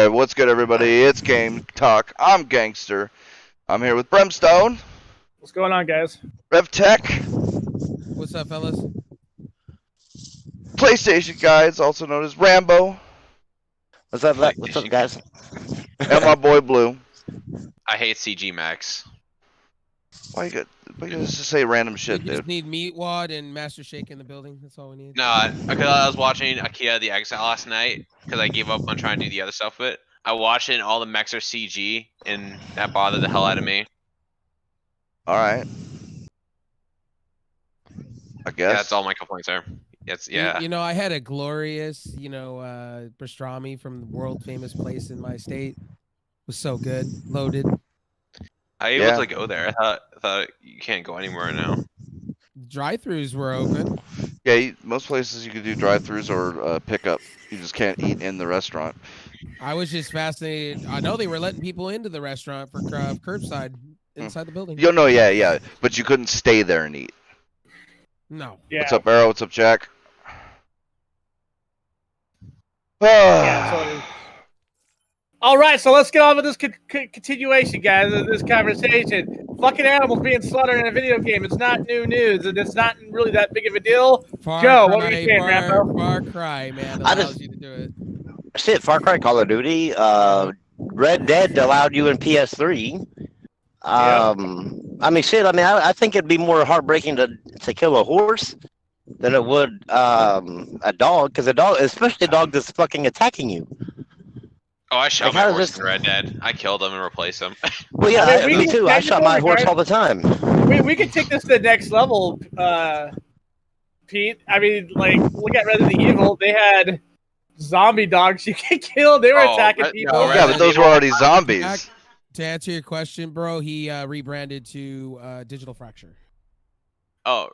Alright, what's good, everybody? It's Game Talk. I'm Gangster. I'm here with Brimstone. What's going on, guys? RevTech. What's up, fellas? PlayStation Guys, also known as Rambo. What's up, guys? And my boy Blue. I hate CG Max. Why you just say random shit, We dude? just need Meatwad and Master Shake in the building. That's all we need. No, because I was watching Akira the Exile last night because I gave up on trying to do the other stuff with it. I watched it and all the mechs are CG and that bothered the hell out of me. Alright. I guess. Yeah, that's all my complaints are. Yeah. You know, I had a glorious, pastrami from the world famous place in my state. It was so good, loaded. I able to go there. I thought you can't go anywhere now. Drive-throughs were open. Yeah, most places you can do drive-thrus or pickup. You just can't eat in the restaurant. I was just fascinated. I know they were letting people into the restaurant for curbside inside the building. Yo, no, yeah. But you couldn't stay there and eat. No. Yeah. What's up, Arrow? What's up, Jack? All right, so let's get on with this continuation, guys, of this conversation. Fucking animals being slaughtered in a video game. It's not new news, and it's not really that big of a deal. Joe, what were you saying, Rambo? Far Cry, man, allows you to do it. Shit, Far Cry, Call of Duty, Red Dead allowed you in PS3. I think it'd be more heartbreaking to kill a horse than it would a dog, because a dog, especially a dog that's fucking attacking you. Oh, I shot my horse in Red Dead. I killed him and replaced him. Well, yeah, me too. I shot my horse all the time. We could take this to the next level, Pete. I mean, like, look at Resident Evil. They had zombie dogs you could kill. They were attacking people. Yeah, but those were already zombies. To answer your question, bro, he rebranded to Digital Fracture. Oh.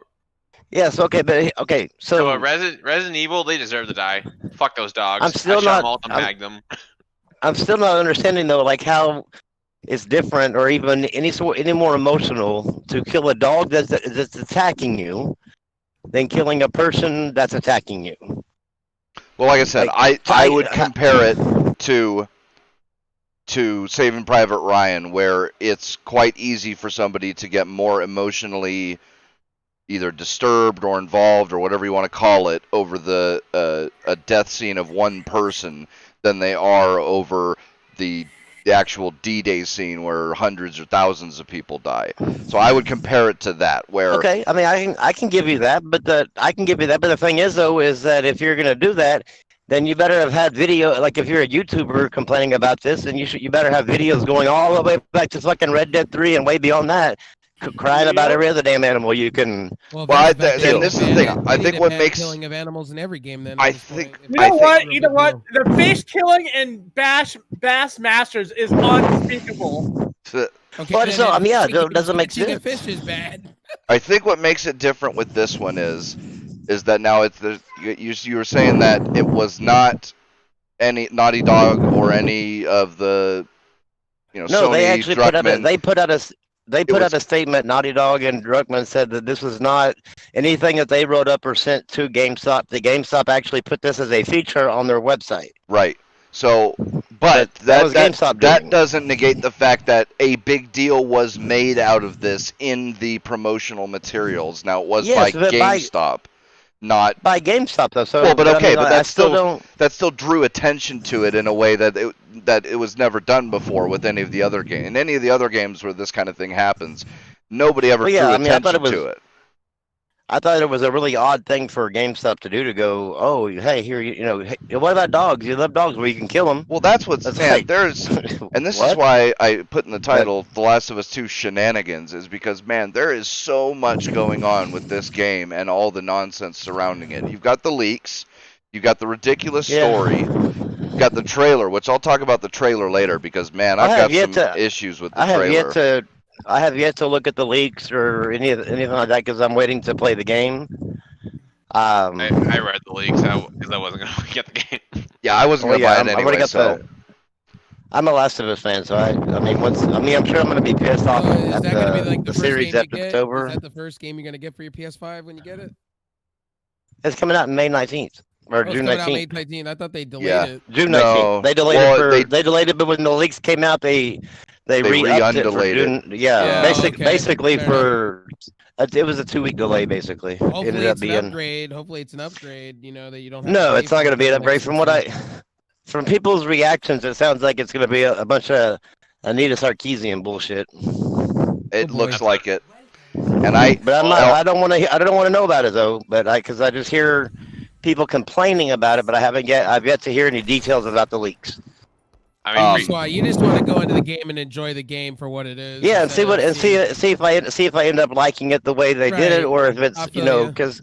Yes, okay, so Resident Evil, they deserve to die. Fuck those dogs. I'm still shot them all to Magnum. I'm still not understanding though, like how it's different or even any more emotional to kill a dog that's attacking you than killing a person that's attacking you. Well, like I said, I would compare it to Saving Private Ryan, where it's quite easy for somebody to get more emotionally either disturbed or involved or whatever you want to call it over a death scene of one person than they are over the actual D-Day scene where hundreds or thousands of people die. So I would compare it to that. Where okay, I mean, I can give you that, but the thing is though is that if you're gonna do that, then you better have had video. Like if you're a YouTuber complaining about this, then you better have videos going all the way back to fucking Red Dead 3 and way beyond that. Crying about every other damn animal you can. Well, and this is the thing. I think what makes killing of animals in every game. Then You know what? The fish killing in Bass Masters is unspeakable. Okay, so I mean, yeah, it doesn't make sense. The fish is bad. I think what makes it different with this one is that now you were saying that it was not any Naughty Dog or any of the No, Sony, they actually Druckmann. They put out a statement. Naughty Dog and Druckmann said that this was not anything that they wrote up or sent to GameStop. The GameStop actually put this as a feature on their website. Right. So, but that doesn't negate the fact that a big deal was made out of this in the promotional materials. Now, it was by GameStop, not by GameStop though. So, well, but that still drew attention to it in a way that it was never done before with any of the other games. In any of the other games where this kind of thing happens, nobody ever drew attention to it. I thought it was a really odd thing for GameStop to do, to go, oh, hey, here, hey, what about dogs? You love dogs, well, you can kill them. Well, that's there's, and this is why I put in the title, The Last of Us 2 Shenanigans, is because, man, there is so much going on with this game and all the nonsense surrounding it. You've got the leaks, you've got the ridiculous story, you've got the trailer, which I'll talk about the trailer later, because, man, I've got some issues with the trailer. I have yet to look at the leaks or anything like that because I'm waiting to play the game. I read the leaks because I wasn't going to get the game. Yeah, I wasn't going to buy it anyway. I'm a Last of Us fan, so I'm sure I'm going to be pissed off at the series after it's over. Is that the first game you're going to get for your PS5 when you get it? It's coming out May 19th. or Oh, it's June coming out 19th. May 19th. I thought they delayed Yeah. it. June 19th. No. They delayed Well, they delayed it, but when the leaks came out, they re-upped it for re-undelayed June. it. Yeah, Yeah. Oh, okay. basically Fair for it was a 2-week delay. Basically, Hopefully ended up it's an being. upgrade. Hopefully it's an upgrade. You know that you don't. Have No, to it's not going to be an upgrade. Like From people's reactions, it sounds like it's going to be a bunch of Anita Sarkeesian bullshit. It boy. looks like it. And I But I don't want to know about it though. But because I just hear people complaining about it, but I've yet to hear any details about the leaks. I mean, you just want to go into the game and enjoy the game for what it is. Yeah, and see if I end up liking it the way they did it, Right. or if it's I feel ya. because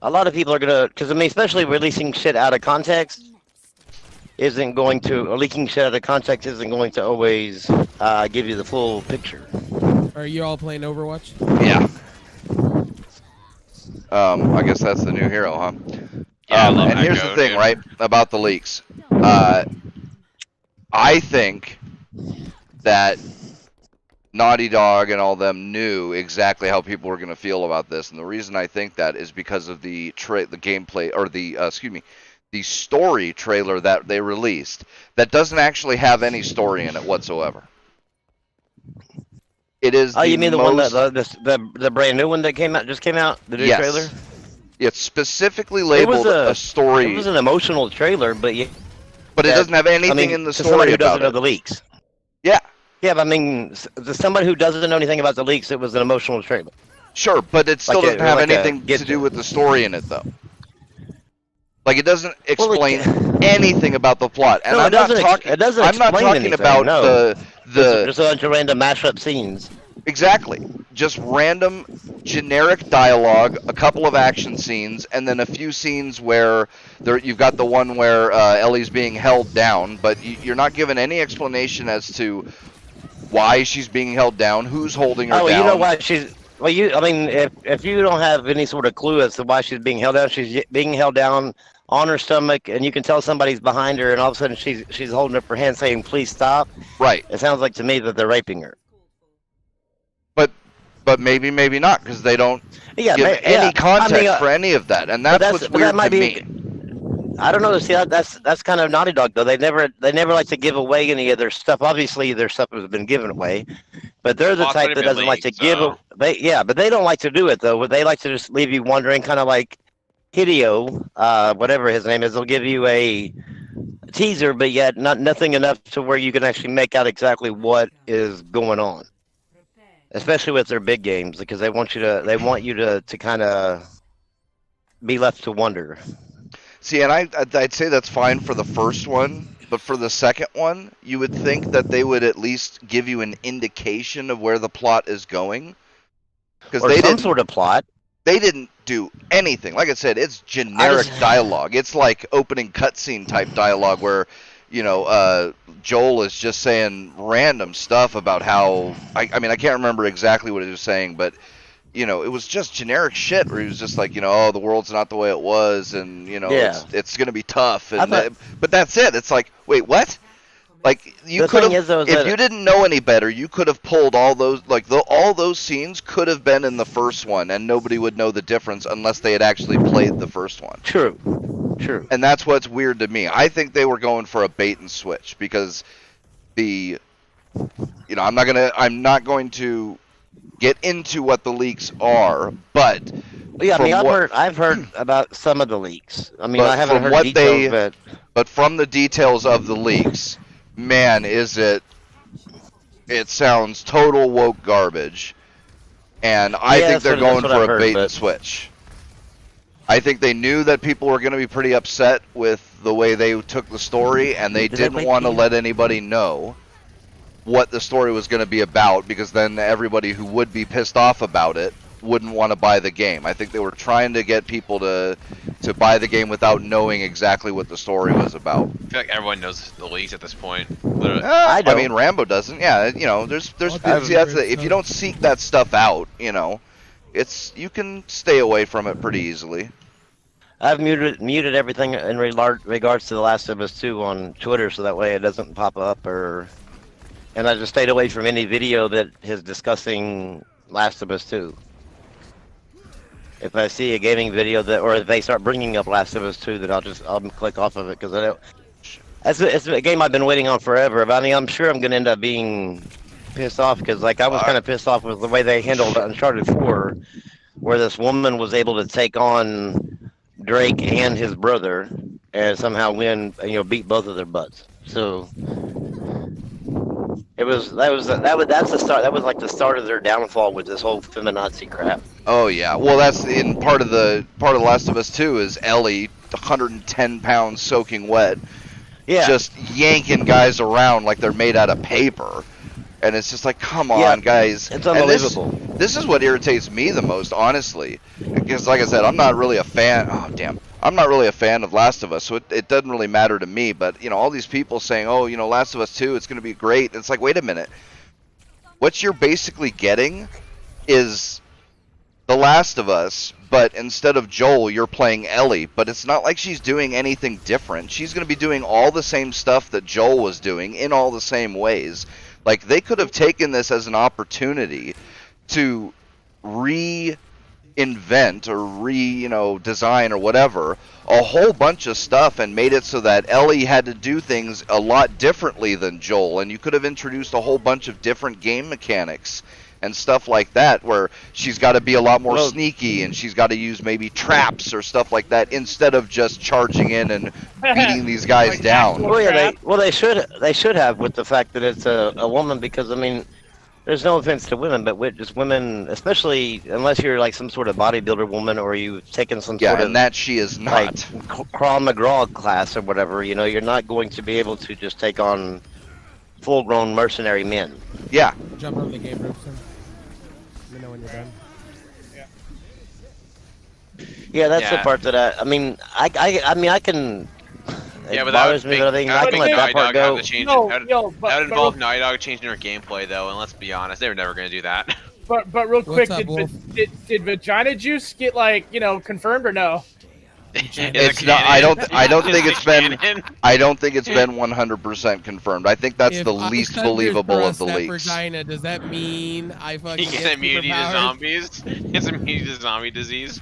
a lot of people are gonna especially releasing shit out of context isn't going to, or leaking shit out of context isn't going to always give you the full picture. Are you all playing Overwatch? yeah. I guess that's the new hero, huh? Yeah, I love and here's Echo, the thing, dude. right, about the leaks. I think that Naughty Dog and all them knew exactly how people were going to feel about this, and the reason I think that is because of the gameplay, or the story trailer that they released that doesn't actually have any story in it whatsoever. It is. Oh, you mean the one that the brand new one that just came out, the new yes. trailer? It's specifically labeled a story. It was an emotional trailer, but it doesn't have anything in the story somebody who about doesn't know it. the leaks. Yeah. Yeah, but I mean, to somebody who doesn't know anything about the leaks, it was an emotional trailer. Sure, but it still doesn't have anything to to do with the story in it, though. Like, it doesn't explain anything about the plot. And No, I'm not talking. it doesn't I'm not explain talking anything, about no. the Just a bunch of random mashup scenes. exactly, just random generic dialogue, a couple of action scenes, and then a few scenes where you've got the one where Ellie's being held down, but you're not given any explanation as to why she's being held down, who's holding her down. Oh, you know why she's. Well, if you don't have any sort of clue as to why she's being held down, she's being held down on her stomach, and you can tell somebody's behind her, and all of a sudden she's holding up her hand saying, "Please stop." Right. It sounds like to me that they're raping her. But maybe not, because they don't give any context for any of that, and that's what's weird to me. I don't know. See, that's kind of Naughty Dog though. They never like to give away any of their stuff. Obviously, their stuff has been given away, but they're the type that doesn't like to give. But they don't like to do it though. They like to just leave you wondering, kind of like Hideo, whatever his name is. They'll give you a teaser, but yet nothing enough to where you can actually make out exactly what is going on. Especially with their big games, because they want you to kind of be left to wonder. See, and I'd say that's fine for the first one, but for the second one, you would think that they would at least give you an indication of where the plot is going, because they some sort of plot. They didn't do anything. Like I said, it's generic dialogue. It's like opening cutscene type dialogue where, Joel is just saying random stuff about how I mean I can't remember exactly what he was saying, but it was just generic shit where he was just like, oh, the world's not the way it was, and it's gonna be tough, and but that's it. It's like, wait, what? Like, you could have, if you didn't know any better, you could have pulled all those, all those scenes could have been in the first one, and nobody would know the difference unless they had actually played the first one. True. And that's what's weird to me. I think they were going for a bait and switch, because I'm not going to get into what the leaks are, but yeah, I mean, I've heard about some of the leaks. I mean, I haven't heard details, but from the details of the leaks, man, it sounds total woke garbage, and I think they're going for a bait and switch. I think they knew that people were going to be pretty upset with the way they took the story, and they didn't want to let anybody know what the story was going to be about, because then everybody who would be pissed off about it wouldn't want to buy the game. I think they were trying to get people to buy the game without knowing exactly what the story was about. I feel like everyone knows the leaks at this point. I mean, Rambo doesn't. Yeah, there's if you don't seek that stuff out, you can stay away from it pretty easily. I've muted everything in regards to The Last of Us 2 on Twitter, so that way it doesn't pop up, and I just stayed away from any video that is discussing Last of Us 2. if I see a gaming video that, or if they start bringing up Last of Us 2, then I'll click off of it because I don't. It's a game I've been waiting on forever. But I mean, I'm sure I'm gonna end up being pissed off because like I was kind of pissed off with the way they handled Uncharted 4, where this woman was able to take on Drake and his brother and somehow win, beat both of their butts. So that's the start. That was like the start of their downfall with this whole feminazi crap. Oh yeah, well that's in part of Last of Us 2 is Ellie, 110 pounds soaking wet, just yanking guys around like they're made out of paper, and it's just like, come on, guys. It's unbelievable. This is what irritates me the most, honestly, because like I said, I'm not really a fan. Oh damn. I'm not really a fan of Last of Us, so it doesn't really matter to me. But, all these people saying, oh, Last of Us 2, it's going to be great. It's like, wait a minute. What you're basically getting is The Last of Us, but instead of Joel, you're playing Ellie. But it's not like she's doing anything different. She's going to be doing all the same stuff that Joel was doing in all the same ways. Like, they could have taken this as an opportunity to invent or design or whatever a whole bunch of stuff and made it so that Ellie had to do things a lot differently than Joel, and you could have introduced a whole bunch of different game mechanics and stuff like that where she's got to be a lot more sneaky and she's got to use maybe traps or stuff like that instead of just charging in and beating these guys down. They should have with the fact that it's a woman, because I mean, there's no offense to women, but just women, especially unless you're like some sort of bodybuilder woman or you've taken some sort of... and that she is not. Like, Crawl McGraw class or whatever, you're not going to be able to just take on full-grown mercenary men. Yeah. Jump over the game, Roofson. Let me know when you're done. Yeah, that's the part that I can... Yeah, but bothers me, but I can let that part go. That would involve Naughty Dog changing their gameplay, though, and let's be honest, they were never going to do that. But real quick, did vagina juice get confirmed or no? It's not. I don't think it's been. I don't think it's been 100% confirmed. I think that's the least believable of the leaks. Vagina, does that mean I fucking get immunity to zombies? It's immunity to zombie disease.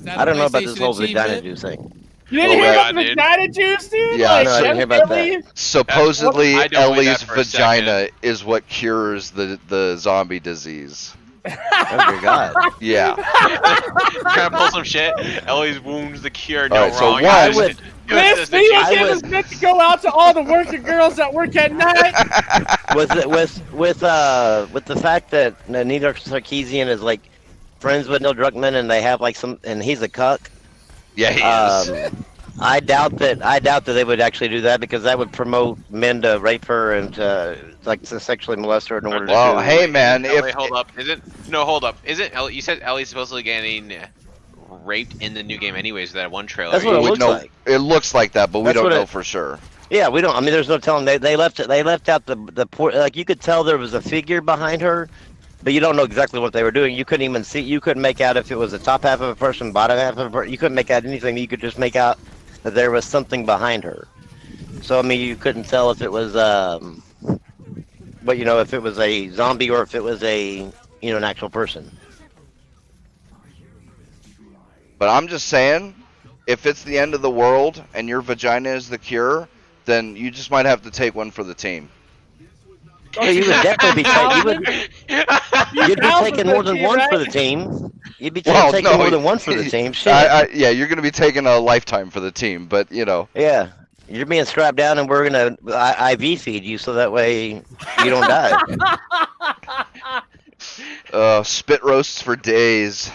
I don't know about this whole vagina juice thing. You didn't hear about the vagina juice, dude? Yeah, no, I didn't hear about that. Supposedly, Ellie's vagina is what cures the zombie disease. Oh my god. Yeah. Trying to pull some shit. Ellie's wounds the cure. No, right, so wrong. This video game is meant to go out to all the working girls that work at night. with the fact that Nina Sarkeesian is like friends with Neil Druckmann and they have like and he's a cuck. Yeah, he is. I doubt that they would actually do that, because that would promote men to rape her and to sexually molest her in order to. Well, hey man, hold up. Hold up. Isn't Ellie? You said Ellie's supposedly getting raped in the new game, anyways? That one trailer. That's what it looks like. It looks like that, but we don't know for sure. Yeah, we don't. I mean, there's no telling. They left out the like you could tell there was a figure behind her. But you don't know exactly what they were doing. You couldn't even see. You couldn't make out if it was the top half of a person, bottom half of a person. You couldn't make out anything. You could just make out that there was something behind her. So I mean, you couldn't tell if it was, if it was a zombie or if it was an actual person. But I'm just saying, if it's the end of the world and your vagina is the cure, then you just might have to take one for the team. Yeah, you would definitely be you'd be taking more than one for the team. You'd be taking more than one for the team. Shit. Yeah, you're going to be taking a lifetime for the team, but Yeah, you're being strapped down, and we're going to IV feed you so that way you don't die. Spit roasts for days.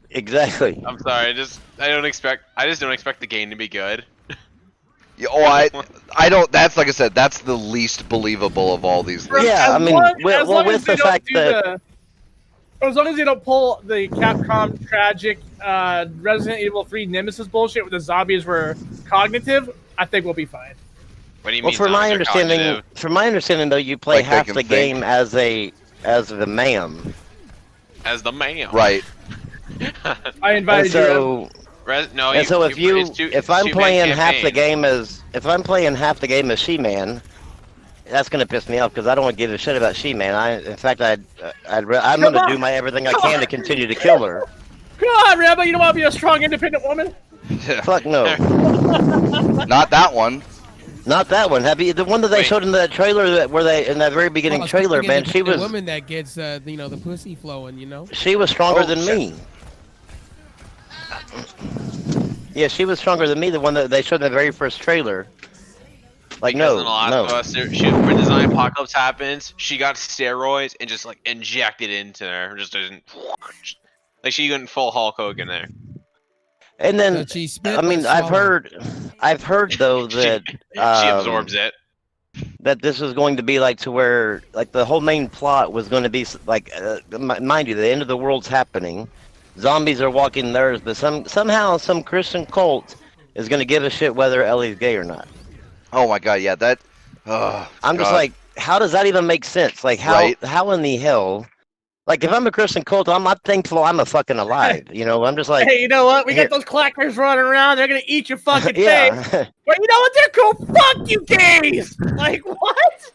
Exactly. I'm sorry. I just don't expect the game to be good. Oh, I don't. That's like I said. That's the least believable of all these. Yeah, I mean, with the fact that as long as they don't pull the Capcom tragic Resident Evil 3 Nemesis bullshit with the zombies were cognitive, I think we'll be fine. What do you mean? Well, from my understanding, though, you play half the game as the man. As the man. Right. I invited you. If I'm playing half the game as She-Man, that's gonna piss me off, because I don't want to give a shit about She-Man. I'm gonna do everything I can to continue to kill her. Come on, Rambo, you don't want to be a strong, independent woman? Fuck no. Not that one. Not that one. Have you the one that they showed in the trailer that where they in that very beginning trailer, man? She was the woman that gets the pussy flowing. She was stronger than shit. me. Yeah, she was stronger than me. The one that they showed in the very first trailer. Like Because no, in the Last no. of Us, when the zombie apocalypse happens, she got steroids and just like injected into her. Just doesn't like she went full Hulk Hogan there. And then So she spit I mean, like I've heard though that She absorbs it. that this was going to be like to where like the whole main plot was going to be like mind you, the end of the world's happening. Zombies are walking theirs, but somehow some Christian cult is going to give a shit whether Ellie's gay or not. Oh my god, yeah, that. I'm just like, how does that even make sense? Like, how in the hell? Like, if I'm a Christian cult, I'm not thankful I'm a fucking alive. You know, I'm just like, Hey, you know what? We got those clackers running around. They're gonna eat your fucking face. yeah. But you know what? They're cool. Fuck you, gays. Like what?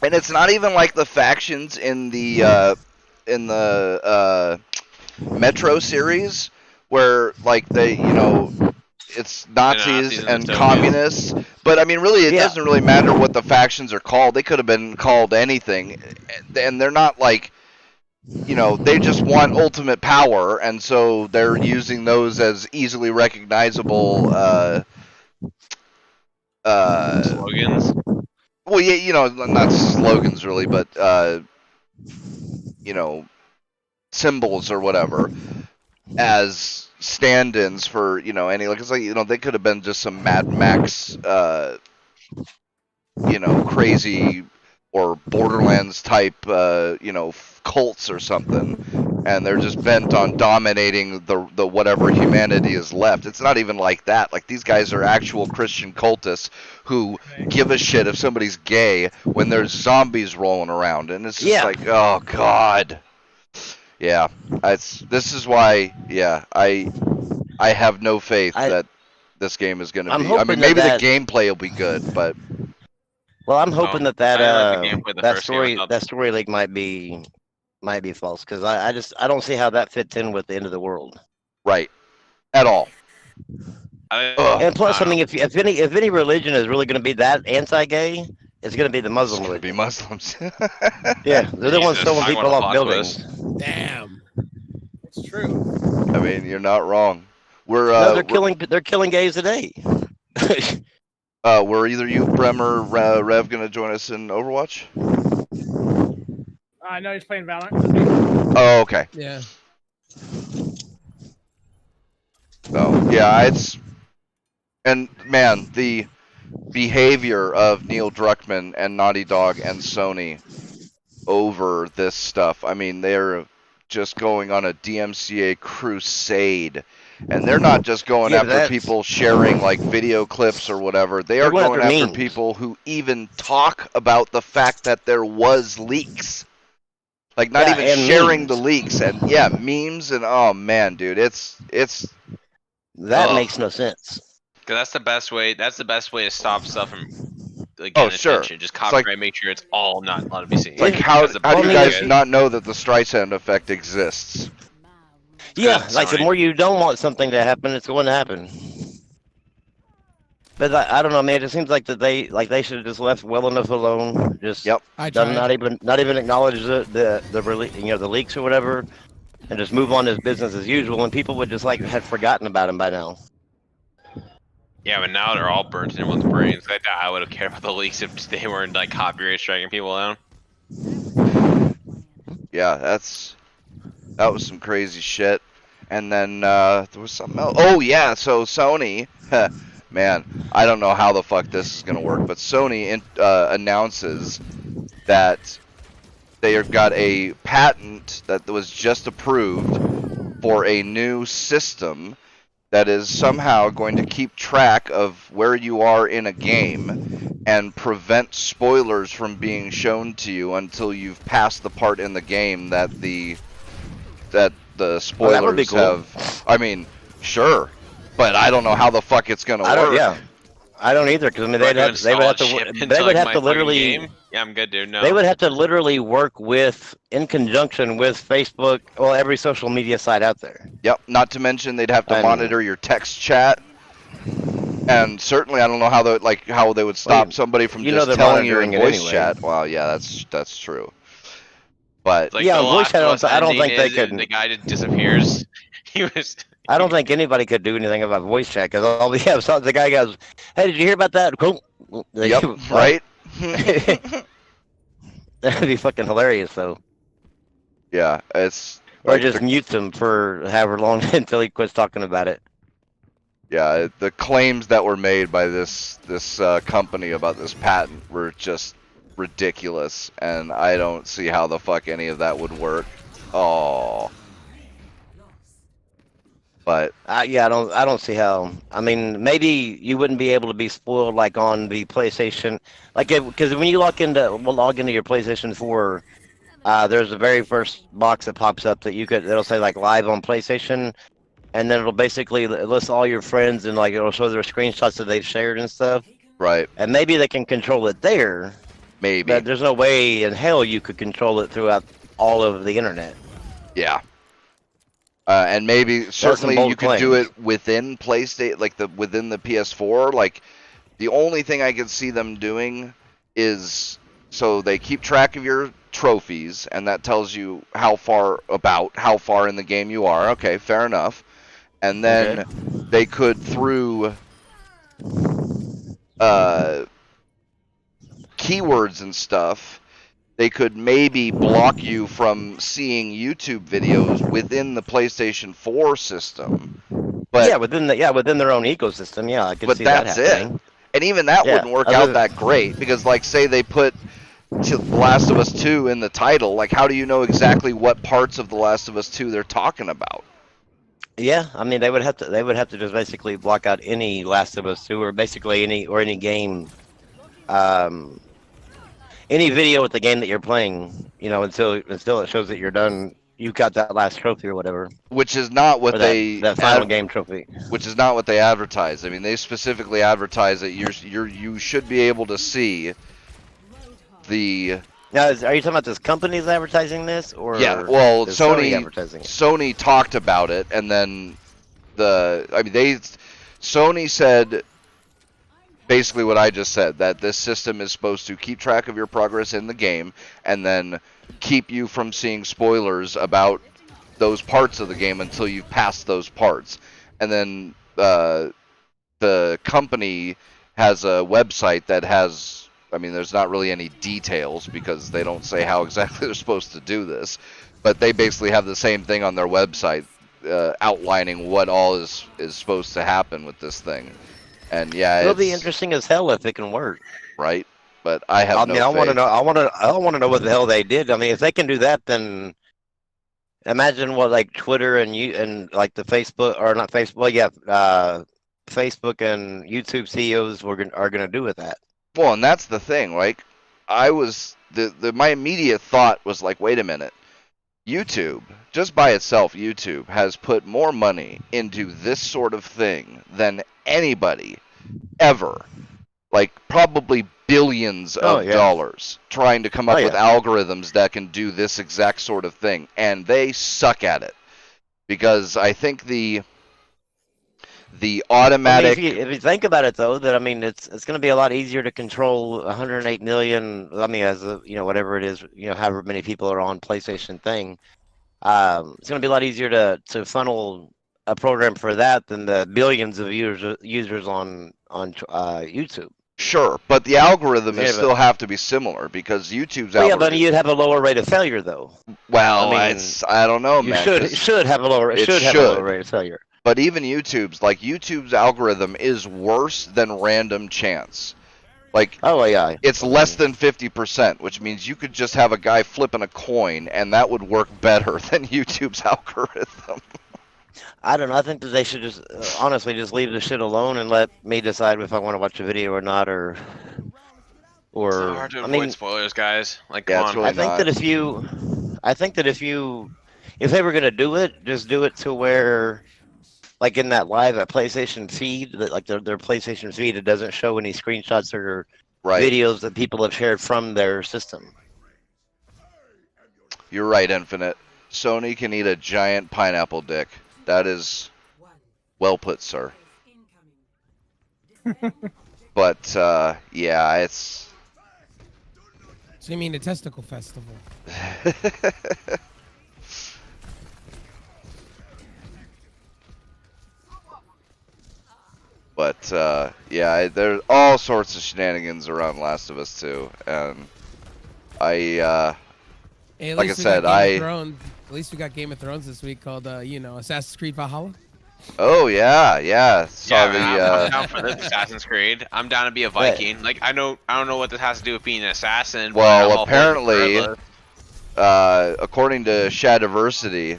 And it's not even like the factions in the Metro series where like they, it's Nazis and communists. But I mean, really, it doesn't really matter what the factions are called. They could have been called anything, and they're not like, they just want ultimate power, and so they're using those as easily recognizable Slogans. Well, yeah, not slogans really, but symbols or whatever as stand-ins for any it's like they could have been just some Mad Max crazy or Borderlands type cults or something, and they're just bent on dominating the whatever humanity is left. It's not even like that. Like, these guys are actual Christian cultists who give a shit if somebody's gay when there's zombies rolling around, and it's just like, oh god. Yeah, this is why. Yeah, I have no faith that this game is going to be. I mean, maybe the gameplay will be good, but. Well, I'm hoping that story leak might be false, because I don't see how that fits in with the end of the world. Right. At all. And plus, I mean, if any religion is really going to be that anti-gay, it's going to be the Muslim religion. Be Muslims. Yeah, they're the ones throwing people off buildings. Damn. It's true. I mean, you're not wrong. They're killing gays today. Were either you, Brem, or Rev going to join us in Overwatch? I know he's playing Valorant. Oh, okay. Yeah. Oh, yeah, and man, the behavior of Neil Druckmann and Naughty Dog and Sony over this stuff. I mean, they're just going on a DMCA crusade. And they're not just going after people sharing like video clips or whatever. They are going after people who even talk about the fact that there was leaks. Like, not even sharing the leaks, and memes, and oh man, dude, it's that makes no sense. Because that's the best way. That's the best way to stop stuff from getting attention. Just copyright, make sure it's all not allowed to be seen. Like, how do you guys not know that the Streisand effect exists? Yeah, like the more you don't want something to happen, it's going to happen. But I don't know, man. It just seems like that they should have just left well enough alone. Just not even acknowledge the leaks or whatever, and just move on as business as usual. And people would just have forgotten about them by now. Yeah, but now they're all burnt in with brains. I would have cared about the leaks if they weren't like copyright striking people down. Yeah, that was some crazy shit. And then there was something else. Oh yeah, so Sony, man, I don't know how the fuck this is gonna work, but Sony announces that they have got a patent that was just approved for a new system that is somehow going to keep track of where you are in a game and prevent spoilers from being shown to you until you've passed the part in the game that the spoilers have. I mean, sure, but I don't know how the fuck it's gonna work. I don't either, because I mean Do I they would have to until, like, my fucking literally. game? Yeah, I'm good, dude. No. They would have to literally work in conjunction with Facebook, well, every social media site out there. Yep. Not to mention they'd have to And- monitor your text chat, and certainly I don't know how they would stop somebody from you know just they're telling you in monitoring it voice anyway. chat. Well, yeah, that's true. But Like Yeah, the voice Last chat, of Us I don't think ending they is, could- and the guy just disappears. He was. I don't think anybody could do anything about voice chat, because all we have, so the guy goes, "Hey, did you hear about that?" yep, right. That'd be fucking hilarious, though. Yeah, it's Or like just mute him for however long until he quits talking about it. yeah, the claims that were made by this company about this patent were just ridiculous, and I don't see how the fuck any of that would work. Oh, but Yeah, I don't see how. I mean, maybe you wouldn't be able to be spoiled like on the PlayStation, like because when you log into your PlayStation 4, there's the very first box that pops up that it'll say like live on PlayStation, and then it'll basically list all your friends and like it'll show their screenshots that they've shared and stuff. right, And maybe they can control it there, maybe, but there's no way in hell you could control it throughout all of the internet. yeah. And maybe certainly bold you could do claims. it within PlayStation, like within the PS4. Like the only thing I could see them doing is so they keep track of your trophies, and that tells you how far in the game you are. Okay, fair enough. And then they could through keywords and stuff. They could maybe block you from seeing YouTube videos within the PlayStation 4 system. But within their own ecosystem, yeah, I could but see that that's happening. it. And even that Yeah, wouldn't work other out than- that great because, like, say they put The Last of Us 2 in the title. Like, how do you know exactly what parts of The Last of Us 2 they're talking about? Yeah, I mean they would have to just basically block out any Last of Us 2 or basically any game, any video with the game that you're playing, until it shows that you're done. You got that last trophy or whatever. Which is not what Or they that final game trophy. Which is not what they advertise. I mean, they specifically advertise that you should be able to see the. Now, are you talking about this company's advertising this, or Yeah, well, is Sony advertising it? Sony talked about it, and then Sony said basically what I just said, that this system is supposed to keep track of your progress in the game, and then keep you from seeing spoilers about those parts of the game until you've passed those parts. And then the company has a website that has, I mean, there's not really any details because they don't say how exactly they're supposed to do this, but they basically have the same thing on their website outlining what all is supposed to happen with this thing. And yeah, It'll be interesting as hell if it can work. Right? But I have no I want to faith. know. I want to know what the hell they did. I mean, if they can do that, then imagine what like Twitter and like the Facebook or not Facebook, Facebook and YouTube CEOs are gonna do with that. Well, and that's the thing. Like, I was my immediate thought was like, wait a minute. YouTube, just by itself, YouTube has put more money into this sort of thing than anybody ever. Like, probably billions of dollars trying to come up with algorithms that can do this exact sort of thing. And they suck at it. Because I think the automatic... I mean, if you think about it, though, that I mean, it's going to be a lot easier to control 108 million. I mean, as a, whatever it is, however many people are on PlayStation thing. It's going to be a lot easier to funnel a program for that than the billions of users on YouTube. Sure, but the algorithm still have to be similar because YouTube's Well, algorithm. but you'd have a lower rate of failure, though. Well, I mean, I don't know, man. You should have a lower rate of failure. But even YouTube's algorithm is worse than random chance. Like, it's less than 50%, which means you could just have a guy flipping a coin, and that would work better than YouTube's algorithm. I don't know. I think that they should just honestly just leave the shit alone and let me decide if I want to watch a video or not, or. It's hard to avoid spoilers, guys. Like, come on. Really I think that if they were gonna do it, just do it to where like in that live at PlayStation feed, like their PlayStation feed, it doesn't show any screenshots or Right. videos that people have shared from their system. You're right, Infinite. Sony can eat a giant pineapple dick. That is well put, sir. But yeah, it's. So you mean the testicle festival? But yeah, there's all sorts of shenanigans around Last of Us 2, and Hey, at like I least we said, got Game of Thrones. At least we got Game of Thrones this week called, Assassin's Creed Valhalla. Oh yeah. Saw Yeah, the. man, I'm down for this Assassin's Creed. I'm down to be a Viking. Like I don't know what this has to do with being an assassin. But I'm Well, all for it apparently, regardless. according to Shadiversity,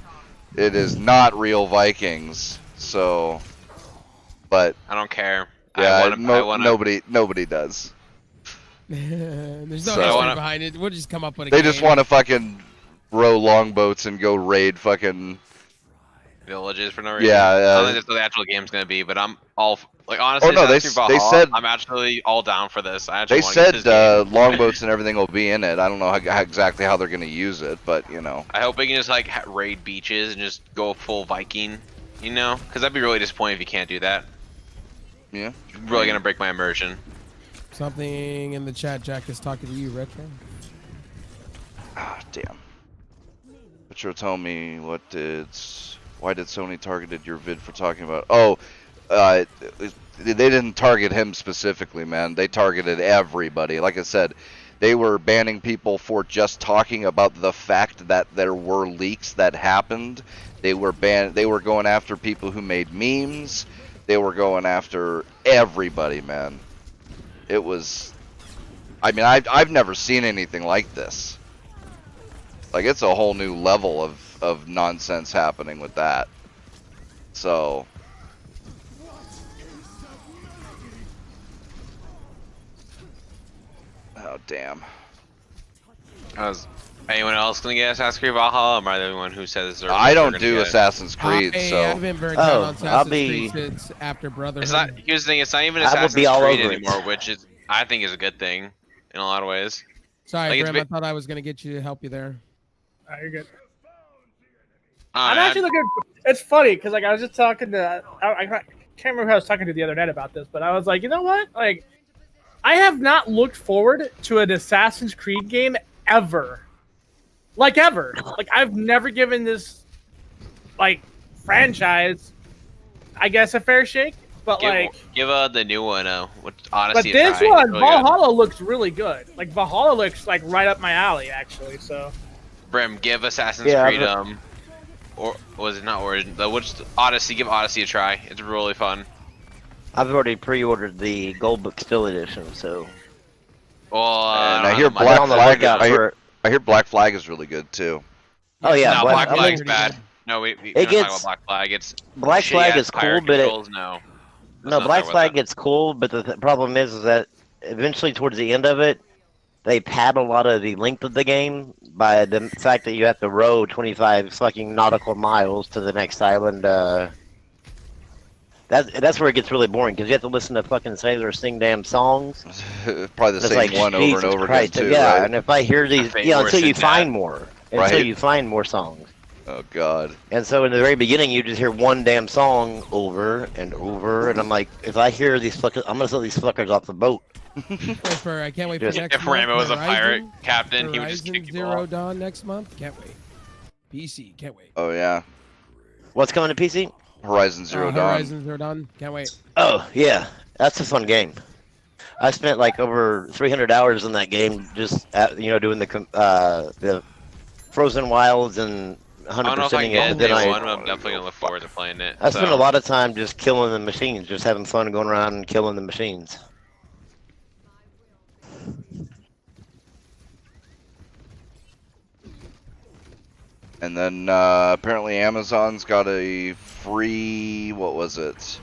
it is not real Vikings. So, but I don't care. yeah, I wanna, nobody does. There's no So- history behind it. We'll just come up with a They game. just want to fucking row longboats and go raid fucking. villages for no reason. Yeah, I don't think that's what the actual game's gonna be, but I'm all like honestly. Oh, no, they Assassin's Creed they Valhalla, said- I'm actually all down for this. I actually They wanna get said this game. longboats and everything will be in it. I don't know exactly how they're gonna use it, but you know. I hope we can just like raid beaches and just go full Viking, you know? Because that'd be really disappointing if you can't do that. Yeah. Really gonna break my immersion. Something in the chat, Jack is talking to you, Retro. Ah, damn. Retro, tell me why did Sony targeted your vid for talking about? Oh, they didn't target him specifically, man. They targeted everybody. Like I said, they were banning people for just talking about the fact that there were leaks that happened. They were going after people who made memes. They were going after everybody, man. It was. I mean, I've never seen anything like this. Like, it's a whole new level of nonsense happening with that. So. Oh, damn. Anyone else gonna get Assassin's Creed Valhalla? Or am I the only one who says they're I don't gonna do get it? Assassin's Creed, I so. haven't been very down on Assassin's I'll be- Creed since after Brotherhood. It's not. Here's the thing. It's not even I will Assassin's be all Creed over it. anymore, which is I think is a good thing in a lot of ways. Sorry, like, it's Grim, I thought I was gonna get you to help you there. You're good. I I'm actually looking. It's funny because like I was just talking to. I can't remember who I was talking to the other night about this, but I was like, you know what? Like, I have not looked forward to an Assassin's Creed game ever. Like ever. Like I've never given this like franchise, I guess, a fair shake. But give the new one with Odyssey. but this a try. one, It's really good. Valhalla looks really good. Like Valhalla looks like right up my alley, actually. So. Brim, give Assassin's Yeah, Creed or was it not Origin? Which Odyssey? Give Odyssey a try. It's really fun. I've already pre-ordered the Gold Book Still Edition, so. Well, And don't I hear have the money. Black on the Flag. lookout for- I hear Black Flag is really good too. Oh yeah, No, Black- Black I mean, Flag's bad. No, we It don't talk gets- about Black Flag. It's Black Flag is cool, pirate but controls, no. Let's no, not Black talk about Flag that. gets cool, but the problem is that eventually towards the end of it, they pad a lot of the length of the game by the fact that you have to row 25 fucking nautical miles to the next island. That's where it gets really boring because you have to listen to fucking sailors sing damn songs. Probably the It's same like, one over Jesus and over Christ, again too, yeah, right? and if I hear these, Fate until worse you than find that. more, Right. you find more songs. Oh God. And so in the very beginning, you just hear one damn song over and over, and I'm like, if I hear these fuckers, I'm gonna throw these fuckers off the boat. I can't wait for Just- next If month. Rambo was a pirate Horizon- captain, he would just Horizon kick you Zero off. Dawn next month. Can't wait. PC, can't wait. Oh yeah. What's coming to PC? Horizon Zero Dawn. Horizon Zero Dawn. Can't wait. Oh yeah, that's a fun game. I spent like over 300 hours in that game, just doing the Frozen Wilds and I don't know if I 100%ing can get it. it Then day I one, but I'm definitely gonna look forward to playing it. spent so. a lot of time just killing the machines, just having fun going around and killing the machines. And then apparently Amazon's got a free, what was it?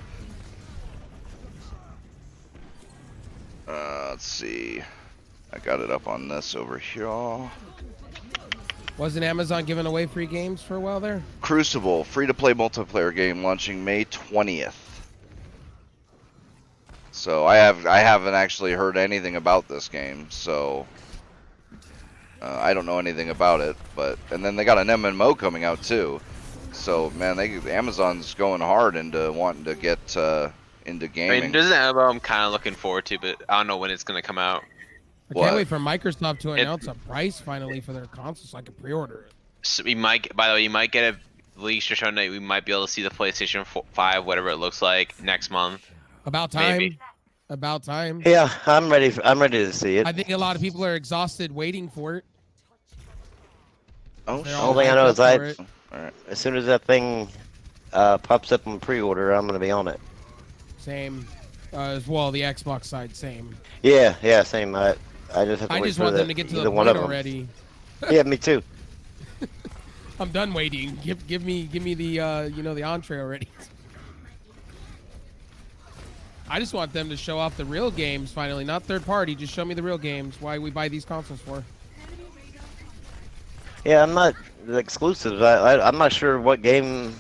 Let's see. I got it up on this over here. Wasn't Amazon giving away free games for a while there? Crucible, free-to-play multiplayer game launching May 20th. So I haven't actually heard anything about this game, so I don't know anything about it. And then they got an MMO coming out too. So man, Amazon's going hard into wanting to get into gaming. I mean, there's an MMO I'm kind of looking forward to, but I don't know when it's gonna come out. I can't wait for Microsoft to announce a price finally for their console so I can pre-order it. So we might, by the way, you might get a leaked or shown that we might be able to see the PlayStation 5, whatever it looks like, next month. About time. Maybe. About time. Yeah, I'm ready to see it. I think a lot of people are exhausted waiting for it. Oh, They're All all thing I hyped know up is for it. Alright. as soon as that thing pops up in pre-order, I'm gonna be on it. Same. As well, the Xbox side, same. Yeah, same. I just have to I wait just for want them to get to the either one point of them. already. Yeah, me too. I'm done waiting. Give me the the entree already. I just want them to show off the real games finally, not third party. Just show me the real games. Why we buy these consoles for? Yeah, I'm not the exclusives. I'm not sure what game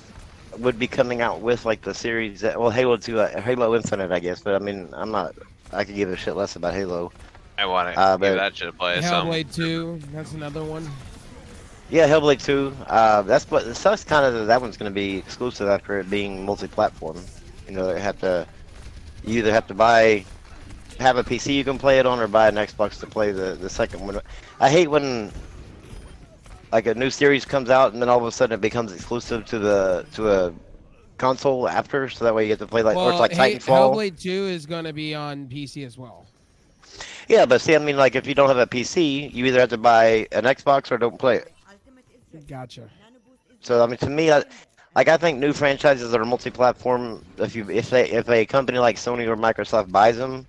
would be coming out with like the series. Well, Halo 2, Halo Infinite, I guess. But I mean, I'm not. I could give a shit less about Halo. I want to but- give that shit a play. Hellblade 2. That's another one. Yeah, Hellblade 2. That's what it sucks. Kind of that one's going to be exclusive after it being multi-platform. You know, you either have to have a PC you can play it on, or buy an Xbox to play the second one. I hate when like a new series comes out and then all of a sudden it becomes exclusive to a console after, so that way you get to play or it's like Titanfall. Hellblade 2 is going to be on PC as well. Yeah, but see, I mean, like if you don't have a PC, you either have to buy an Xbox or don't play it. Gotcha. So I mean, to me, I think new franchises that are multi-platform, if a company like Sony or Microsoft buys them,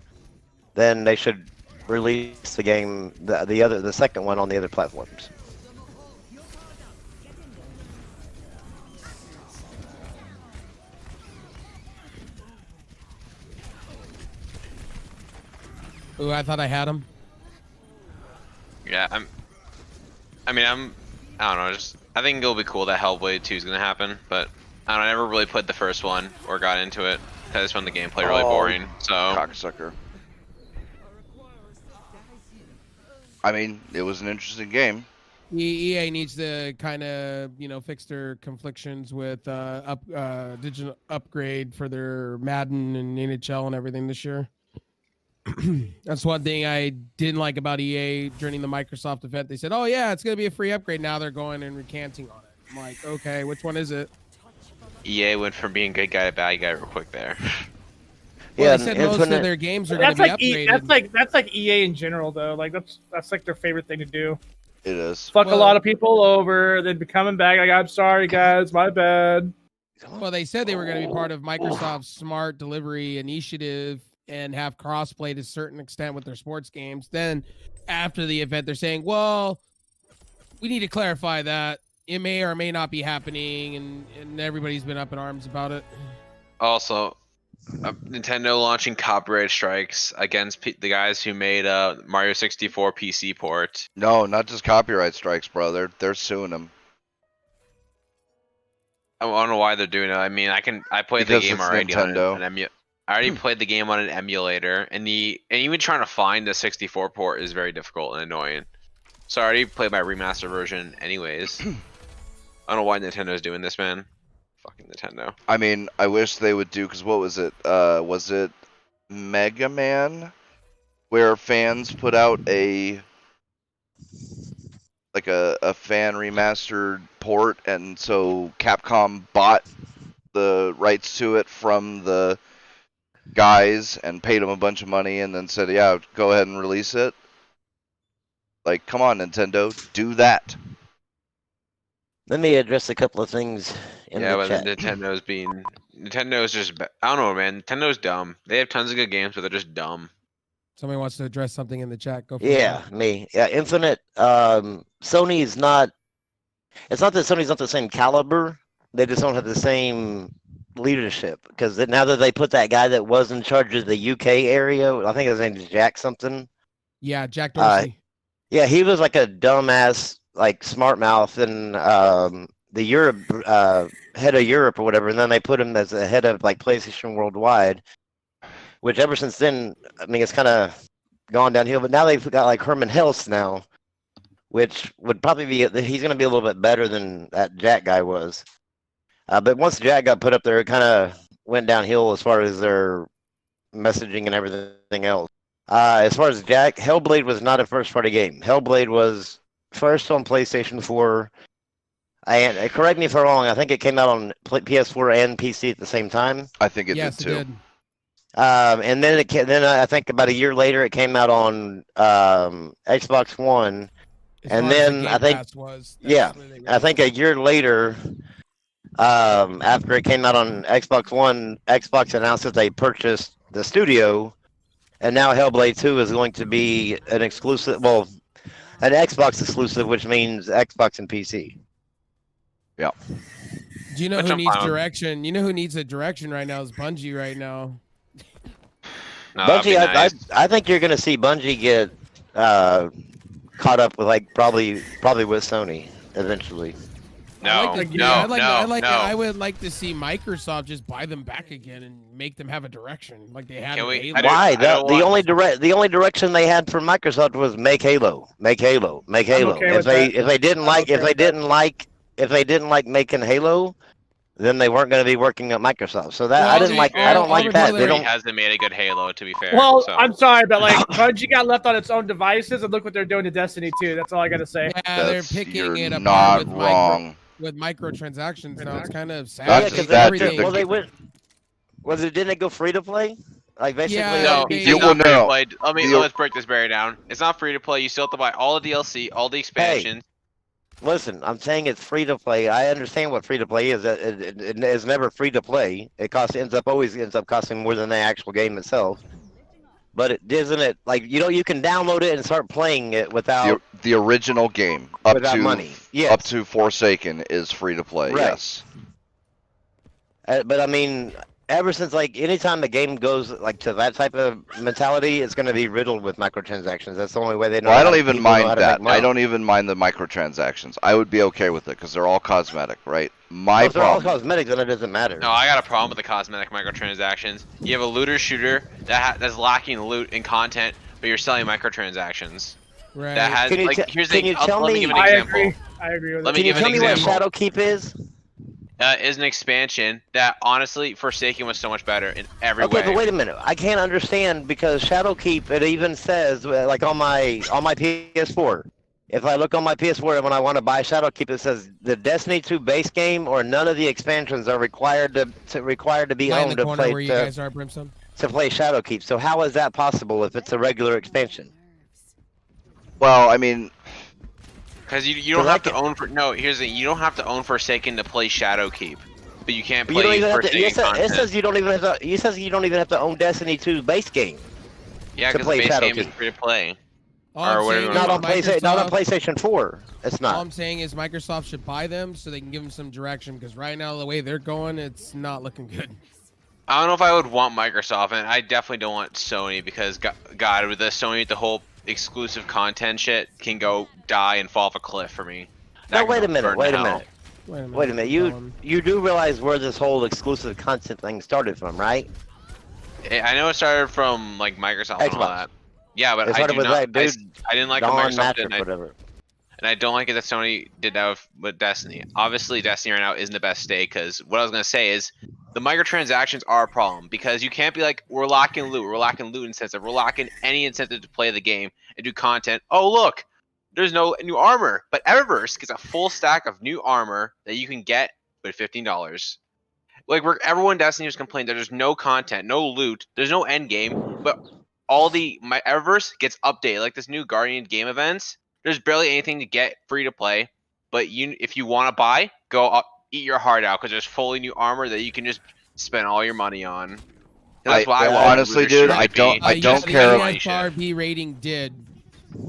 then they should release the game, the second one on the other platforms. Ooh, I thought I had him. Yeah, I don't know. I think it'll be cool that Hellblade 2 is gonna happen, but I never really played the first one or got into it. I just found the gameplay really boring. So Cocksucker. I mean, it was an interesting game. EA needs to kind of, fix their conflictions with digital upgrade for their Madden and NHL and everything this year. That's one thing I didn't like about EA during the Microsoft event. They said, "Oh yeah, it's gonna be a free upgrade." Now they're going and recanting on it. I'm like, okay, which one is it? EA went from being good guy to bad guy real quick there. Well, they said most of their games are going to be upgraded. That's like EA in general, though. Like that's like their favorite thing to do. It is. Fuck a lot of people over, then be coming back. Like, I'm sorry, guys, my bad. Well, they said they were going to be part of Microsoft's Smart Delivery Initiative and have crossplay to a certain extent with their sports games. Then after the event, they're saying, well, we need to clarify that. It may or may not be happening, and everybody's been up in arms about it. Also, Nintendo launching copyright strikes against the guys who made Mario 64 PC port. No, not just copyright strikes, bro. They're suing them. I don't know why they're doing it. I mean, I played Because the game it's already Nintendo. on I already played the game on an emulator, and even trying to find the 64 port is very difficult and annoying. So I already played my remaster version anyways. I don't know why Nintendo's doing this, man. Fucking Nintendo. I mean, I wish they would do, because what was it? Was it Mega Man? Where fans put out a fan remastered port, and so Capcom bought the rights to it from the guys and paid them a bunch of money and then said, yeah, go ahead and release it. Like, come on, Nintendo, do that. Let me address a couple of things in the chat. Nintendo's just, I don't know, man. Nintendo's dumb. They have tons of good games, but they're just dumb. Somebody wants to address something in the chat. Go for it. Yeah, me. Yeah, Infinite. Sony is not. It's not that Sony's not the same caliber. They just don't have the same leadership. Because now that they put that guy that was in charge of the UK area, I think his name is Jack something. Yeah, Jack Dorsey. Yeah, he was like a dumbass like smart mouth and the Europe head of Europe or whatever, and then they put him as the head of like PlayStation Worldwide. Which ever since then, I mean, it's kind of gone downhill. But now they've got like Herman Helst now, which would probably be he's going to be a little bit better than that Jack guy was. But once Jack got put up there, it kind of went downhill as far as their messaging and everything else. As far as Jack, Hellblade was not a first-party game. Hellblade was first on PlayStation 4. And correct me if I'm wrong. I think it came out on PS4 and PC at the same time. I think it Yes, did too. it did. And then I think about a year later it came out on Xbox One, As and far as the then Game I think Pass was, yeah, that's where they I think a year later, after it came out on Xbox One, Xbox announced that they purchased the studio, and now Hellblade 2 is going to be an exclusive, well, an Xbox exclusive, which means Xbox and PC. Yeah. Do you know Which who I'm needs fine with. direction? You know who needs a direction right now is Bungie right now. No, that'd be Bungie, nice. I think you're going to see Bungie get caught up with like probably with Sony eventually. No, I would like to see Microsoft just buy them back again and make them have a direction like they had. Can with we- Halo. I don't- Why? want- The only direction they had for Microsoft was make Halo, make Halo, make Halo. okay If with they that. if they didn't I'm like okay if they with that. didn't like making Halo, then they weren't going to be working at Microsoft. So that Well, I didn't they- like. I don't all like the that. other- They He don't. hasn't made a good Halo, to be fair. Well, so. I'm sorry, but like Bungie got left on its own devices, and look what they're doing to Destiny 2. That's all I gotta say. Yeah, they're That's, picking you're it apart not with wrong. with microtransactions now. It's kind of sad. That's- Yeah, They because do that's everything. the- well, they went. Was it? Didn't it go free to play? Like basically. Yeah, like, No, they- it's You- not well, free to no. play. The- Let's break this barrier down. It's not free to play. You still have to buy all the DLC, all the expansions. Listen, I'm saying it's free to play. I understand what free to play is. It is never free to play. It always ends up costing more than the actual game itself. But isn't it like you can download it and start playing it without The original game up without to money? Yes. up to Forsaken is free to play. Right. Yes. But I mean, ever since like anytime the game goes like to that type of mentality, it's going to be riddled with microtransactions. That's the only way they know. Well, I how don't to- even people know how mind to that. make money. I don't even mind the microtransactions. I would be okay with it because they're all cosmetic, right? My Well, if they're all problem. cosmetics, then it doesn't matter. No, I got a problem with the cosmetic microtransactions. You have a looter shooter that's lacking loot and content, but you're selling microtransactions. Right. That has Can you like te- here's can the you tell let me me- give an I example. agree. I agree with Let that. me Can you give an tell me what example. Shadowkeep is? Is an expansion that honestly Forsaken was so much better in every Okay, way. but wait a minute. I can't understand because Shadowkeep. It even says like on my PS4. If I look on my PS4 when I want to buy Shadowkeep, it says the Destiny 2 base game or none of the expansions are required to be Right in owned the to corner play where you guys are, Brimstone. to play Shadowkeep. So how is that possible if it's a regular expansion? Well, I mean, Because you don't But I have to can- own for no. Here's the you don't have to own Forsaken to play Shadowkeep, but you can't But you don't play even have to. Forsaken It says content. you don't even have to. It says you don't even have to own Destiny 2 base game. Yeah, to because the play base game is Shadowkeep. free to play. All Or I'm whatever saying you is Not on Microsoft- Not on PlayStation 4. It's All not. I'm saying is Microsoft should buy them so they can give them some direction because right now the way they're going, it's not looking good. I don't know if I would want Microsoft, and I definitely don't want Sony because God, with the Sony, the whole exclusive content shit can go die and fall off a cliff for me. No, That can wait a go minute. burn Wait to a hell. minute. Wait a minute. You do realize where this whole exclusive content thing started from, right? I know it started from like Microsoft and all Xbox. that. Yeah, but It I started do with not. that dude, I didn't like what Don Microsoft did, Matrick, whatever. and I don't like it that Sony did that with Destiny. Obviously, Destiny right now isn't the best state because what I was gonna say is the microtransactions are a problem because you can't be like we're lacking loot incentive, we're lacking any incentive to play the game and do content. Oh look, there's no new armor, but Eververse gets a full stack of new armor that you can get with $15. Like everyone in Destiny just complained that there's no content, no loot, there's no end game, but all my Eververse gets updated. Like this new Guardian game events, there's barely anything to get free to play. But if you want to buy, go up, eat your heart out because there's fully new armor that you can just spend all your money on. That's why I want honestly, Looter dude, Shooter I to be. don't- I don't the care- ESRB rating did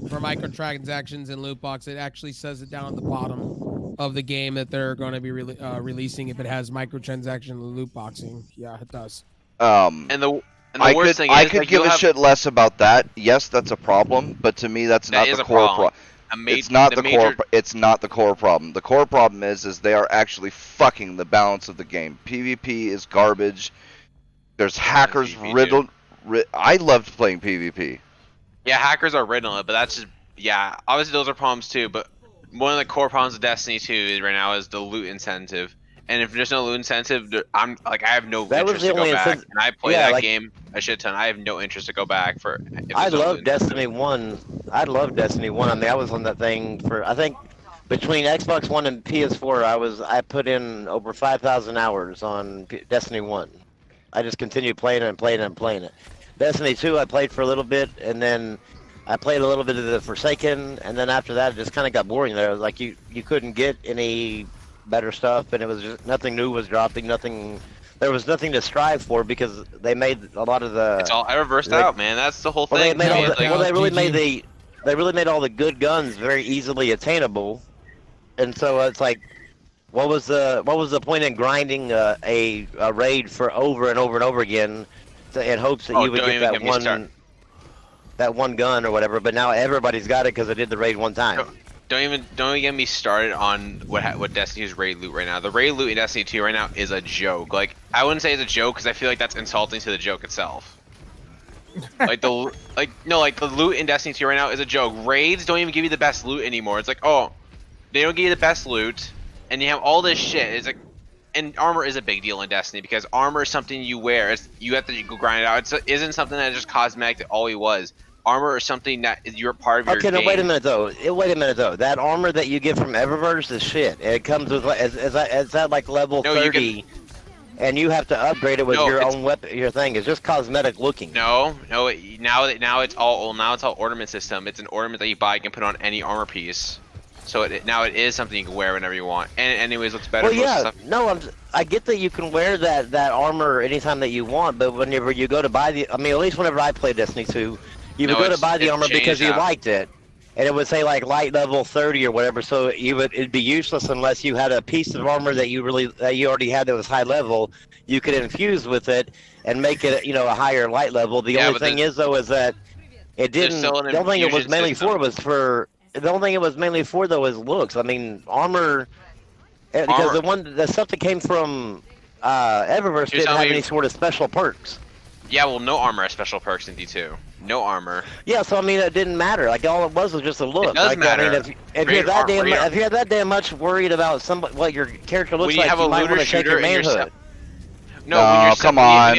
for microtransactions and loot box. It actually says it down at the bottom of the game that they're going to be releasing if it has microtransaction and loot boxing. Yeah, it does. And the I worst could thing I is could like, give you'll a have- shit less about that. Yes, that's a problem, but to me that's That not is the a core problem. It's not the core. It's not the core problem. The core problem is they are actually fucking the balance of the game. PvP is garbage. There's hackers riddled. I loved playing PvP. Yeah, hackers are riddling it, but that's just obviously those are problems too. But one of the core problems of Destiny 2 right now is the loot incentive. And if there's no loot incentive, I have no interest to go back. And I play that game a shit ton. I have no interest to go back for. I love Destiny 1. I love Destiny 1. I mean, I was on that thing for, I think, between Xbox One and PS4, I put in over 5,000 hours on Destiny 1. I just continued playing it and playing it and playing it. Destiny 2, I played for a little bit, and then I played a little bit of the Forsaken, and then after that, it just kind of got boring there. Like, you couldn't get any better stuff, and it was just nothing new was dropping. There was nothing to strive for because they made a lot of the. It's all reversed out, man. That's the whole thing. They really made all the good guns very easily attainable, and so it's like, what was the point in grinding a raid for over and over and over again, in hopes that you would get that one gun or whatever? But now everybody's got it because they did the raid one time. Don't even get me started on what Destiny's raid loot right now. The raid loot in Destiny 2 right now is a joke. Like, I wouldn't say it's a joke because I feel like that's insulting to the joke itself. The loot in Destiny 2 right now is a joke. Raids don't even give you the best loot anymore. It's like, oh, they don't give you the best loot, and you have all this shit. It's like, and armor is a big deal in Destiny because armor is something you wear. You have to go grind it out. It isn't something that is just cosmetic that always was. Armor is something that you're part of your game. Okay, wait a minute though. That armor that you get from Eververse is shit. It comes with is that like level 30, and you have to upgrade it with your own weapon. Your thing is just cosmetic looking. No. Now it's all ornament system. It's an ornament that you buy. You can put on any armor piece. So now it is something you can wear whenever you want. And it anyways looks better. Well, yeah. No, I get that you can wear that armor anytime that you want, but whenever you go to buy at least whenever I play Destiny 2. You would go to buy the armor because you liked it, and it would say like light level 30 or whatever. So it'd be useless unless you had a piece of armor that you already had that was high level. You could infuse with it and make it a higher light level. The only thing is that it didn't. The only thing it was mainly for is looks. I mean, armor because the stuff that came from Eververse didn't have any sort of special perks. Yeah, well, no armor has special perks in D2. No armor. Yeah, so I mean, it didn't matter. Like, all it was just a look. It does matter. I mean, if you're that damn much worried about what your character looks like, you might want to check your manhood. No, come on.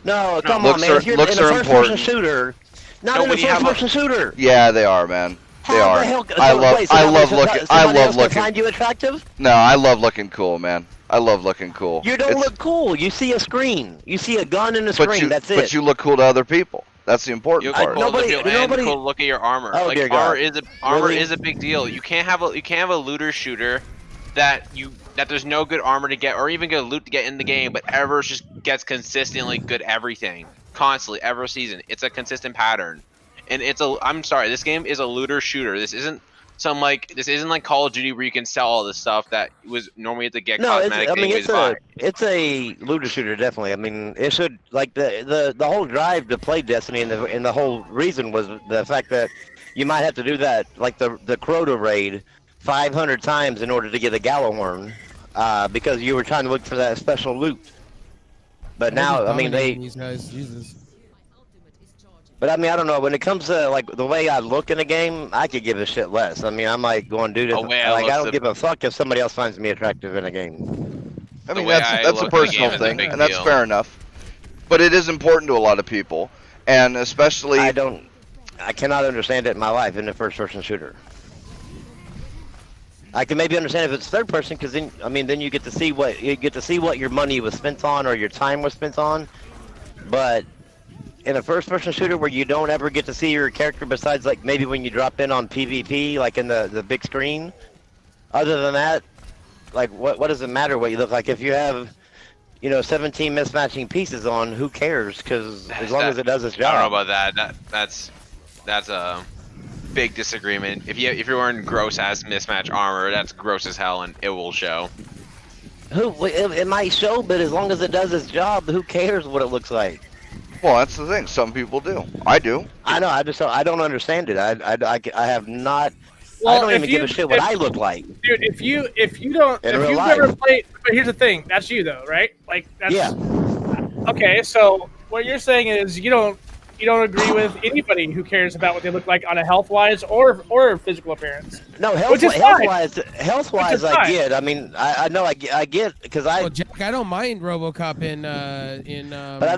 No, come on, man. If you're in a first-person shooter, not in a first-person shooter. Yeah, they are, man. They are. I love looking. Find you attractive? No, I love looking cool, man. I love looking cool. You don't look cool. You see a screen. You see a gun and a screen. That's it. But you look cool to other people. That's the important part. Nobody look at your armor. Oh, like armor is a big deal. You can't have a looter shooter that there's no good armor to get or even good loot to get in the game, but Eververse just gets consistently good everything constantly every season. It's a consistent pattern, and I'm sorry, this game is a looter shooter. This isn't like Call of Duty where you can sell all this stuff that was normally at the get cosmetic. It's a looter shooter, definitely. I mean, it should, like, the whole drive to play Destiny and the whole reason was the fact that you might have to do that, like the Crota raid 500 times in order to get a Gallahorn, because you were trying to look for that special loot. But now, I mean, these guys, Jesus. But I mean, I don't know. When it comes to like the way I look in a game, I could give a shit less. I mean, I'm like going, dude. I don't give a fuck if somebody else finds me attractive in a game. I mean, that's a personal thing, and that's fair enough. But it is important to a lot of people, and especially. I cannot understand it in my life in a first-person shooter. I can maybe understand if it's third person, because then you get to see what your money was spent on or your time was spent on, but. In a first-person shooter where you don't ever get to see your character besides like maybe when you drop in on PvP, like in the big screen. Other than that, like what does it matter what you look like? If you have, 17 mismatching pieces on, who cares? Because as long as it does its job. I don't know about that. That's a big disagreement. If you're wearing gross-ass mismatch armor, that's gross as hell, and it will show. It might show, but as long as it does its job, who cares what it looks like? Well, that's the thing. Some people do. I do. I know. I don't understand it. I have not. Well, I don't if even give a shit what I look like. Dude, if you don't, In if real you've life. never played, but here's the thing, that's you though, right? Like that's Yeah. Okay, so what you're saying is you don't agree with anybody who cares about what they look like on a health wise or physical appearance. No, Which is health wise, I fine. get. I mean, I know I get because I. Well, Jack, I don't mind RoboCop in. But I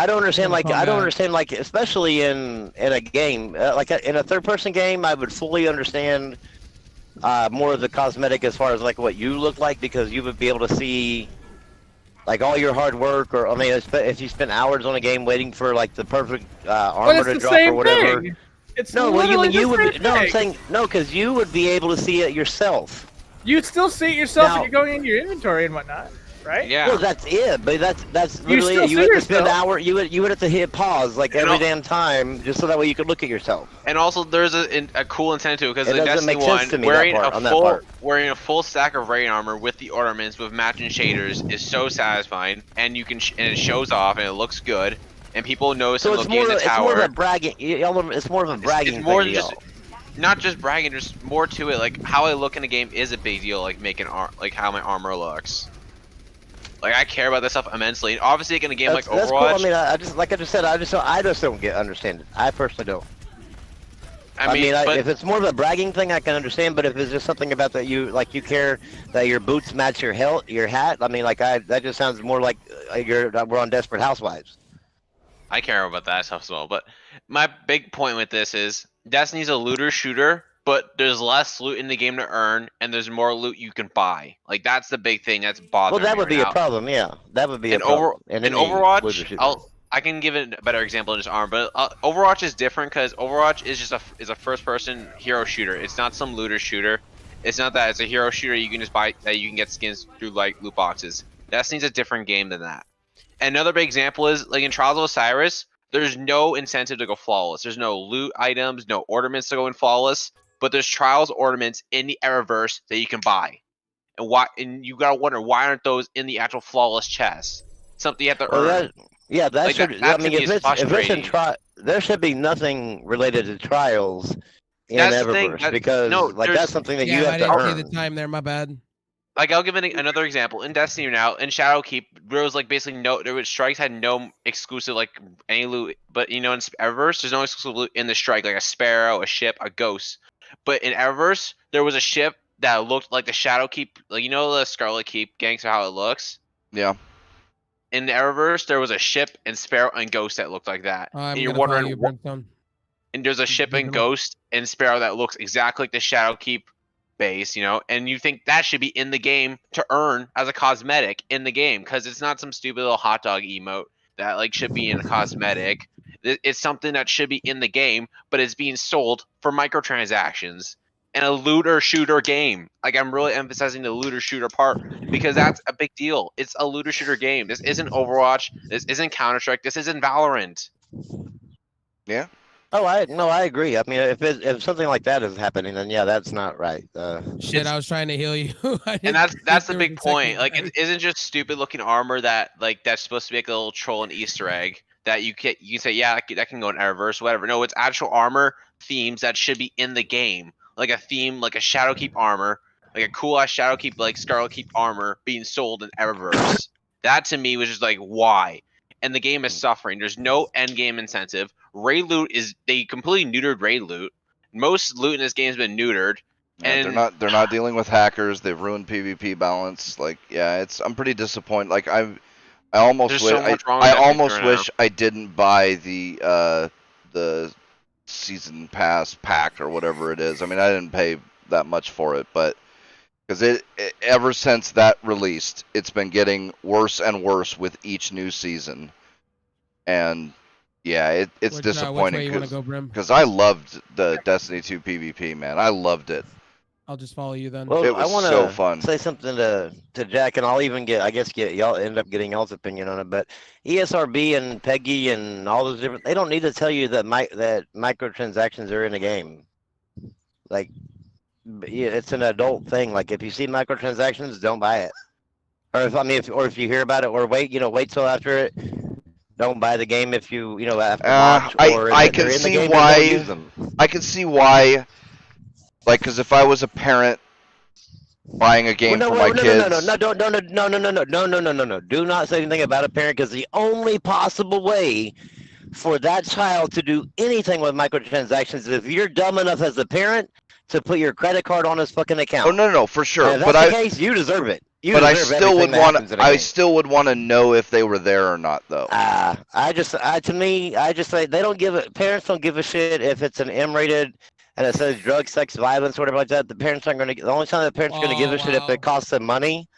don't understand like I don't combat. understand like especially in a game like in a third person game I would fully understand more of the cosmetic as far as like what you look like because you would be able to see like all your hard work or I mean if you spend hours on a game waiting for like the perfect armor to drop or whatever. Thing. It's No, well you would thing. no I'm saying no because you would be able to see it yourself. You still see it yourself Now- when you're going into your inventory and whatnot, right? Yeah. Well, that's it, but that's You literally still it. You see have to spend an yourself. hour. You would have to hit pause like And every al- damn time, just so that way you could look at yourself. And also, there's a cool incentive to it because It in doesn't Destiny make sense 1, to me, wearing that part- a on that full part. wearing a full stack of rain armor with the ornaments with matching shaders is so satisfying, and you can and it shows off and it looks good, and people notice So and it's looking more, in the it's tower. more of a bragging. It's more of a bragging It's more thing. than to just y'all. not just bragging. There's more to it. Like how I look in a game is a big deal. Like making like how my armor looks. Like I care about this stuff immensely. And obviously, in a game like That's Overwatch, cool. I mean, I just like I just said, I just don't understand it. I personally don't. I mean, but if it's more of a bragging thing, I can understand. But if it's just something about that you care that your boots match your hat. I mean, that just sounds more like we're on Desperate Housewives. I care about that stuff as well. But my big point with this is Destiny's a looter shooter, but there's less loot in the game to earn, and there's more loot you can buy. Like that's the big thing that's bothering Well, that me would be right a now. problem. Yeah, that would be a In problem. in any Overwatch, looter shooter. I can give it a better example in just ARM, but Overwatch is different because Overwatch is just a first-person hero shooter. It's not some looter shooter. It's not that. It's a hero shooter you can just buy that you can get skins through like loot boxes. Destiny's a different game than that. And another big example is like in Trials of Osiris, there's no incentive to go flawless. There's no loot items, no ornaments to go in flawless, but there's Trials ornaments in the Eververse that you can buy. And why? And you gotta wonder why aren't those in the actual flawless chest? Something you have to earn. That Like, should. that I to mean, me if is it's in frustrating. there should be nothing related to trials in That's the thing, Eververse because there's- that's something that Yeah, you I have to didn't earn. see the time there. My bad. Like I'll give another example in Destiny now in Shadowkeep there was like basically there was strikes had no exclusive like any loot, but in Eververse there's no exclusive loot in the strike like a sparrow, a ship, a ghost. But in Eververse there was a ship that looked like the Shadowkeep, like the Scarlet Keep gangster how it looks. Yeah. In the Eververse there was a ship and sparrow and ghost that looked like that. I'm And you're gonna follow wondering you, Brimstone. and there's a ship and ghost and sparrow that looks exactly like the Shadowkeep base, and you think that should be in the game to earn as a cosmetic in the game because it's not some stupid little hot dog emote that like should be in a cosmetic. It's something that should be in the game, but it's being sold for microtransactions in a looter shooter game. Like I'm really emphasizing the looter shooter part because that's a big deal. It's a looter shooter game. This isn't Overwatch. This isn't Counter-Strike. This isn't Valorant. Yeah. Oh, I agree. I mean, if something like that is happening, then yeah, that's not right. Shit, I was trying to heal you. And that's the big point. Like it isn't just stupid looking armor that's supposed to be like a little troll and Easter egg that you can say that can go in Eververse, whatever. No, it's actual armor themes that should be in the game. Like a theme, like a Shadowkeep armor, like a cool ass Shadowkeep like Scarlet Keep armor being sold in Eververse. That to me was just like why. And the game is suffering. There's no end game incentive. Raid loot they completely neutered raid loot. Most loot in this game has been neutered. Yeah, And they're not dealing with hackers. They've ruined PvP balance. Like, yeah, I'm pretty disappointed. Like, I almost There's wish so much wrong with I that almost picture wish I didn't buy the season pass pack or whatever it is. I mean, I didn't pay that much for it, but because it ever since that released, it's been getting worse and worse with each new season, and yeah, it's disappointing Which way you want to go, Brim? because I loved the Destiny 2 PvP, man. I loved it. I'll just follow you then. Well, It was I want so to fun. say something to Jack, and I'll even get y'all end up getting y'all's opinion on it. But ESRB and Peggy and all those different, they don't need to tell you that that microtransactions are in the game. Like, yeah, it's an adult thing. Like, if you see microtransactions, don't buy it. Or if you hear about it, or wait till after it. don't buy the game if you after launch, or I if can they're in the see game, why. they don't use them. I can see why. Like, because if I was a parent buying a game for my kids, No, do not say anything about a parent, because the only possible way for that child to do anything with microtransactions is if you're dumb enough as a parent to put your credit card on his fucking account. oh no, for sure. And if that's the case, you deserve it. But I still would want. I still would want to know if they were there or not, though. To me, I just say they don't give a. Parents don't give a shit if it's an M-rated and it says drug, sex, violence, whatever like that. The parents aren't going to. The only time the parents are going to give a shit if it costs them money.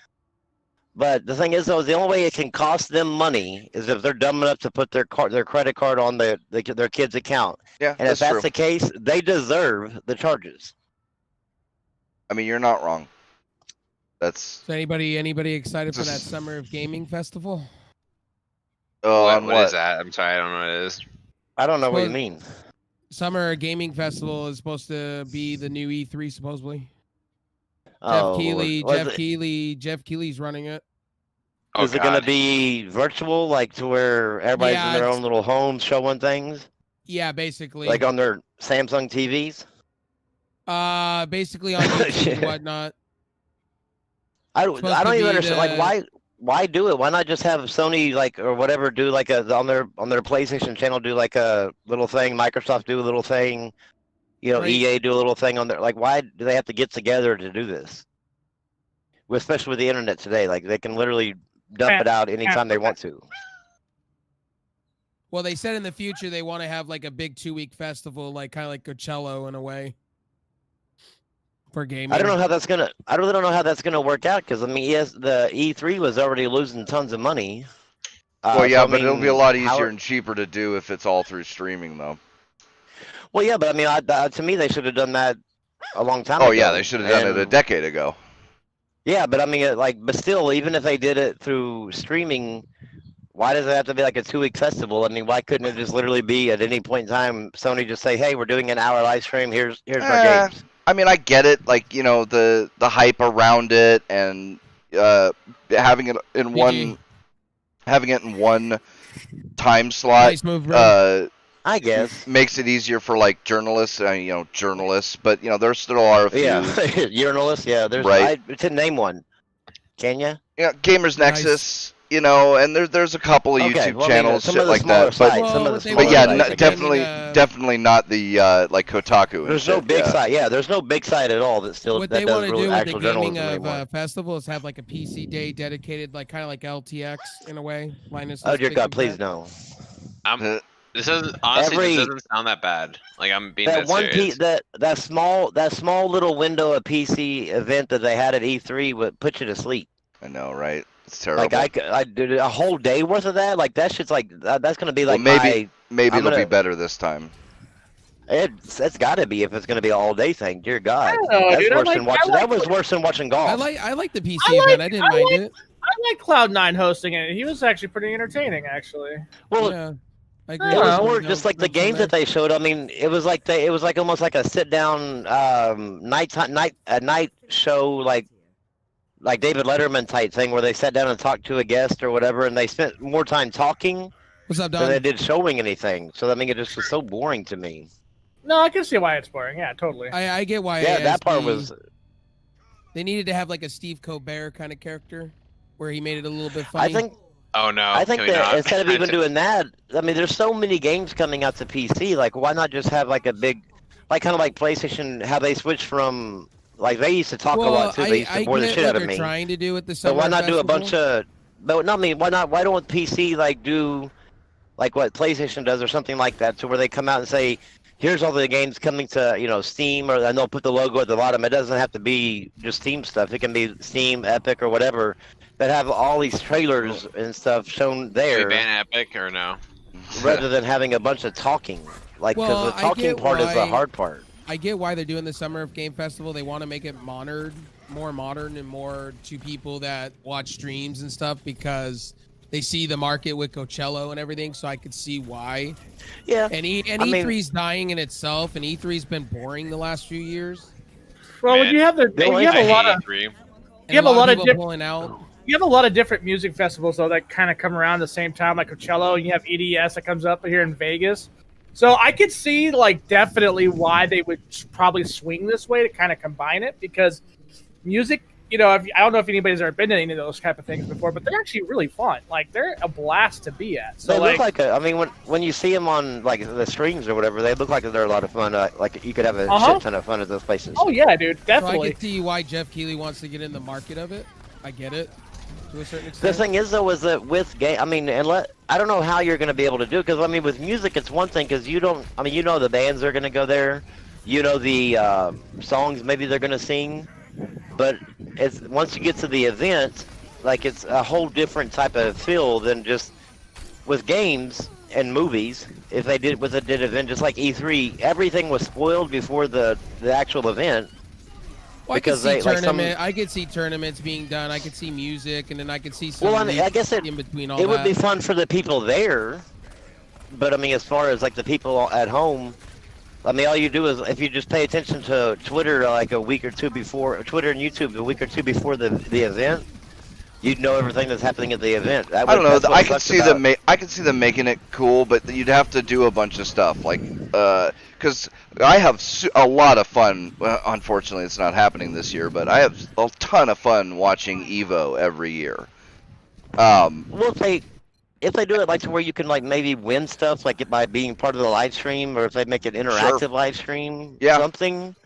But the thing is, though, the only way it can cost them money is if they're dumb enough to put their credit card on their kid's account. Yeah, and if that's true. the case, they deserve the charges. I mean, you're not wrong. That's. So anybody excited for that Summer of Gaming Festival? Oh, what is that? I'm sorry, I don't know what it is. I don't know what you mean. Summer Gaming Festival is supposed to be the new E3, supposedly. Oh, Jeff Keighley's running it. Oh, is it going to be virtual, like to where everybody's in their own little homes showing things? Yeah, basically. Like on their Samsung TVs? Basically on YouTube and whatnot. I don't even understand. Like, why do it? Why not just have Sony, like, or whatever, do like on their PlayStation channel, do like a little thing, Microsoft do a little thing, right. EA do a little thing on there. Like, why do they have to get together to do this? Especially with the internet today, like they can literally dump it out anytime they want to. Well, they said in the future they want to have like a big 2-week festival, like kind of like Coachella in a way. For gaming. I really don't know how that's gonna work out, because I mean, yes, the E3 was already losing tons of money. Well, yeah, but it'll be a lot easier and cheaper to do if it's all through streaming, though. Well, yeah, but I mean, to me, they should have done that a long time ago. Oh yeah, they should have done it a decade ago. Yeah, but I mean, but still, even if they did it through streaming, why does it have to be like a 2-week festival? I mean, why couldn't it just literally be at any point in time, Sony just say, hey, we're doing an hour live stream, here's our games. I mean, I get it, like, the hype around it, and having it in one time slot. Nice move, bro. I guess makes it easier for like journalists, but there still are a few. Yeah, journalists. Yeah, there's right. To name one, can you? Yeah, Gamers Nexus. And there's a couple of YouTube channels, shit like that. But yeah, definitely not the like Kotaku. There's no big site. Yeah, there's no big site at all that still. What they want to do with the gaming festival is have like a PC day dedicated, like kind of like LTX in a way. Oh dear God, please no. This doesn't honestly. This doesn't sound that bad. Like I'm being that serious. That small little window of PC event that they had at E3 would put you to sleep. I know, right? It's terrible. Like I did a whole day worth of that. Like that shit's like that's gonna be like. Well, maybe it'll be better this time. It's got to be if it's gonna be an all day thing. Dear God, that was worse than watching golf. I like the PC event. I didn't mind it. I like Cloud9 hosting it. He was actually pretty entertaining, actually. Well. Yeah. It was more just like the games that they showed. I mean, it was like almost like a sit down night show, like David Letterman type thing, where they sat down and talked to a guest or whatever, and they spent more time talking than they did showing anything. So I mean, it just was so boring to me. No, I can see why it's boring. Yeah, totally. I get why. Yeah, that part was. They needed to have like a Steve Colbert kind of character, where he made it a little bit funny. Oh no! I think that instead of even doing that, I mean, there's so many games coming out to PC. Like, why not just have like a big, like kind of like PlayStation, how they switched from like they used to talk a lot too. They used to bore the shit out of me. Trying to do with the so why not do a bunch of? But no, I mean, why don't PC like do like what PlayStation does or something like that, to where they come out and say, here's all the games coming to Steam, and they'll put the logo at the bottom. It doesn't have to be just Steam stuff. It can be Steam, Epic, or whatever. That have all these trailers and stuff shown there. Should we ban Epic or no? Rather than having a bunch of talking, because the talking part is the hard part. I get why they're doing the Summer of Game Festival. They want to make it more modern, and more to people that watch streams and stuff, because they see the market with Coachella and everything. So I could see why. Yeah. And E3's dying in itself, and E3's been boring the last few years. Well, you have a lot of people pulling out. You have a lot of different music festivals though that kind of come around the same time, like Coachella, and you have EDS that comes up here in Vegas. So I could see like definitely why they would probably swing this way to kind of combine it, because music, I don't know if anybody's ever been to any of those type of things before, but they're actually really fun. Like they're a blast to be at. So they look like when you see them on like the streams or whatever, they look like they're a lot of fun. Like you could have a shit ton of fun at those places. Oh yeah, dude, definitely. So I can see why Jeff Keighley wants to get in the market of it. I get it to a certain extent. The thing is though, is that with game, I don't know how you're going to be able to do it, because with music it's one thing, because you don't, the bands are going to go there, the songs maybe they're going to sing, but it's once you get to the event, like it's a whole different type of feel than just with games and movies. If they did with an event just like E3, everything was spoiled before the actual event. Well, because I could see tournaments being done. I could see music, and then I could see some. Well, I guess in between all it would be fun for the people there, but as far as like the people at home, all you do is if you just pay attention to Twitter like a week or two before, Twitter and YouTube a week or two before the event, you'd know everything that's happening at the event. I don't know. I can see them. I can see them making it cool, but you'd have to do a bunch of stuff, like because I have a lot of fun. Well, unfortunately, it's not happening this year, but I have a ton of fun watching Evo every year. Well, if they do it like to where you can like maybe win stuff, like by being part of the live stream, or if they make it interactive live stream, something.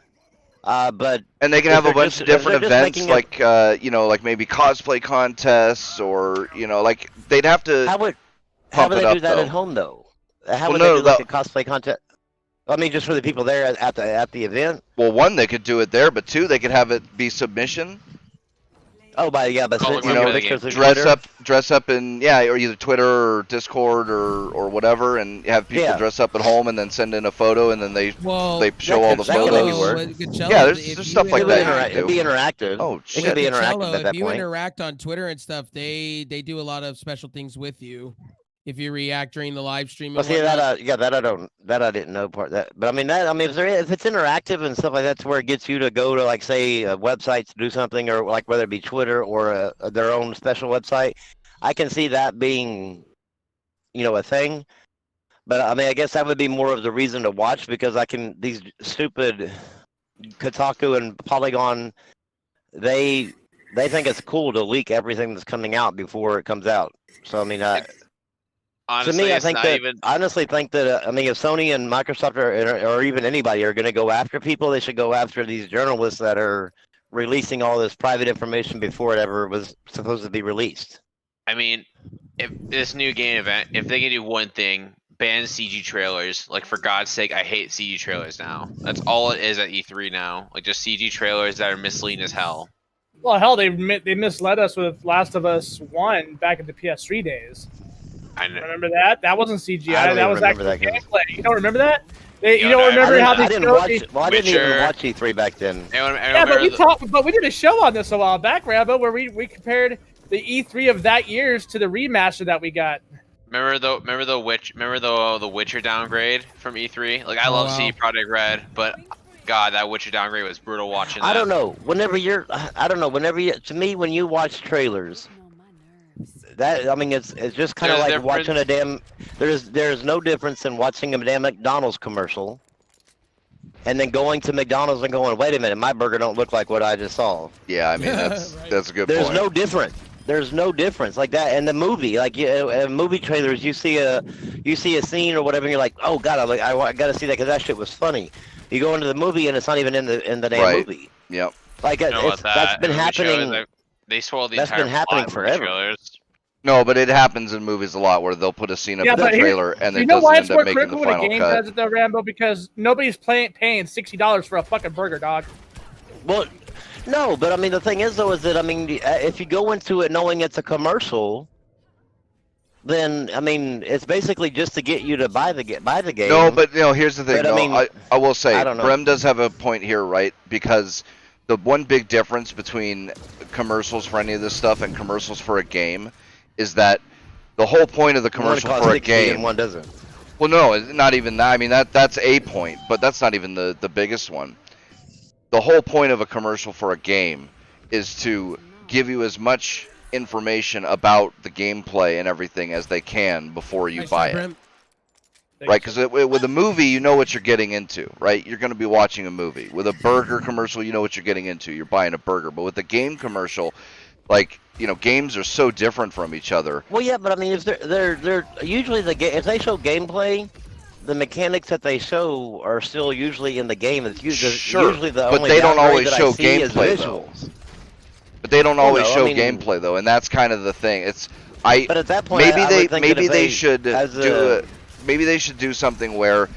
But and they can have a bunch of different events, like like maybe cosplay contests, or like they'd have to. How would they do that at home though? How would they do like a cosplay contest? Just for the people there at the event. Well, one, they could do it there, but two, they could have it be submission. Oh, but dress up in or either Twitter or Discord or whatever, and have people dress up at home and then send in a photo, and then they show all the photos. Yeah, there's stuff like that. It'd be interactive. Oh shit! It could be interactive at that point. If you point. interact on Twitter and stuff, they do a lot of special things with you. If you react during the live stream, that I didn't know part of that. But if it's interactive and stuff like that, to where it gets you to go to like say a website to do something, or like whether it be Twitter or their own special website, I can see that being, a thing. But I guess that would be more of the reason to watch, because these stupid Kotaku and Polygon, they think it's cool to leak everything that's coming out before it comes out. So honestly, to me, I honestly think that if Sony and Microsoft or even anybody are going to go after people, they should go after these journalists that are releasing all this private information before it ever was supposed to be released. If this new game event, if they can do one thing, ban CG trailers. Like, for God's sake, I hate CG trailers now. That's all it is at E3 now. Like, just CG trailers that are misleading as hell. Well, hell, they misled us with Last of Us 1 back in the PS3 days. I know. Remember that? That wasn't CGI. That was actually gameplay. You don't remember that? You don't remember how they I didn't watch even watch E3 back then. But we did a show on this a while back, Rambo, where we compared the E3 of that year's to the remaster that we got. Remember the Witcher downgrade from E3? Like, I love CD Projekt Red, but God, that Witcher downgrade was brutal watching that. I don't know. To me, when you watch trailers, that it's just kind of like watching a damn. There's no difference in watching a damn McDonald's commercial, and then going to McDonald's and going, wait a minute, my burger don't look like what I just saw. Yeah, that's right. That's a good point. There's no difference. There's no difference like that. And the movie, like movie trailers, you see a scene or whatever, and you're like, oh God, I got to see that because that shit was funny. You go into the movie and it's not even in the damn movie. Yep. Like that's been happening. They spoiled the entire. That's been happening forever. No, but it happens in movies a lot where they'll put a scene up in the trailer and it doesn't end up making the final cut. You know why it's more critical when a game does it though, Rambo? Because nobody's paying $60 for a fucking burger, dog. Well, no, but the thing is though, is that if you go into it knowing it's a commercial, then it's basically just to get you to buy the game. No, but here's the thing. I will say, Brem does have a point here, right? Because the one big difference between commercials for any of this stuff and commercials for a game is that the whole point of the commercial for a game, and one doesn't. Well, no, not even that. That's a point, but that's not even the biggest one. The whole point of a commercial for a game is to give you as much information about the gameplay and everything as they can before you buy it. Right, because with a movie, you know what you're getting into, right? You're going to be watching a movie. With a burger commercial, you know what you're getting into. You're buying a burger. But with a game commercial, like, you know, games are so different from each other. Well, yeah, but I mean, if they're usually if they show gameplay, the mechanics that they show are still usually in the game. It's usually the only but they don't always show gameplay though. But they don't always show gameplay though, and that's kind of the thing. But at that point, maybe they should do something where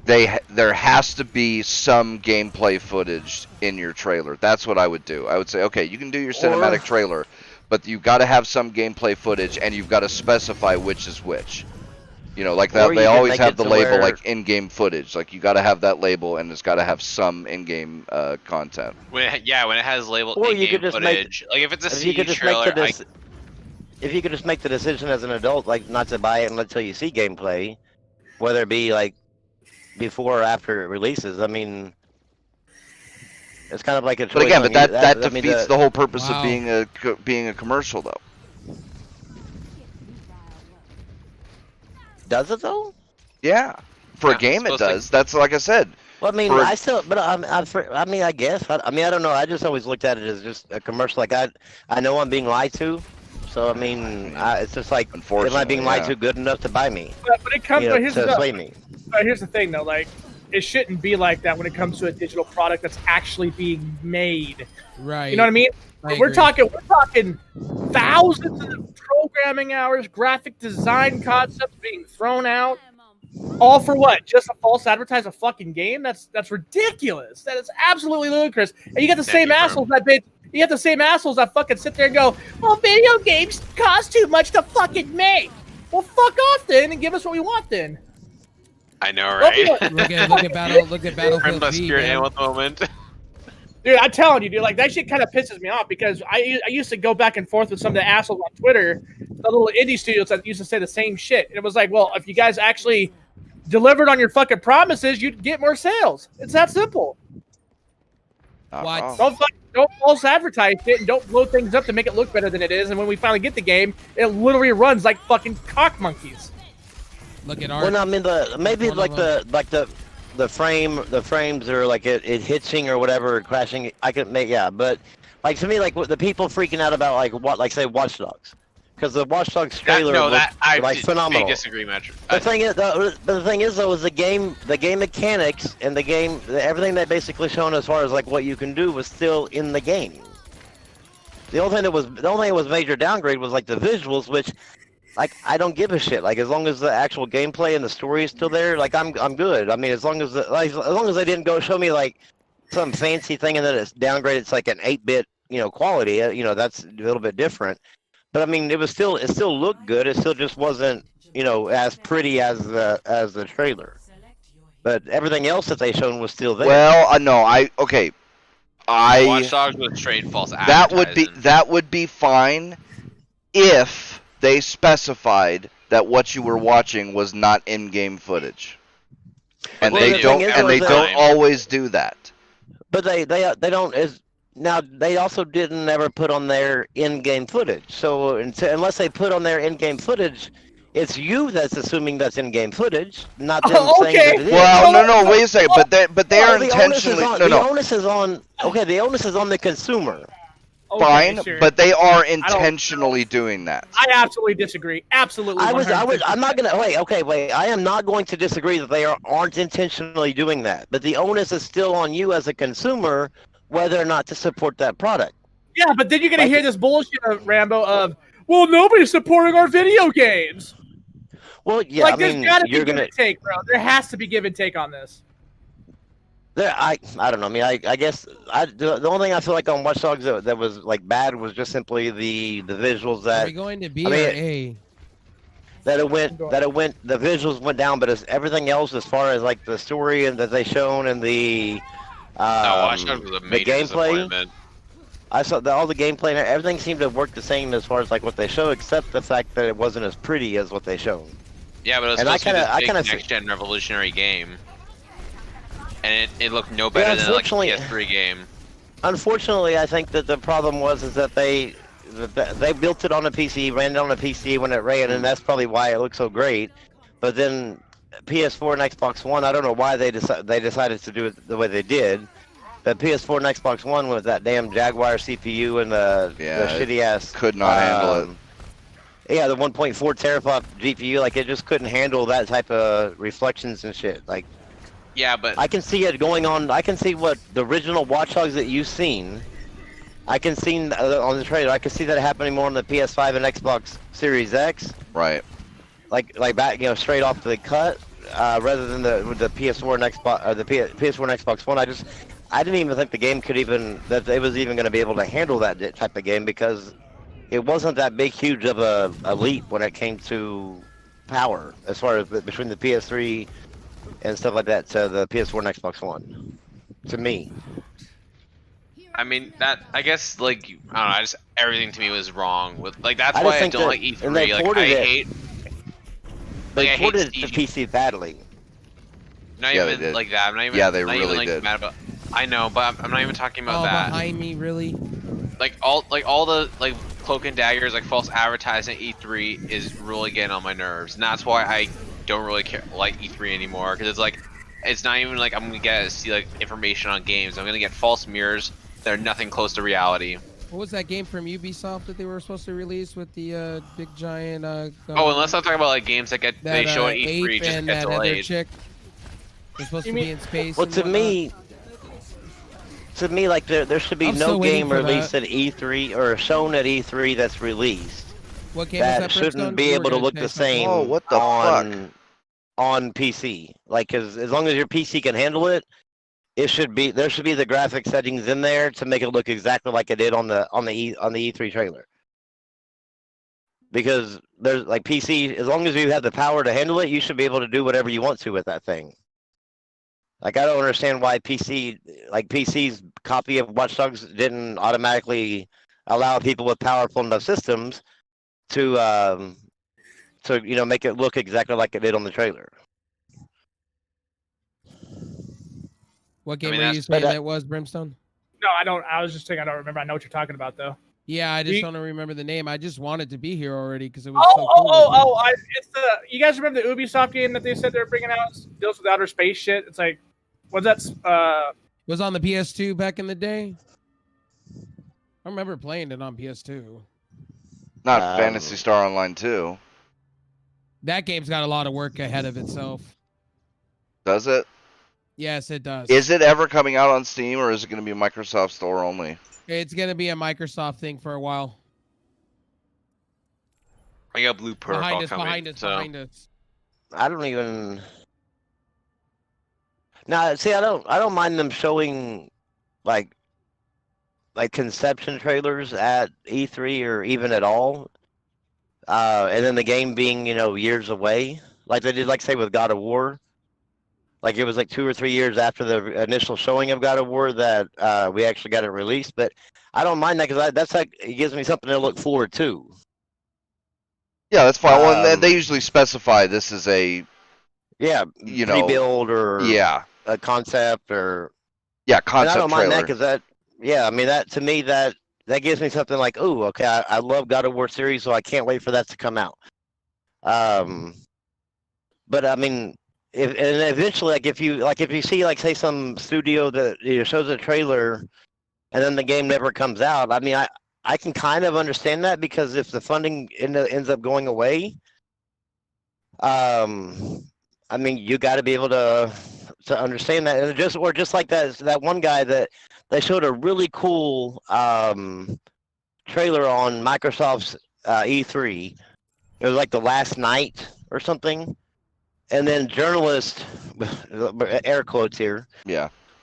there has to be some gameplay footage in your trailer. That's what I would do. I would say, okay, you can do your cinematic trailer, but you've got to have some gameplay footage, and you've got to specify which is which. You know, like that. They always have the label, like in-game footage. Like you got to have that label, and it's got to have some in-game content. When it has labeled in-game footage, like if it's a CG trailer, if you could just make the decision as an adult, like not to buy it until you see gameplay, whether it be like before or after it releases. I mean, it's kind of like a choice. But again, that defeats the whole purpose of being a commercial, though. Does it though? Yeah, for a game it does. That's like I said. Well, I mean, I guess. I don't know. I just always looked at it as just a commercial. Like I know I'm being lied to. So I mean, it's just like, am I being lied to good enough to buy me? But it comes to sway me. Here's the thing, though. Like, it shouldn't be like that when it comes to a digital product that's actually being made. Right. You know what I mean? We're talking thousands of programming hours, graphic design concepts being thrown out, all for what? Just a false advertise a fucking game? That's ridiculous. That is absolutely ludicrous. And you got the same assholes that bitch. You have the same assholes that fucking sit there and go, well, video games cost too much to fucking make. Well, fuck off then and give us what we want then. I know, right? Look at Battlefield V. Moment. Dude, I'm telling you, dude, like that shit kind of pisses me off because I used to go back and forth with some of the assholes on Twitter, the little indie studios that used to say the same shit. And it was like, well, if you guys actually delivered on your fucking promises, you'd get more sales. It's that simple. What? Don't false advertise it and don't blow things up to make it look better than it is. And when we finally get the game, it literally runs like fucking cock monkeys. Look at our. Well, no, I mean the frames are like it hitching or whatever, crashing. I could make but like to me, like the people freaking out about like say Watch Dogs, because the Watch Dogs trailer was phenomenal. I disagree, Metro. The thing is though, is the game mechanics and everything they basically shown as far as like what you can do was still in the game. The only thing that was major downgrade was like the visuals, which like I don't give a shit. Like as long as the actual gameplay and the story is still there, like I'm good. I mean, as long as they didn't go show me like some fancy thing and then it's downgraded, it's like an 8-bit quality. That's a little bit different. But I mean, it still looked good. It still just wasn't as pretty as the trailer. But everything else that they shown was still there. Well, no, Watch Dogs was straight false advertising. That would be fine if they specified that what you were watching was not in-game footage, and they don't always do that. But they don't. Now they also didn't ever put on their in-game footage. So unless they put on their in-game footage, it's you that's assuming that's in-game footage, not them saying that it is. Well, no, wait a second. But they are intentionally. The onus is on. Okay, the onus is on the consumer. Fine, sure. But they are intentionally doing that. I absolutely disagree. Absolutely. I'm not gonna wait. I am not going to disagree that they aren't intentionally doing that. But the onus is still on you as a consumer whether or not to support that product. Yeah, but then you're gonna hear this bullshit, Rambo, of well, nobody's supporting our video games. Well, yeah, like there's gotta be give and take, bro. There has to be give and take on this. I don't know. I mean, I guess the only thing I feel like on Watch Dogs that was like bad was just simply the visuals that. Are we going to B or A? The visuals went down, but everything else as far as like the story and that they shown and the Watch Dogs was a major disappointment. I saw all the gameplay and everything seemed to work the same as far as like what they show, except the fact that it wasn't as pretty as what they showed. Yeah, but it was supposed to be this big next-gen revolutionary game. And it looked no better than like a PS3 game. Unfortunately, I think that the problem was that they they built it on a PC, ran it on a PC when it ran, and that's probably why it looked so great. But then PS4 and Xbox One, I don't know why they decided to do it the way they did. But PS4 and Xbox One with that damn Jaguar CPU and the shitty ass could not handle it. Yeah, the 1.4 teraflop GPU, like it just couldn't handle that type of reflections and shit. Like, yeah, but I can see it going on. I can see what the original Watch Dogs that you've seen. I can see on the trailer. I can see that happening more on the PS5 and Xbox Series X. Right. Like back, straight off the cut, rather than the PS4 and Xbox, the PS4 and Xbox One. I didn't even think the game that it was even going to be able to handle that type of game because it wasn't that huge of a leap when it came to power as far as between the PS3 and stuff like that to the PS4 and Xbox One. To me. I mean I guess like I don't know. Everything to me was wrong with like that's why I don't like E3. Like I hate. They ported it to PC badly. Not even like that. I'm not even. Yeah, they not really even, like, did. Mad about. I know, but I'm not even talking about that. Behind me, really? Like all the like cloak and daggers, like false advertising E3 is really getting on my nerves, and that's why I don't really like E3 anymore. Because it's like, it's not even like I'm gonna see like information on games. I'm gonna get false mirrors that are nothing close to reality. What was that game from Ubisoft that they were supposed to release with the big giant? Oh, unless I'm talking about like games that they show at E3 just get delayed. Chick. They're supposed to be in space. Well, to me, like there should be no game released at E3 or shown at E3 that's released. What game that shouldn't be able to look the same on PC. Like, cause as long as your PC can handle it, there should be the graphic settings in there to make it look exactly like it did on the E3 trailer. Because there's like PC, as long as you have the power to handle it, you should be able to do whatever you want to with that thing. Like, I don't understand why PC's copy of Watch Dogs didn't automatically allow people with powerful enough systems to make it look exactly like it did on the trailer. What game were you saying that was, Brimstone? No, I don't. I was just saying I don't remember. I know what you're talking about, though. Yeah, I just don't remember the name. I just wanted to be here already because it was so cool. It's the. You guys remember the Ubisoft game that they said they were bringing out? Deals with outer space shit. It's like, what's that? It was on the PS2 back in the day. I remember playing it on PS2. Not Phantasy Star Online 2. That game's got a lot of work ahead of itself. Does it? Yes, it does. Is it ever coming out on Steam, or is it going to be Microsoft Store only? It's going to be a Microsoft thing for a while. I got Blue Protocol behind us. I don't even. Now, see, I don't mind them showing like conception trailers at E3 or even at all, and then the game being years away, like they did, like say with God of War. Like it was like 2 or 3 years after the initial showing of God of War that we actually got it released. But I don't mind that because that's like it gives me something to look forward to. Yeah, that's fine. Well, they usually specify this is a rebuild or a concept or concept. And I don't mind that because that to me that gives me something like, oh, okay, I love God of War series, so I can't wait for that to come out. But I mean. And eventually, if you see say some studio that shows a trailer, and then the game never comes out, I mean I can kind of understand that because if the funding ends up going away, I mean you got to be able to understand that, and just like that one guy that they showed a really cool trailer on Microsoft's E3. It was like the last night or something. And then journalists, air quotes here,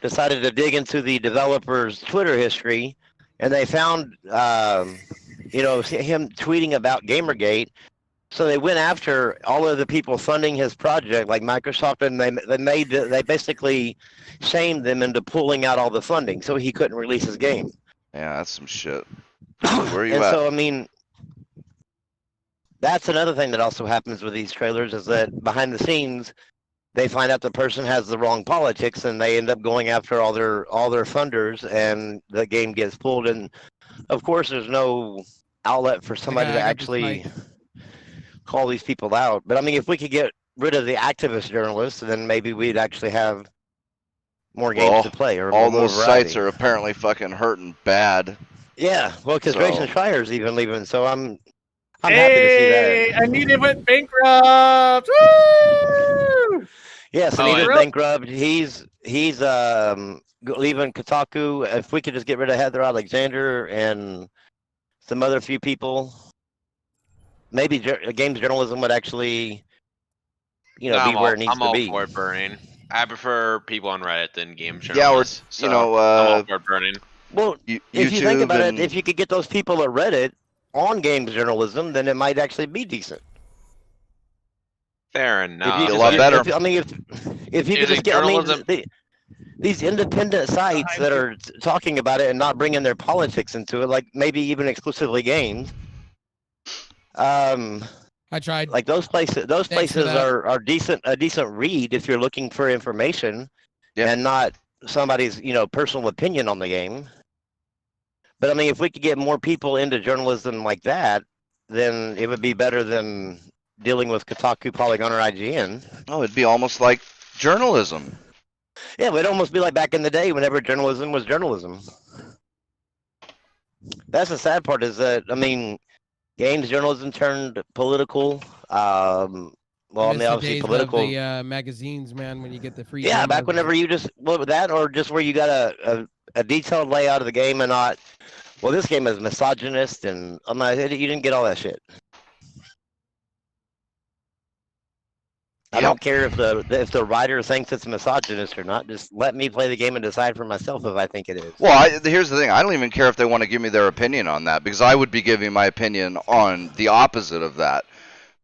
decided to dig into the developer's Twitter history, and they found, him tweeting about Gamergate. So they went after all of the people funding his project, like Microsoft, and they basically shamed them into pulling out all the funding, so he couldn't release his game. Yeah, that's some shit. Where are you and at? So I mean. That's another thing that also happens with these trailers is that behind the scenes, they find out the person has the wrong politics and they end up going after all their funders and the game gets pulled. And of course, there's no outlet for somebody to I got this actually call these people out. But I mean, if we could get rid of the activist journalists, then maybe we'd actually have more games to play or all more those variety. sites are apparently fucking hurting bad. Yeah, well, because So- Grayson Shire's even leaving, so I'm happy to see that. Anita went bankrupt. Woo! Yes, Oh, Anita's and- bankrupt. He's leaving Kotaku. If we could just get rid of Heather Alexander and some other few people, maybe games journalism would actually, be where it needs I'm to all be. for it burning. I prefer people on Reddit than game Yeah, or journalists. you so know, I'm all for it burning. Well, if you think about it, if you could get those people at Reddit on games journalism, then it might actually be decent. Fair enough. a lot better. If you could just get journalism- these independent sites that are talking about it and not bringing their politics into it, like maybe even exclusively games. I tried. Like those places for that. are a decent read if you're looking for information, Yeah. and not somebody's personal opinion on the game. But I mean, if we could get more people into journalism like that, then it would be better than dealing with Kotaku, Polygon, or IGN. Oh, it'd be almost like journalism. Yeah, it would almost be like back in the day whenever journalism was journalism. That's the sad part, is that, I mean, games journalism turned political. Well, I mean, obviously political. Of the magazines, man, when you get the free. Yeah, back demos. whenever you just that, or just where you got a detailed layout of the game and not, well, this game is misogynist, and I'm not, you didn't get all that shit. I don't care if the writer thinks it's misogynist or not. Just let me play the game and decide for myself if I think it is. Well, here's the thing. I don't even care if they want to give me their opinion on that, because I would be giving my opinion on the opposite of that.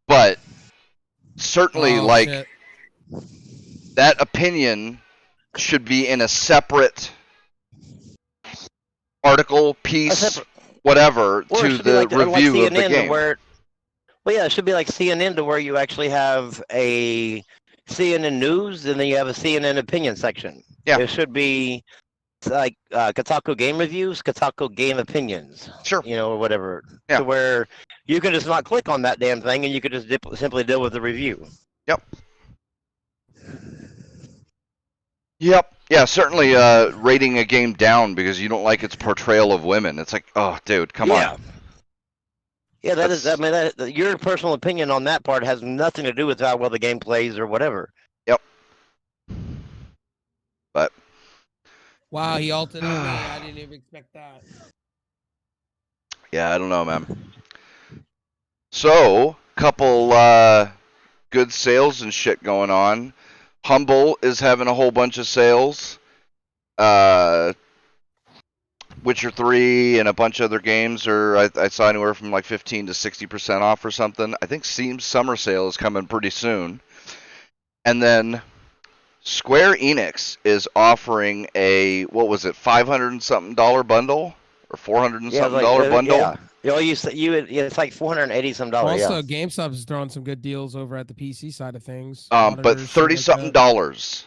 But certainly, Shit. that opinion should be in a separate article, piece, whatever, Or it to should be the like review of the CNN, game. well, yeah, it should be like CNN, to where you actually have a CNN news and then you have a CNN opinion section. Yeah. It should be like Kotaku game reviews, Kotaku game opinions. Sure. Or whatever. Yeah. To where you can just not click on that damn thing and you could just simply deal with the review. Yep. Yeah, certainly rating a game down because you don't like its portrayal of women. It's like, oh, dude, come on. Yeah, your personal opinion on that part has nothing to do with how well the game plays or whatever. Yep. But Wow, he ulted on me. I didn't even expect that. yeah, I don't know, man. So, couple good sales and shit going on. Humble is having a whole bunch of sales. Witcher 3 and a bunch of other games I saw anywhere from like 15 to 60% off or something. I think Steam's summer sale is coming pretty soon. And then Square Enix is offering a, what was it, $500 and something bundle? Or $400 and something bundle? Yeah. It's like $480 some dollars. Also, GameStop is throwing some good deals over at the PC side of things. But Monitors, $30 shit something like that. dollars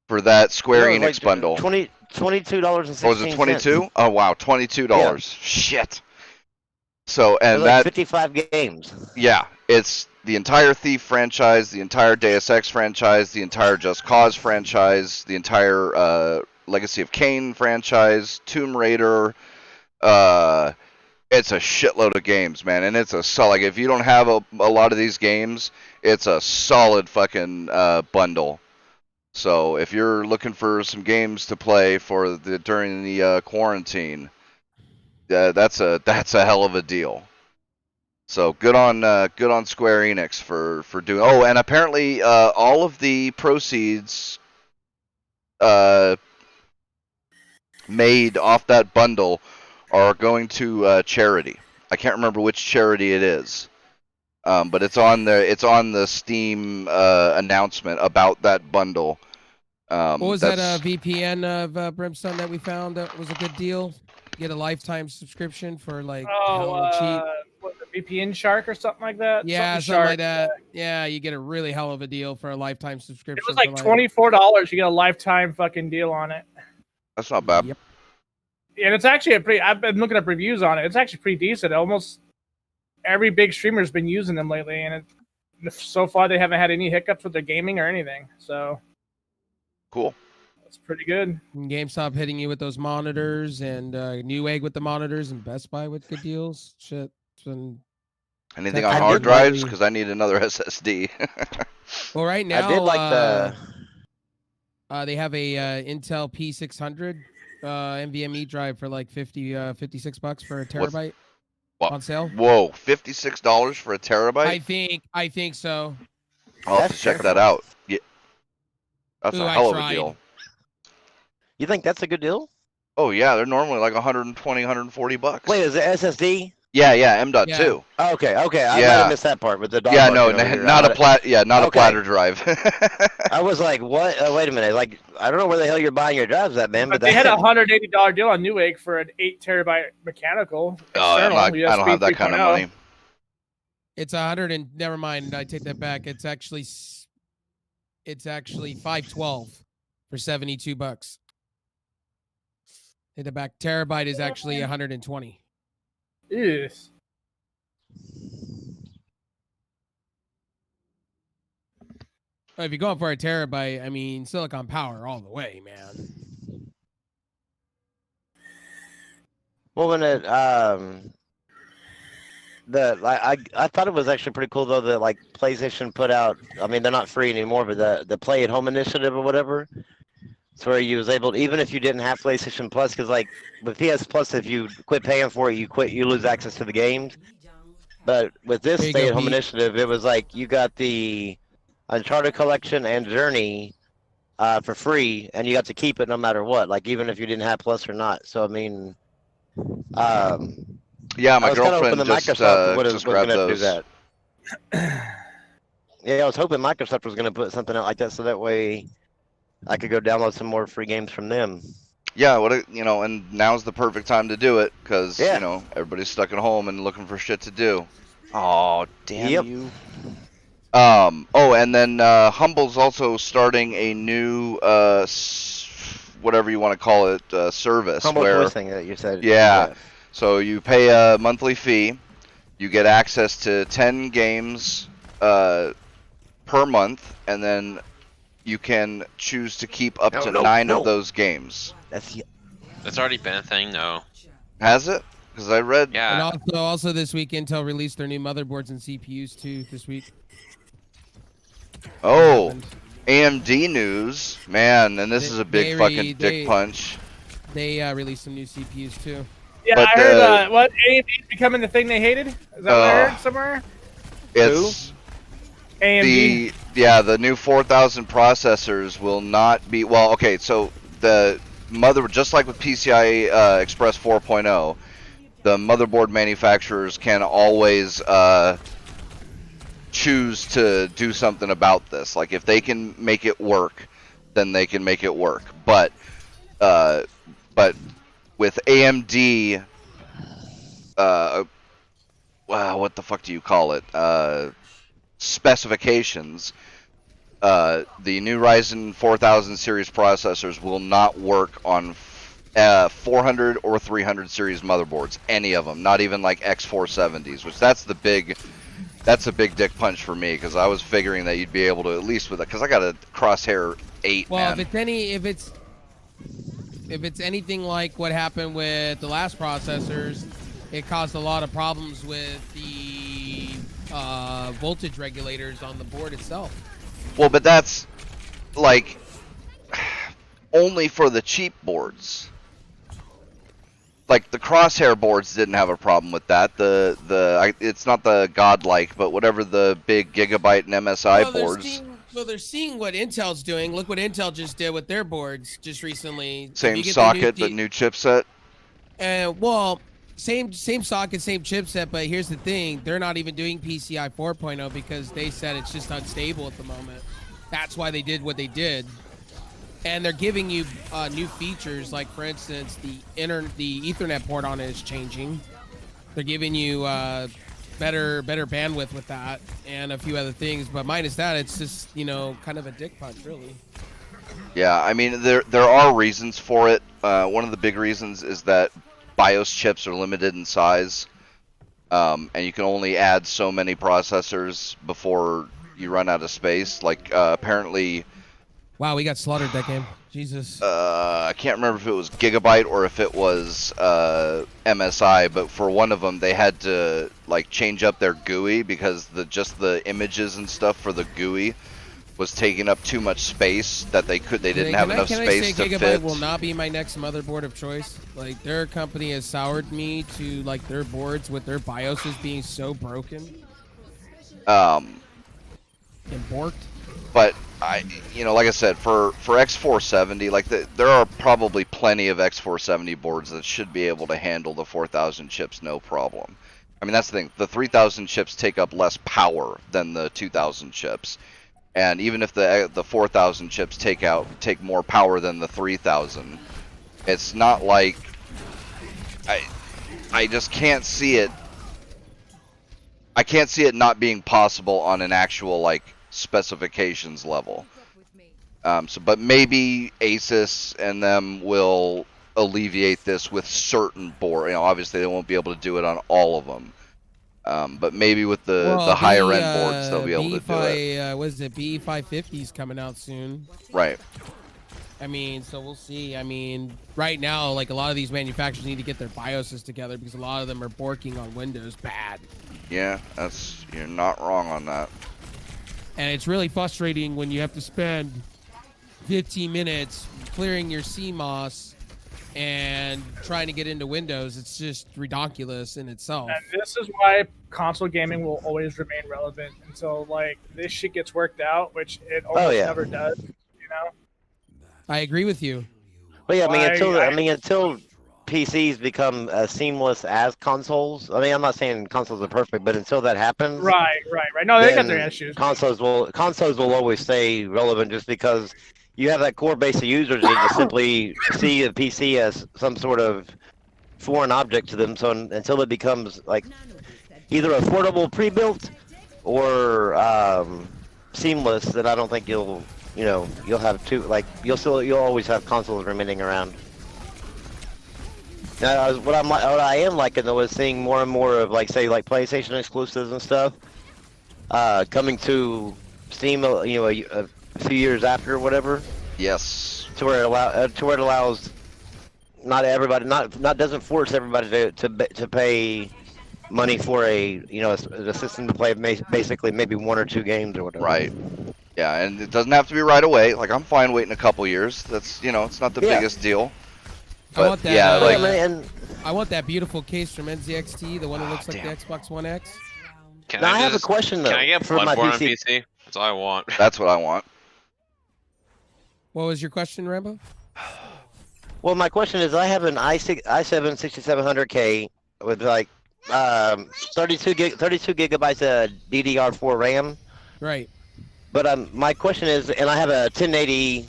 for that Square Enix like bundle. $22.16. Oh, was it 22? Oh wow, $22. Yeah. Shit. So and Like that 55 games. yeah, it's the entire Thief franchise, the entire Deus Ex franchise, the entire Just Cause franchise, the entire Legacy of Kain franchise, Tomb Raider. It's a shitload of games, man, and it's like if you don't have a lot of these games, it's a solid fucking bundle. So if you're looking for some games to play during the quarantine, that's a hell of a deal. So good on Square Enix for doing. Oh, and apparently all of the proceeds made off that bundle are going to charity. I can't remember which charity it is. But it's on the Steam announcement about that bundle. What was that VPN of Brimstone that we found that was a good deal? Get a lifetime subscription for like cheap. What, the VPN Shark or something like that? Yeah, something like that. Yeah, you get a really hell of a deal for a lifetime subscription. It was like $24. You get a lifetime fucking deal on it. That's not bad. Yep. And it's actually I've been looking up reviews on it. It's actually pretty decent. Almost every big streamer's been using them lately, and so far they haven't had any hiccups with their gaming or anything. So Cool. that's pretty good. GameStop hitting you with those monitors, and Newegg with the monitors, and Best Buy with good deals. Shit. It's been... Anything on I hard did like drives? the- Because I need another SSD. Well, right now I did like they have a Intel P600 NVMe drive for like $56 for a terabyte What? on sale. Whoa, $56 for a terabyte? I think so. I'll have to That's check that terrible. out. Yeah. That's Ooh, a I hell of a tried. deal. You think that's a good deal? Oh yeah, they're normally like 120, 140 bucks. Wait, is it SSD? Yeah, M.2. Yeah. Okay. I might Yeah. have missed that part with the dog. Yeah, no, barking over here. not a not a Okay. platter drive. I was like, what? Wait a minute. Like, I don't know where the hell you're buying your drives at, man. But But they had a that, $180 deal on Newegg for an 8 terabyte mechanical Oh, external I USB don't have that kind of 3.0. money. It's 100 and never mind. I take that back. It's actually 512 for $72. Take that back. Terabyte is actually 120. Yes. If you're going for a terabyte, I mean, silicon power all the way, man. well, when it I thought it was actually pretty cool though that like PlayStation put out. I mean, they're not free anymore, but the Play at Home initiative or whatever. It's where you was able to, even if you didn't have PlayStation Plus, because like with PS Plus, if you quit paying for it, you lose access to the games. But with this There you go, Stay at Home Pete. initiative, it was like you got the Uncharted collection and Journey for free, and you got to keep it no matter what, like even if you didn't have Plus or not. So I mean, Yeah, I my was kind of hoping girlfriend that just Microsoft was just going grabbed to do those. that. Yeah, I was hoping Microsoft was going to put something out like that, so that way I could go download some more free games from them. Yeah, and now's the perfect time to do it because Yeah. everybody's stuck at home and looking for shit to do. Oh, damn Yep. you. And then Humble's also starting a new whatever you want to call it service Humble where voice thing that you said. Yeah. So you pay a monthly fee, you get access to 10 games per month, and then you can choose to keep up to 9 of those games. That's already been a thing, though. Has it? Because I read. Yeah. And also this week, Intel released their new motherboards and CPUs too this week. Oh, Happened. AMD news, man, and this is a big fucking dick they- punch. They released some new CPUs too. Yeah, But, I heard what AMD's becoming the thing they hated. Is that what I heard somewhere? It's AMD. the new 4000 processors will not be okay. So the just like with PCI Express 4.0, the motherboard manufacturers can always choose to do something about this. Like if they can make it work, then they can make it work. But with AMD, what the fuck do you call it? Specifications. The new Ryzen 4000 series processors will not work on 400 or 300 series motherboards. Any of them, not even like X470s, which that's a big dick punch for me because I was figuring that you'd be able to at least with it because I got a Crosshair 8. Well, man. if it's anything like what happened with the last processors, it caused a lot of problems with the voltage regulators on the board itself. Well, but that's like only for the cheap boards. Like the Crosshair boards didn't have a problem with that. It's not the godlike, but whatever the big Gigabyte and MSI boards. They're seeing what Intel's doing. Look what Intel just did with their boards just recently. Same socket, but new chipset. Same socket, same chipset, but here's the thing. They're not even doing PCI 4.0 because they said it's just unstable at the moment. That's why they did what they did. And they're giving you new features, like for instance, the Ethernet port on it is changing. They're giving you better bandwidth with that and a few other things, but minus that, it's just kind of a dick punch, really. Yeah, I mean there are reasons for it. One of the big reasons is that BIOS chips are limited in size. and you can only add so many processors before you run out of space. Like apparently, Wow, we got slaughtered that game. Jesus. I can't remember if it was Gigabyte or if it was MSI, but for one of them they had to like change up their GUI because just the images and stuff for the GUI was taking up too much space that they didn't have enough space to Gigabyte fit. will not be my next motherboard of choice. Like their company has soured me to like their boards with their BIOSes being so broken and borked. But like I said, for X470, like there are probably plenty of X470 boards that should be able to handle the 4,000 chips no problem. I mean, that's the thing. The 3,000 chips take up less power than the 2,000 chips, and even if the 4,000 chips take more power than the 3,000, it's not like I just can't see it. I can't see it not being possible on an actual like specifications level. But maybe Asus and them will alleviate this with certain board. Obviously they won't be able to do it on all of them. But maybe with the higher end boards they'll be able to do it. What is it? B550's coming out soon. Right. I mean, so we'll see. I mean, right now, like a lot of these manufacturers need to get their BIOSes together because a lot of them are borking on Windows bad. Yeah, you're not wrong on that. And it's really frustrating when you have to spend 15 minutes clearing your CMOS and trying to get into Windows. It's just ridiculous in itself. And this is why console gaming will always remain relevant until like this shit gets worked out, which it almost never does. I agree with you. Well, yeah, until PCs become as seamless as consoles. I mean, I'm not saying consoles are perfect, but until that happens, right. No, they got their issues. Consoles will always stay relevant, just because you have that core base of users that just simply see a PC as some sort of foreign object to them. So until it becomes like either affordable pre-built or seamless, then I don't think you'll have you'll always have consoles remaining around. Now, what I am liking though is seeing more and more of like PlayStation exclusives and stuff coming to Steam, a few years after or whatever. Yes. To where it allows doesn't force everybody to pay money for a system to play basically maybe one or two games or whatever. Right. Yeah, and it doesn't have to be right away. Like I'm fine waiting a couple years. That's it's not the biggest deal. But I want that, I want that beautiful case from NZXT, the one that looks like the Xbox One X. I have a question though. Can I get for my Bloodborne on PC? PC? That's all I want. That's what I want. What was your question, Rambo? Well, my question is, I have an i7 6700K with like 32 gigabytes of DDR4 RAM. Right. But my question is, and I have a 1080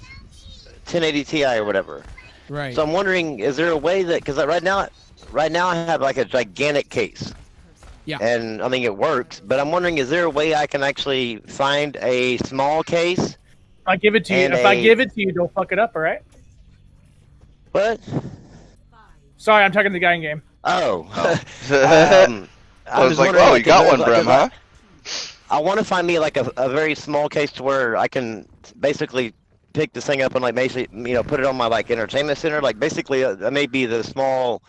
Ti or whatever. Right. So I'm wondering, is there a way that, because right now I have like a gigantic case. Yeah. And I mean it works, but I'm wondering, is there a way I can actually find a small case? If I give it to you, don't fuck it up, all right? What? Sorry, I'm talking to the guy in game. Oh. I was like, oh, you got one, Brem, huh? I want to find me like a very small case to where I can basically pick this thing up and like basically put it on my like entertainment center, like basically maybe a small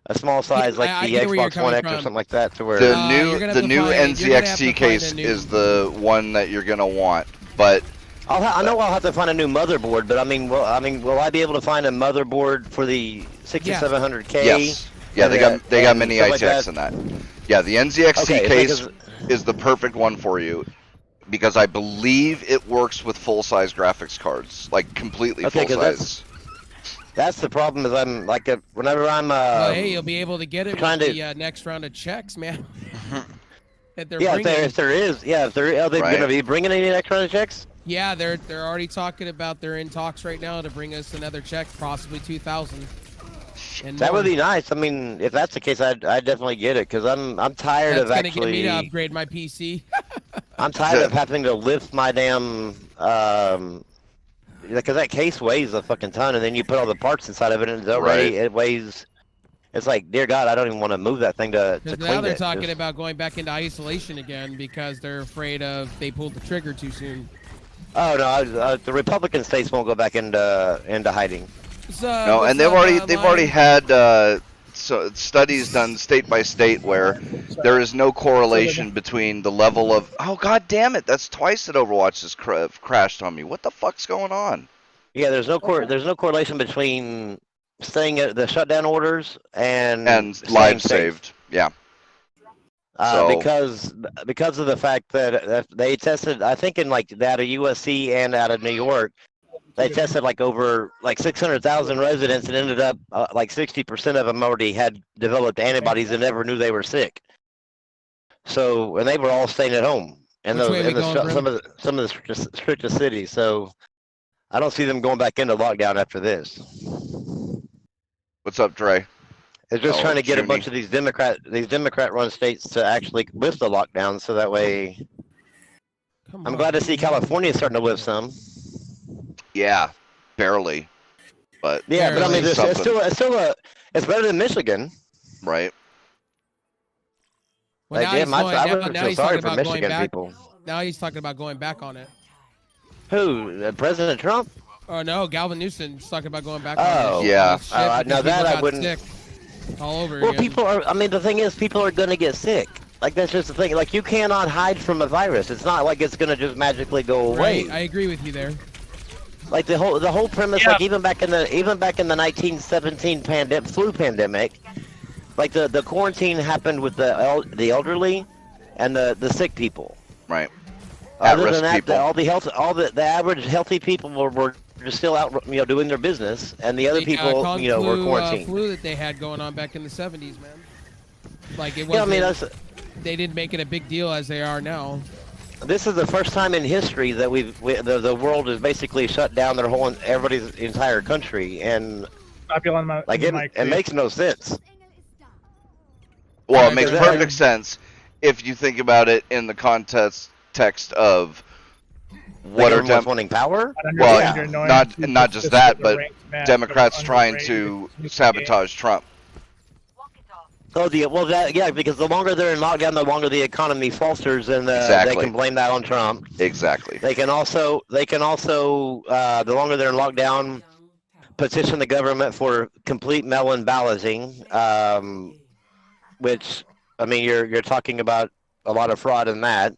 size like the Xbox One X or something like that, to where the new NZXT case is the one that you're gonna want, but I know I'll have to find a new motherboard, but will I be able to find a motherboard for the 6700K? Yes. Yeah, they got many ITX in that. Yeah, the NZXT case is the perfect one for you, because I believe it works with full-size graphics cards, like completely full-size. That's the problem. Is I'm like whenever I'm hey, you'll be able to get it with the next round of checks, man. That they're bringing. If there is, are they going to be bringing any next round of checks? Yeah, they're already talking about, they're in talks right now to bring us another check, possibly 2,000. And that would be nice. I mean, if that's the case, I'd definitely get it, because I'm tired of actually. That's gonna get me to upgrade my PC. I'm tired of having to lift my damn because that case weighs a fucking ton, and then you put all the parts inside of it, and it's already it weighs It's like, dear God, I don't even want to move that thing to Because clean now they're it. talking Just- about going back into isolation again because they're afraid of they pulled the trigger too soon. Oh no, the Republican states won't go back into hiding. No, and they've already had studies done state by state where there is no correlation between the level of. Oh God damn it! That's twice that Overwatch has crashed on me. What the fuck's going on? Yeah, there's no correlation between staying at the shutdown orders and staying lives safe. saved. Yeah. So- Because of the fact that they tested, I think in like out of USC and out of New York, they tested like over like 600,000 residents and ended up like 60% of them already had developed antibodies and never knew they were sick. So, and they were all staying at home in Which way we the going, some of the strictest cities. So, I don't see them going back into lockdown after this. What's up, Dre? They're just trying to get a Junie. bunch of these Democrat-run states to actually lift the lockdown, so that way. I'm glad to see California starting to lift some. Yeah, barely. But Yeah, but I mean, something. it's better than Michigan. Right. Well, Like, damn, I would now feel he's sorry talking for about going Michigan back. people. Now he's talking about going back on it. Who? President Trump? Oh no, Galvin Newsom's talking about going back. Oh, on yeah. this shit because now that people I got wouldn't- sick all over Well, again. people are. I mean, the thing is, people are gonna get sick. Like that's just the thing. Like you cannot hide from a virus. It's not like it's gonna just magically go away. Right, I agree with you there. Like the whole premise, Yeah. like even back in the 1917 flu pandemic, like the quarantine happened with the elderly and the sick people. Right. Other At-risk than that, people. all the average healthy people were just still out, doing their business, and the other The, people, Kung were flu, quarantined. flu that they had going on back in the 70s, man. Like it Yeah, I wasn't. mean They didn't make it a big deal as they are now. this is the first time in history that the world has basically shut down everybody's entire country, and Stop yelling my like it makes no sense. Well, Yeah, it makes because- perfect sense if you think about it in the context of what are everyone's wanting power? well, not just that, but Democrats trying to sabotage Trump. Oh, because the longer they're in lockdown, the longer the economy falters, and Exactly. they can blame that on Trump. Exactly. They can also the longer they're in lockdown, petition the government for complete mail-in balloting, which I mean you're talking about a lot of fraud in that.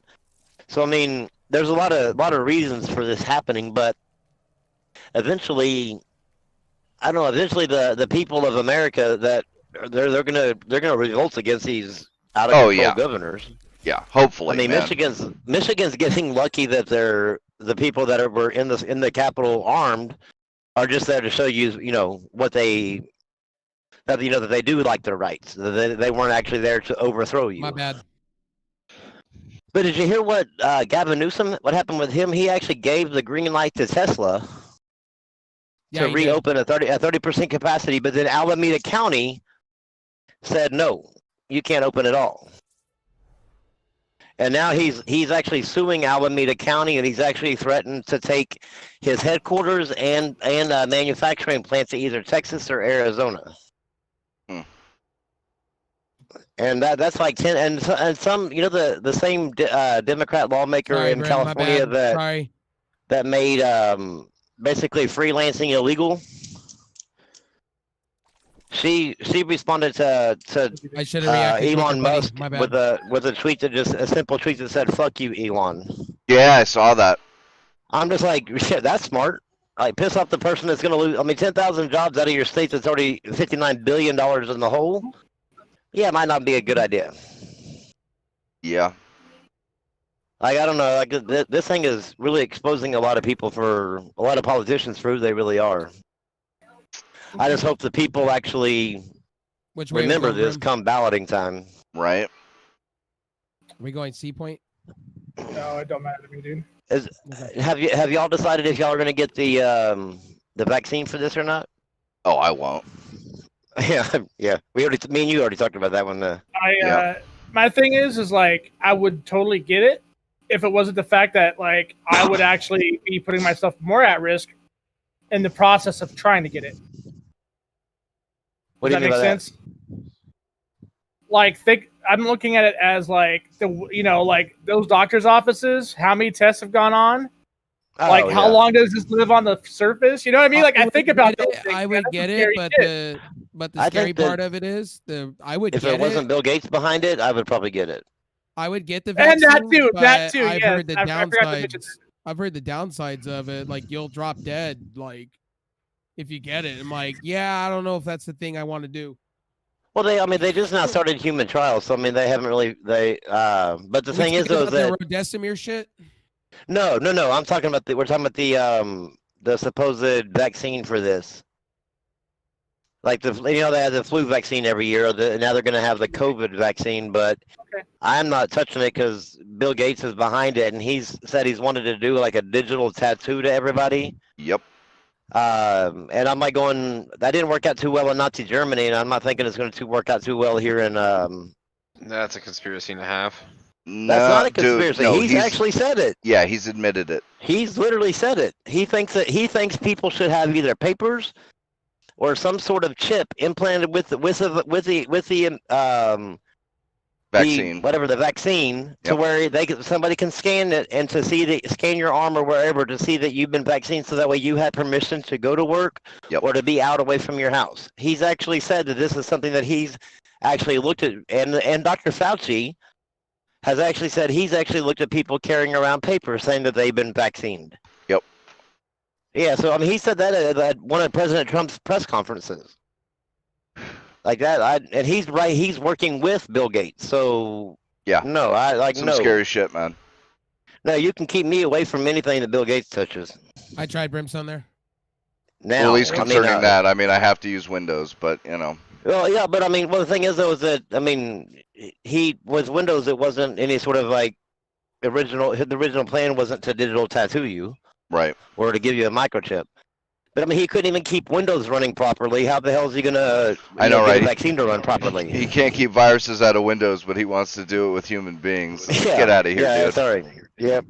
So I mean there's a lot of reasons for this happening, but eventually, I don't know. Eventually, the people of America that they're gonna revolt against these out of control governors. Yeah, hopefully. I mean, man. Michigan's getting lucky that the people that were in the Capitol armed are just there to show you, what that they do like their rights. They weren't actually there to overthrow you. My bad. But did you hear what Gavin Newsom? What happened with him? He actually gave the green light to Tesla Yeah, to he did. reopen at 30% capacity, but then Alameda County said no, you can't open at all. And now he's actually suing Alameda County, and he's actually threatened to take his headquarters and manufacturing plants to either Texas or Arizona. Hmm. And that's like 10 and some the same Democrat lawmaker Sorry, in Brent, my California bad. Sorry. that made basically freelancing illegal. She responded to I should have reacted Elon quicker, buddy. Musk My bad. with a simple tweet that said "fuck you, Elon." Yeah, I saw that. I'm just like, shit, that's smart. Like, piss off the person that's going to lose. I mean, 10,000 jobs out of your state that's already $59 billion in the hole. Yeah, it might not be a good idea. Yeah. Like, I don't know. Like, this thing is really exposing a lot of people a lot of politicians for who they really are. I just hope the people actually Which way remember we going, this Brim? come balloting time. Right. We going C point? No, it don't matter to me, dude. Have y'all decided if y'all are going to get the vaccine for this or not? Oh, I won't. Yeah. Me and you already talked about that one. My thing is like I would totally get it if it wasn't the fact that like I would actually be putting myself more at risk in the process of trying to get it. What Does do you that mean make by sense? like I'm looking at it as like like those doctors' offices. How many tests have gone on? Like how long does this live on the surface? You know what I mean? Like I think about those things. I would get it, but the scary part of it is I would if get it wasn't Bill Gates behind it, I would probably get it. I would get the vaccine, and that too. I've Yeah, heard the downsides. I've heard the downsides of it. Like you'll drop dead. Like if you get it, I'm like, yeah, I don't know if that's the thing I want to do. Well, they just now started human trials, so I mean, they haven't really but the thing is, though, that the Rodestimir shit. No. I'm talking about we're talking about the supposed vaccine for this. Like they have the flu vaccine every year. Now they're going to have the COVID vaccine, but I'm not touching it because Bill Gates is behind it, and he's said he's wanted to do like a digital tattoo to everybody. Yep. And I'm like going, that didn't work out too well in Nazi Germany, and I'm not thinking it's going to work out too well here in. That's a conspiracy and a half. That's not a conspiracy. Dude, no, he's actually said it. Yeah, he's admitted it. He's literally said it. He thinks people should have either papers or some sort of chip implanted with the Vaccine. the vaccine, to where somebody can scan it and to scan your arm or wherever to see that you've been vaccinated, so that way you have permission to go to work or to be out away from your house. He's actually said that this is something that he's actually looked at, and Dr. Fauci has actually said he's actually looked at people carrying around papers saying that they've been vaccinated. Yep. Yeah, so I mean, he said that at one of President Trump's press conferences. Like that, and he's right. He's working with Bill Gates, so yeah. No, I like some scary shit, man. No, you can keep me away from anything that Bill Gates touches. I tried brimstone there. Now, well, at least concerning that, I mean, I have to use Windows, but Well, yeah, but I mean, well, the thing is, though, is that I mean, he was Windows. It wasn't any sort of like original. The original plan wasn't to digital tattoo you, right, or to give you a microchip. But I mean, he couldn't even keep Windows running properly. How the hell is he gonna get a vaccine to run properly? He can't keep viruses out of Windows, but he wants to do it with human beings. Yeah. Get out of here, yeah, dude. Sorry. Yeah.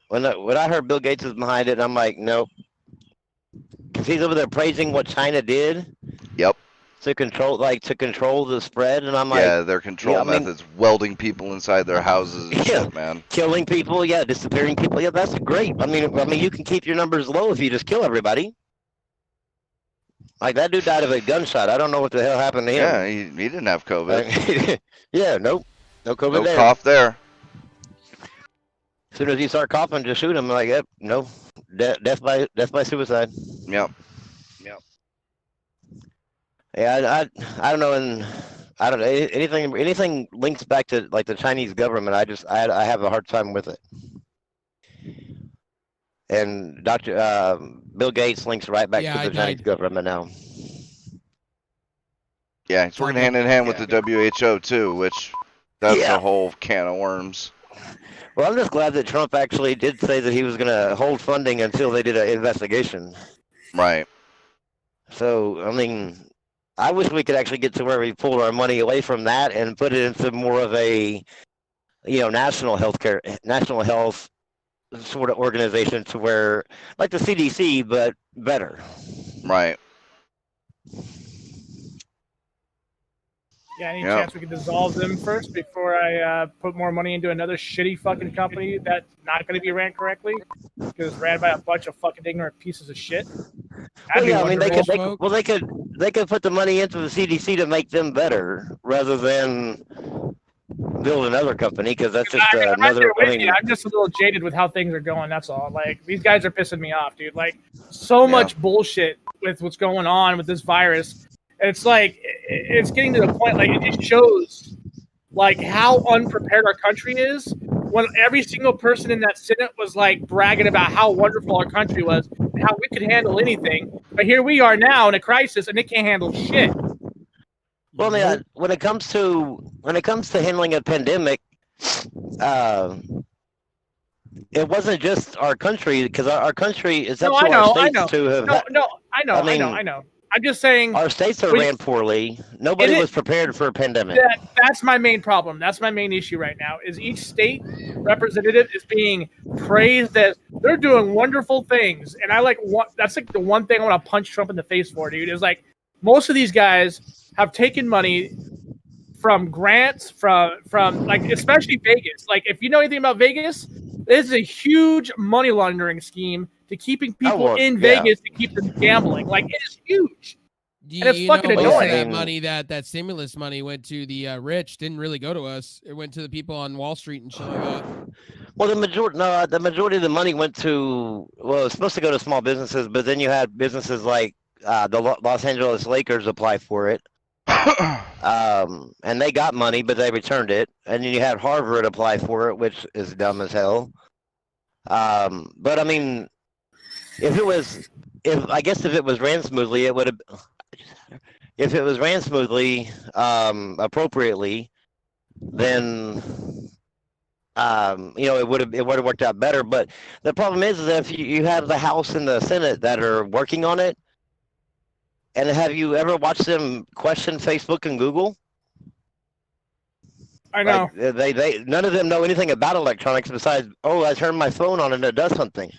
When I heard Bill Gates was behind it, I'm like, nope. Because he's over there praising what China did. Yep. To control the spread, and I'm like, yeah, their control methods, welding people inside their houses and shit, man. Killing people, disappearing people, that's great. I mean, you can keep your numbers low if you just kill everybody. Like that dude died of a gunshot. I don't know what the hell happened to him. Yeah, he didn't have COVID. Yeah, nope, no COVID there. No cough there. As soon as you start coughing, just shoot him. Like, yep, no, death by suicide. Yep. Yeah, I don't know, and I don't know anything links back to like the Chinese government. I have a hard time with it. And Bill Gates links right back to the Chinese government now. Yeah, he's working hand in hand with the WHO too, which that's a whole can of worms. Well, I'm just glad that Trump actually did say that he was going to hold funding until they did an investigation. Right. So, I mean, I wish we could actually get to where we pulled our money away from that and put it into more of a, national health sort of organization, to where, like the CDC, but better. Right. Yeah, any chance we could dissolve them first before I put more money into another shitty fucking company that's not going to be ran correctly because it's ran by a bunch of fucking ignorant pieces of shit? Well, yeah, I mean, they could put the money into the CDC to make them better rather than build another company, because that's just another. I'm just a little jaded with how things are going. That's all. Like, these guys are pissing me off, dude. Like, so much bullshit with what's going on with this virus. It's like, it's getting to the point, like, it just shows, like, how unprepared our country is when every single person in that Senate was, like, bragging about how wonderful our country was and how we could handle anything. But here we are now in a crisis, and they can't handle shit. Well, man, when it comes to handling a pandemic, it wasn't just our country, because our country is up to our states to have. I know. I'm just saying our states are ran poorly. Nobody was prepared for a pandemic. That's my main problem. That's my main issue right now. Is each state representative is being praised that they're doing wonderful things, and that's like the one thing I want to punch Trump in the face for, dude. Is like most of these guys have taken money from grants from like especially Vegas. Like if you know anything about Vegas, this is a huge money laundering scheme to keeping people in Vegas to keep them gambling. Like it is huge. And it's fucking annoying. That money, that stimulus money went to the rich, didn't really go to us. It went to the people on Wall Street and shit like that. Well, the majority of the money went to, well, it's supposed to go to small businesses, but then you had businesses like the Los Angeles Lakers apply for it. And they got money, but they returned it. And then you had Harvard apply for it, which is dumb as hell. But I mean, if it was ran smoothly, it would have. If it was ran smoothly, appropriately, then it would have worked out better. But the problem is that if you have the House and the Senate that are working on it, and have you ever watched them question Facebook and Google? I know. Like, they none of them know anything about electronics besides, I turned my phone on and it does something.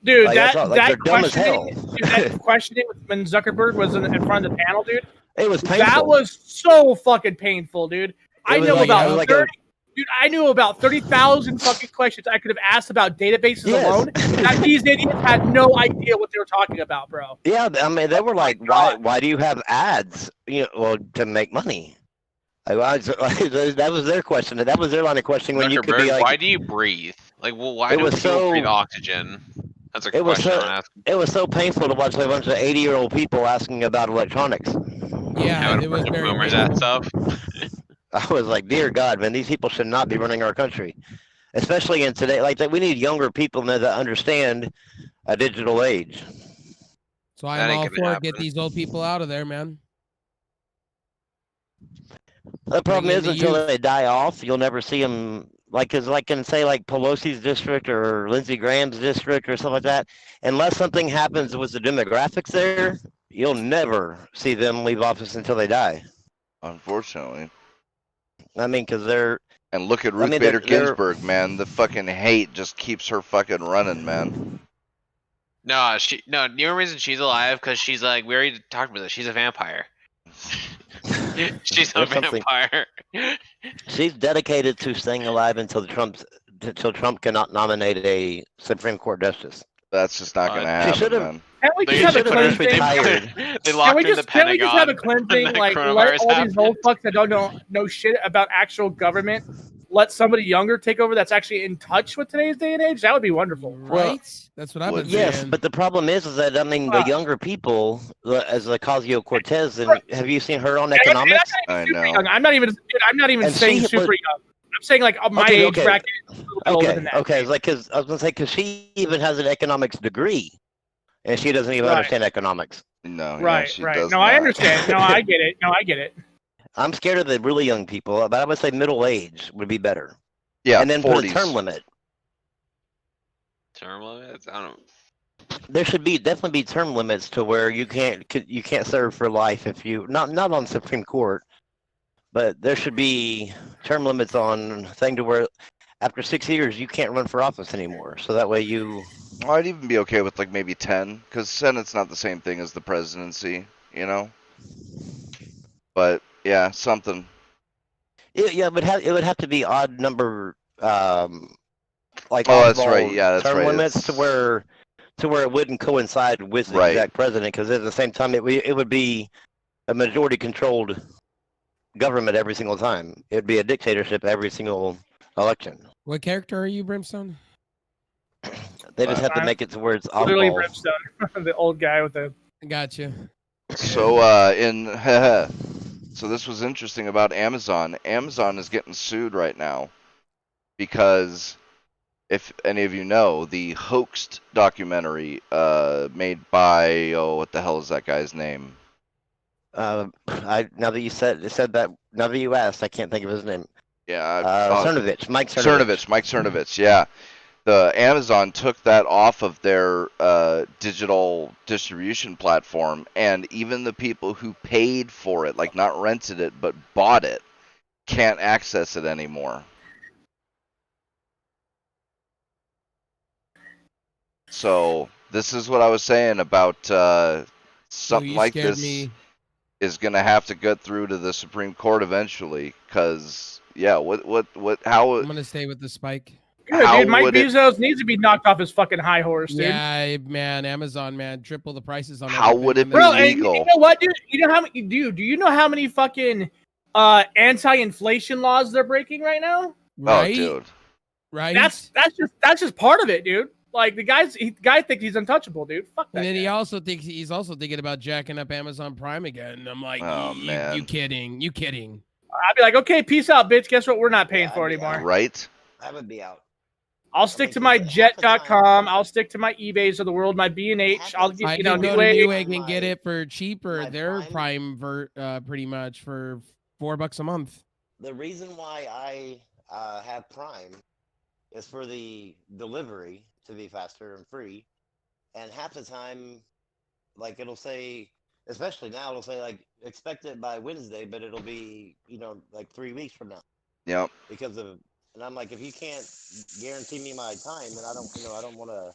Dude, like, that questioning when Zuckerberg was in front of the panel, dude. It was painful. That was so fucking painful, dude. I knew about 30,000 fucking questions I could have asked about databases alone. That these idiots had no idea what they were talking about, bro. Yeah, I mean, they were like, why do you have ads? To make money. That was their question. That was their line of questioning. When you could be like, why do you breathe? Like, well, why do people breathe oxygen? That's a question I'm asking. It was so painful to watch a bunch of 80-year-old people asking about electronics. Yeah, it was very boomers that stuff. I was like, dear God, man, these people should not be running our country, especially in today. Like, we need younger people that understand a digital age. So I'm all for get these old people out of there, man. The problem is, until they die off, you'll never see them. Like, cause like in say like Pelosi's district or Lindsey Graham's district or something like that. Unless something happens with the demographics there, you'll never see them leave office until they die. Unfortunately. I mean, because they're. And look at Ruth Bader Ginsburg, man. The fucking hate just keeps her fucking running, man. No, the only reason she's alive because she's like, we already talked about this. She's a vampire. She's a vampire. She's dedicated to staying alive until Trump cannot nominate a Supreme Court justice. That's just not going to happen, man. Can't we just have a clean thing? They locked in the Pentagon. Can't we just have a clean thing? Like, let all these old fucks that don't know shit about actual government, let somebody younger take over that's actually in touch with today's day and age? That would be wonderful. Right? That's what I've been saying. Yes, but the problem is that, I mean, the younger people, as Ocasio-Cortez, and have you seen her on economics? I know. I'm not even saying super young. I'm saying like my age bracket. Okay. It's like, because I was gonna say, because she even has an economics degree, and she doesn't even understand economics. No. Right. Does no, not. I understand. No, I get it. I'm scared of the really young people, but I would say middle age would be better. Yeah, and then 40s. put a term limit. Term limits? I don't. There should definitely be term limits to where you can't serve for life if you not on Supreme Court. But there should be term limits on thing to where after 6 years you can't run for office anymore. So that way you. I'd even be okay with like maybe 10, because Senate's not the same thing as the presidency, But yeah, something. Yeah, but it would have to be odd number, like that's right. Yeah, that's term right. limits to where it wouldn't coincide with the exact president, because at the same time it would be a majority controlled government every single time. It would be a dictatorship every single election. What character are you, Brimstone? They just have to make it to where it's literally oddball. Brimstone, the old guy with the. Gotcha. So so this was interesting about Amazon. Amazon is getting sued right now because, if any of you know, the Hoaxed documentary made by what the hell is that guy's name? Now that you said that, now that you asked, I can't think of his name. Yeah, Mike Cernovich. Mike Cernovich, yeah. The Amazon took that off of their digital distribution platform, and even the people who paid for it, like not rented it but bought it, can't access it anymore. So this is what I was saying about something like this. is going to have to get through to the Supreme Court eventually. Because yeah, how? I'm gonna stay with the spike. Good, How dude. Mike would it- Bezos needs to be knocked off his fucking high horse, dude. Yeah, man, Amazon, man, triple the prices on How everything. would it and be Bro, then- and you legal? know what, dude? You know how many? Do you know how many fucking anti-inflation laws they're breaking right now? Right? Oh, dude. Right? That's just part of it, dude. Like the guy thinks he's untouchable, dude. Fuck that. And then guy. he also thinks he's also thinking about jacking up Amazon Prime again. And I'm like, Oh, man. you kidding? You kidding? I'd be like, okay, peace out, bitch. Guess what? We're not paying for it anymore. Right? I would be out. I'll stick to my Jet.com. I'll stick to my eBays of the world, my B&H. I'll get I you can know go to Newegg. Newegg and get it for cheaper. my Their Prime- pretty much for $4 a month. The reason why I have Prime is for the delivery to be faster and free. And half the time, like it'll say, especially now, it'll say like expect it by Wednesday, but it'll be like 3 weeks from now Yep. because of. And I'm like, if you can't guarantee me my time, then I don't want to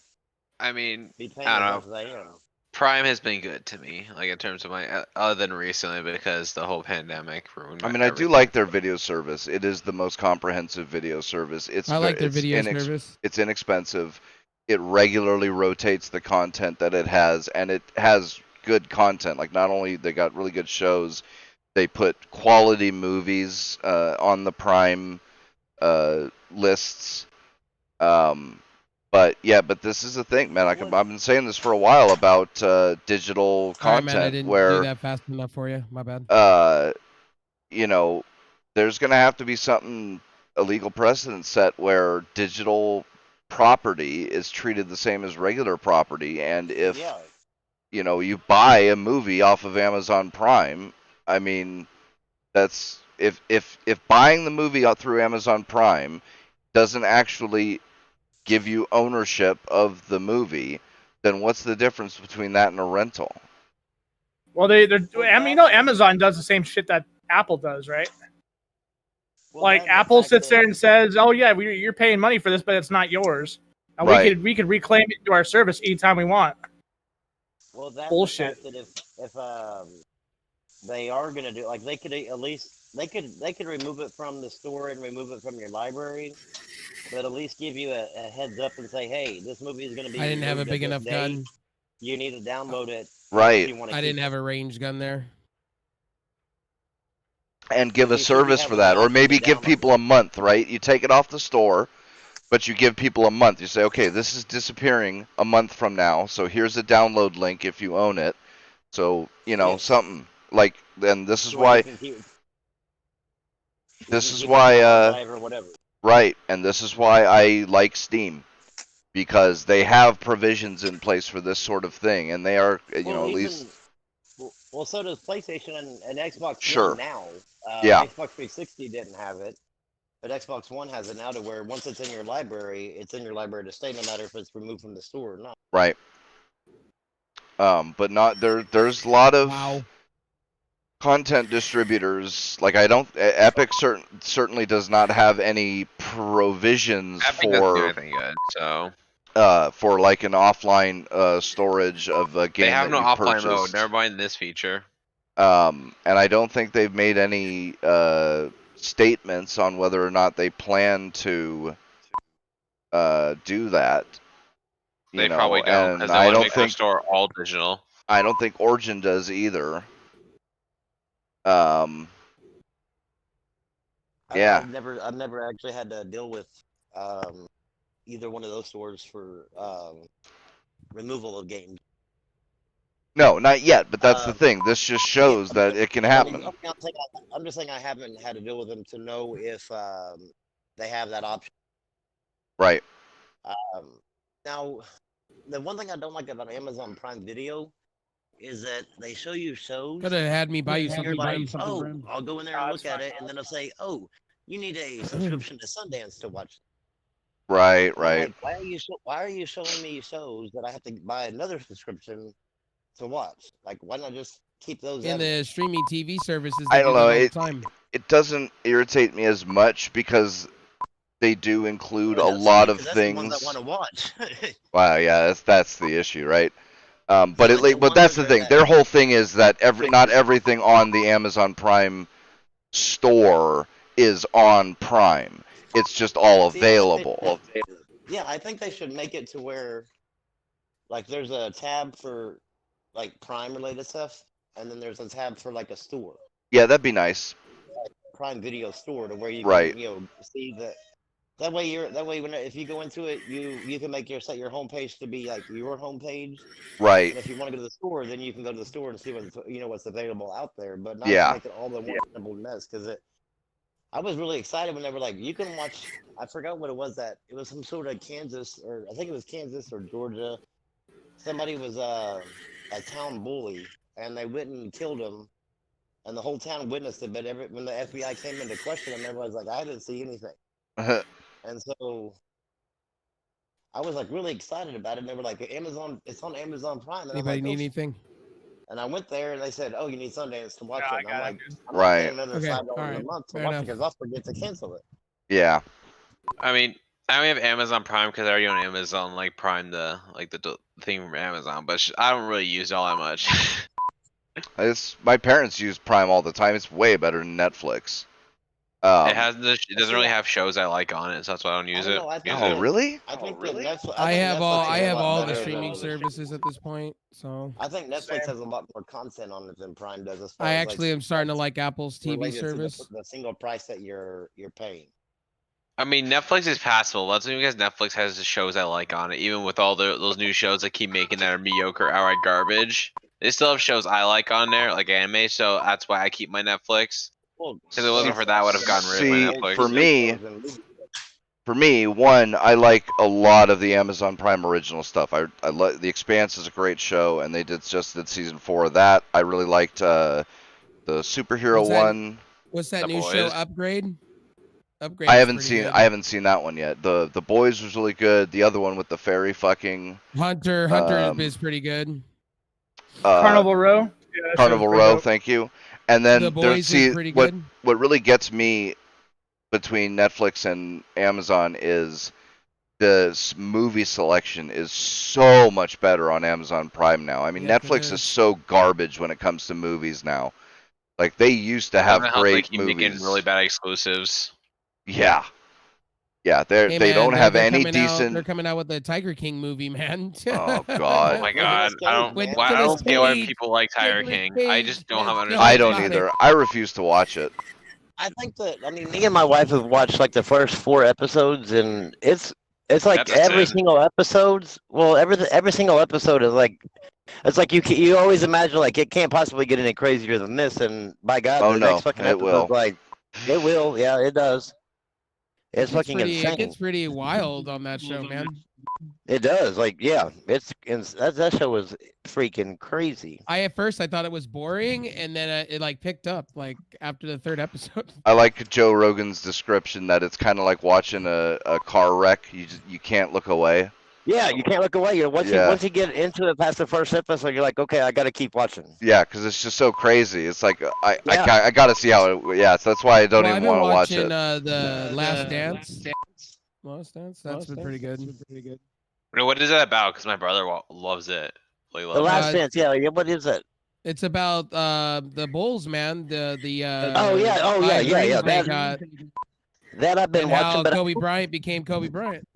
I mean, be paying I as don't much as I am. Prime has been good to me, like in terms of my, other than recently because the whole pandemic ruined. I mean, I do like their video service. It is the most comprehensive video service. I like their video service. It's inexpensive. It regularly rotates the content that it has, and it has good content. Like, not only they got really good shows, they put quality movies on the Prime lists. But this is the thing, man. I've been saying this for a while about digital Sorry, content, man, I didn't do where that fast enough for you. My bad. there's gonna have to be a legal precedent set where digital property is treated the same as regular property, and if Yeah. you buy a movie off of Amazon Prime, I mean, that's if buying the movie out through Amazon Prime doesn't actually give you ownership of the movie, then what's the difference between that and a rental? Well, Amazon does the same shit that Apple does, right? Well, Like that and the Apple fact sits there that- and says, "Oh yeah, you're paying money for this, but it's not yours." And Right. we could reclaim it into our service anytime we want. Well, that's Bullshit. The fact that if they are gonna do, like, they could at least they could remove it from the store and remove it from your library, but at least give you a heads up and say, hey, this movie is gonna be. I didn't have a removed at big this enough date. gun. You need to download it. Right. If you wanna I keep didn't it. have a range gun there. And give a You should service have for a that, or option maybe to give download people a month, right? You take it off the store, but you give people a month. You say, okay, this is disappearing a month from now, so here's a download link if you own it. So, Yes. something like, then this is So why, you can keep- you this can is keep it why, live or whatever. right, and this is why I like Steam, because they have provisions in place for this sort of thing, and they are, at least, Well, so does PlayStation and Xbox Sure. One now. Yeah. Xbox 360 didn't have it, but Xbox One has it now to where once it's in your library, it's in your library to stay, no matter if it's removed from the store or not. right. But not there's a lot of Wow. content distributors, like Epic certainly does not have any provisions Epic doesn't do anything good, so for like an offline storage of a game they have that no you offline purchased. mode. Never mind this feature. And I don't think they've made any statements on whether or not they plan to do that. They probably don't, and because they I want to don't make their think store all digital. I don't think Origin does either. Yeah. I've never actually had to deal with either one of those stores for removal of games. No, not yet, but that's the Um, thing. This just shows that it can happen. I'm just saying I haven't had to deal with them to know if they have that option. Right. Now, the one thing I don't like about Amazon Prime Video is that they show you shows. Could have had me buy you and something, you're like, Brad. oh, I'll go in there and Oh, look that's at fine. it, and then they'll say, oh, you need a subscription to Sundance to watch. Right, I'm right. like, why are you showing me shows that I have to buy another subscription to watch? Like, why not just keep those? In out of it? the streaming TV services, I they don't do that know, all the it- time. It doesn't irritate me as much because they do include Well, a that's lot me, of 'cause that's the things. ones I want to watch. Wow, yeah, that's the issue, right? But like the but one that's the where thing. that- Their whole thing is that not everything on the Amazon Prime store is on Prime. It's just all See, I think available. yeah, I think they should make it to where, like, there's a tab for like Prime related stuff, and then there's a tab for like a store, Yeah, that'd be nice. Prime Video store, to where you Right. can see that. That way when if you go into it, you can set your homepage to be like your homepage, Right. and if you want to go to the store, then you can go to the store and see what's available out there, but not Yeah. make it all the one simple mess. Because I was really excited when they were like, you can watch. I forgot what it was, that it was some sort of Kansas, or I think it was Kansas or Georgia. Somebody was a town bully, and they went and killed him, and the whole town witnessed it. But when the FBI came in to question him, everybody's like, I didn't see anything. And so I was like really excited about it. And they were like, it's on Amazon Prime. And Anybody I'm need like, anything? and I went there and they said, oh, you need Sundance to watch Yeah, it. And I I'm got like, it. I'm not Right. paying another Okay, $5 all a right, month to fair watch enough. it, because I'll forget to cancel it. Yeah. I mean, I only have Amazon Prime because I already own Amazon Prime, the thing from Amazon, but I don't really use it all that much. My parents use Prime all the time. It's way better than Netflix. It doesn't really have shows I like on it, so that's why I don't use I don't it. know, I think Oh, really? I think that Netflix. I think have Netflix all is I a have lot all the better streaming than- services at this point, so I think Netflix has a lot more content on it than Prime does. As far I as, actually am starting to like Apple's TV related to service. the single price that you're paying. I mean, Netflix is passable. That's because Netflix has the shows I like on it, even with all those new shows that keep making that are mediocre, outright garbage. They still have shows I like on there, like anime, so that's why I keep my Netflix. Well, Because it wasn't for that, I would have gotten rid of See, my Netflix. for me, one, I like a lot of the Amazon Prime original stuff. I like The Expanse is a great show, and they did season 4 of that. I really liked the superhero What's that? one. What's that The new show? Boys? Upgrade. Upgrade. I haven't seen that one yet. The Boys was really good. The other one with the fairy fucking Hunter is pretty good. Carnival Row. Yeah, that Carnival show's Row. pretty dope. Thank you. And then The Boys is pretty what good. what really gets me between Netflix and Amazon is the movie selection is so much better on Amazon Prime now. I mean, Yep, it Netflix is. is so garbage when it comes to movies now. Like, they used to I have don't know how they great keep movies. making really bad exclusives. Yeah. Yeah, Hey, they man, don't have they're any coming out- decent. they're coming out with the Tiger King movie, man. Oh, God. Oh my Look at god, this I don't. cake, man. Why, I Nicolas don't get why Cage. people like Tiger Nicolas King. Cage. I just don't have Let's understanding. go. I don't got it. either. I refuse to watch it. I think that, I mean, me and my wife have watched like the first 4 episodes, and it's like That's a every 10. single episode's. Well, every single episode is like, it's like you always imagine like it can't possibly get any crazier than this, and by God, Oh, the no, next fucking it episode, will. like it will, yeah, it does. It's fucking It insane. gets pretty wild on that show, man. It does, like, yeah, that show was freaking crazy. At first I thought it was boring, and then it like picked up like after the 3rd episode. I like Joe Rogan's description that it's kind of like watching a car wreck. You can't look away. Yeah, you can't look away. Once you get into it past the first episode, you're like, okay, I got to keep watching. Yeah, because it's just so crazy. It's like I Yeah. got to see how it. Yeah, so that's why I don't Well, even I've been want to watch watching it. the Last Dance. Last Dance. That's been pretty good. What is that about? Because my brother loves it. Like, The loves Last it. Dance, yeah. What is it? It's about the Bulls, man. The Oh yeah, rings they That, got, that I've been and how watching, but Kobe Bryant became Kobe Bryant.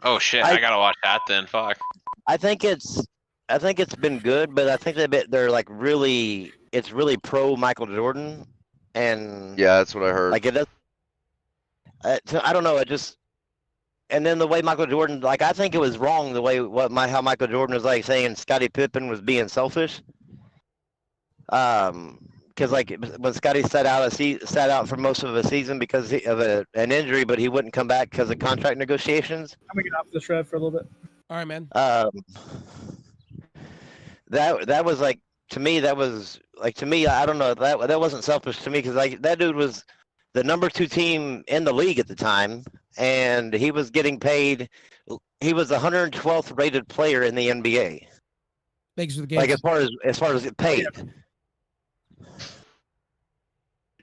Oh shit, I- I gotta watch that then. Fuck. I think it's been good, but I think they're like it's really pro Michael Jordan, and Yeah, that's what I heard. like it does. So I don't know. It just, and then the way Michael Jordan, like, I think it was wrong the way how Michael Jordan was like saying Scottie Pippen was being selfish. Because like when Scottie sat out for most of a season because of an injury, but he wouldn't come back because of contract negotiations. I'm gonna get off the shred for a little bit. All right, man. That was like, to me, I don't know, that wasn't selfish to me, because like that dude was the number 2 team in the league at the time, and he was getting paid. He was the 112th rated player in the NBA. Thanks for the game. Like as far as it paid.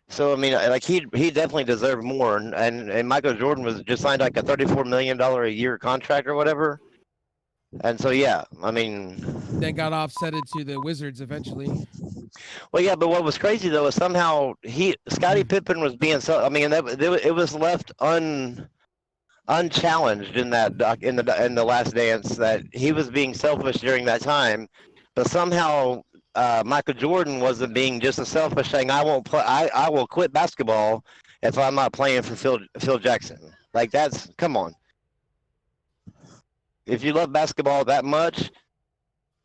So I mean, like he definitely deserved more, and Michael Jordan was just signed like a $34 million a year contract or whatever. And so yeah, I mean, Then got offsetted to the Wizards eventually. well, yeah, but what was crazy though is somehow Scottie Pippen was being so. I mean, it was left unchallenged in that in the Last Dance that he was being selfish during that time, but somehow Michael Jordan wasn't being just as selfish, saying I won't play. I will quit basketball if I'm not playing for Phil Jackson. Like that's come on. If you love basketball that much,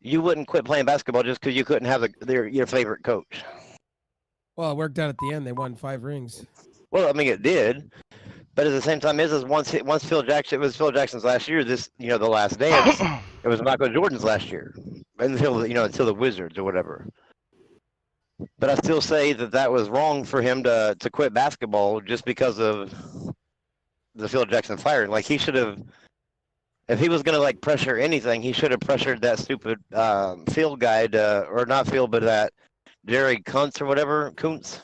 you wouldn't quit playing basketball just because you couldn't have your favorite coach. Well, it worked out at the end. They won 5 rings. Well, I mean, it did, but at the same time, once Phil Jackson, it was Phil Jackson's last year. This, the Last Dance, it was Michael Jordan's last year until the Wizards or whatever. But I still say that was wrong for him to quit basketball just because of the Phil Jackson firing. Like he should have. If he was going to like pressure anything, he should have pressured that stupid Phil guy or not Phil, but that Jerry Kuntz or whatever, Kuntz,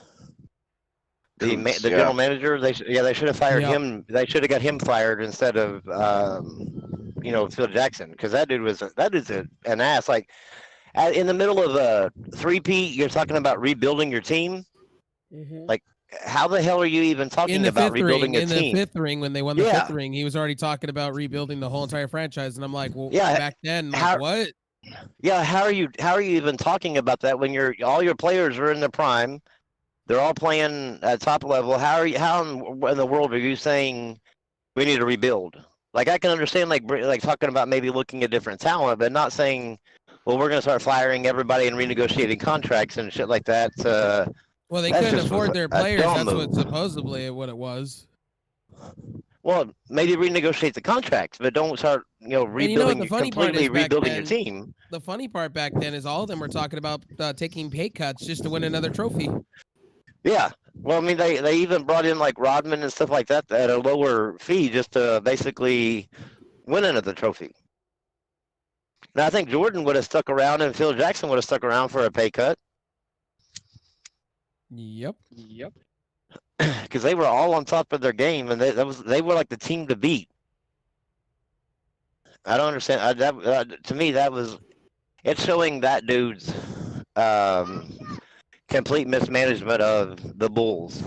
the general manager. They should have fired him. They should have got him fired instead of Phil Jackson, because that dude's an ass. Like in the middle of a 3-peat, you're talking about rebuilding your team. Mm-hmm. Like, how the hell are you even talking about rebuilding a team? In the 5th ring, when they won the 5th ring, he was already talking about rebuilding the whole entire franchise, and I'm like, well, back then, what? Yeah, how are you even talking about that when all your players are in their prime? They're all playing at top level. How in the world are you saying we need to rebuild? Like, I can understand like talking about maybe looking at different talent, but not saying, well, we're going to start firing everybody and renegotiating contracts and shit like that. Well, they couldn't afford their players. That's supposedly what it was. Well, maybe renegotiate the contracts, but don't start, rebuilding your team. The funny part back then is all of them were talking about taking pay cuts just to win another trophy. Yeah. Well, I mean, they even brought in like Rodman and stuff like that at a lower fee just to basically win another trophy. Now, I think Jordan would have stuck around and Phil Jackson would have stuck around for a pay cut. Yep. Because they were all on top of their game, and they were like the team to beat. I don't understand. To me, it's showing that dude's complete mismanagement of the Bulls.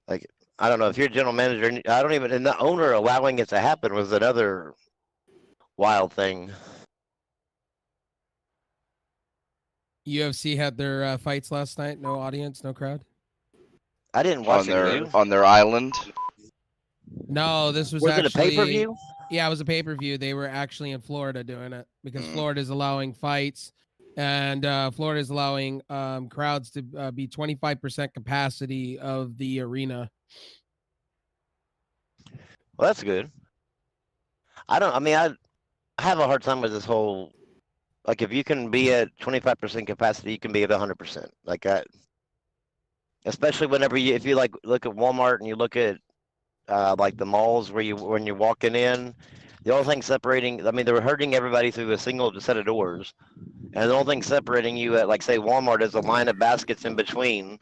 Like, I don't know if you're a general manager. And the owner allowing it to happen was another wild thing. UFC had their fights last night. No audience, no crowd. I didn't watch it. On their island. No, this was actually... it a pay-per-view? Yeah, it was a pay-per-view. They were actually in Florida doing it because Florida is allowing fights, and Florida is allowing crowds to be 25% capacity of the arena. Well, that's good. I have a hard time with this whole, like, if you can be at 25% capacity, you can be at 100%. Like that. Especially if you like look at Walmart and you look at like the malls when you're walking in, the only thing separating, I mean, they were herding everybody through a single set of doors, and the only thing separating you at, like, say Walmart is a line of baskets in between.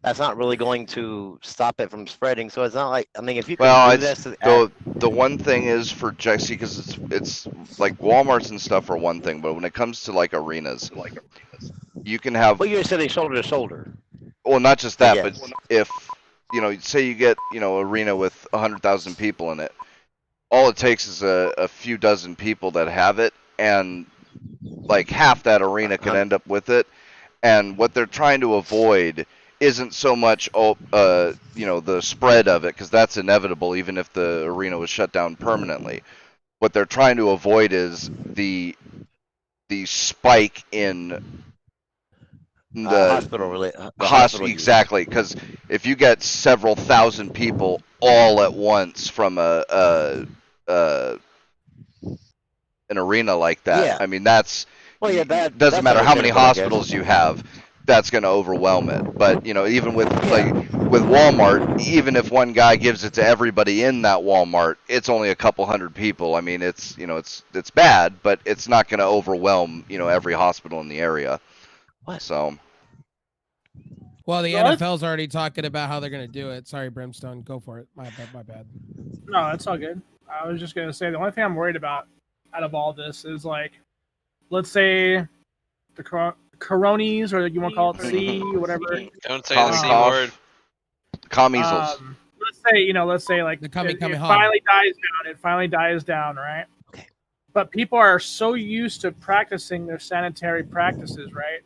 That's not really going to stop it from spreading. So it's not like, I mean, if you can do this, the one thing is for Jesse, because it's like Walmarts and stuff are one thing, but when it comes to like arenas, you can have. Well, you're sitting shoulder to shoulder. Well, not just that, but if, say you get, arena with 100,000 people in it, all it takes is a few dozen people that have it, and like half that arena can end up with it. And what they're trying to avoid isn't so much, the spread of it, because that's inevitable even if the arena was shut down permanently. What they're trying to avoid is the spike in hospital exactly, because if you get several thousand people all at once from an arena like that, I mean, that's doesn't matter how many hospitals you have, that's going to overwhelm it. But even with with Walmart, even if one guy gives it to everybody in that Walmart, it's only a couple hundred people. I mean, it's it's bad, but it's not going to overwhelm every hospital in the area. What? So, well, the NFL's already talking about how they're going to do it. Sorry, Brimstone, go for it. My bad. No, that's all good. I was just going to say the only thing I'm worried about out of all this is like, let's say the coronies, or you want to call it C, whatever. Don't say the C word. Commeasles. Let's say like The it finally dies down. It finally dies down, right? Okay. But people are so used to practicing their sanitary practices, right?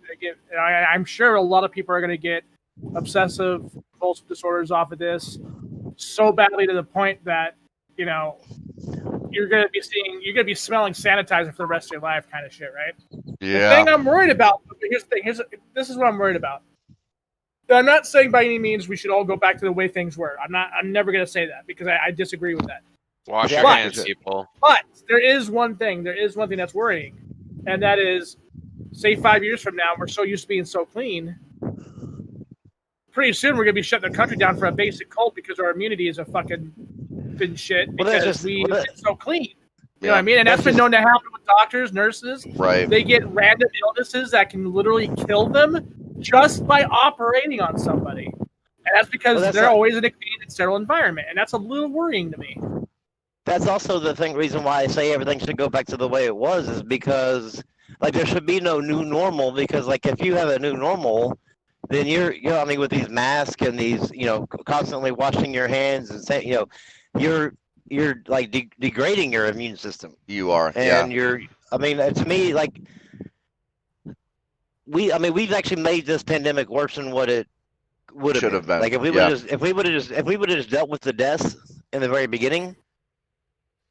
I'm sure a lot of people are going to get obsessive compulsive disorders off of this so badly to the point that, you know, you're going to be smelling sanitizer for the rest of your life, kind of shit, right? Yeah. The thing I'm worried about. Here's the thing. This is what I'm worried about. I'm not saying by any means we should all go back to the way things were. I'm never going to say that because I disagree with that. Wash your hands, people. But there is one thing that's worrying, and that is, say 5 years from now, we're so used to being so clean. Pretty soon we're going to be shutting the country down for a basic cold because our immunity is a fucking been shit because we've been so clean. You know what I mean? And that's been known to happen with doctors, nurses. Right. They get random illnesses that can literally kill them just by operating on somebody. And that's because they're always in a clean and sterile environment. And that's a little worrying to me. That's also the reason why I say everything should go back to the way it was, is because like there should be no new normal, because like if you have a new normal, then you're with these masks and these, constantly washing your hands and saying, you're like degrading your immune system. You are. And to me, like we've actually made this pandemic worse than what it would have been. Like if we would have just dealt with the deaths in the very beginning,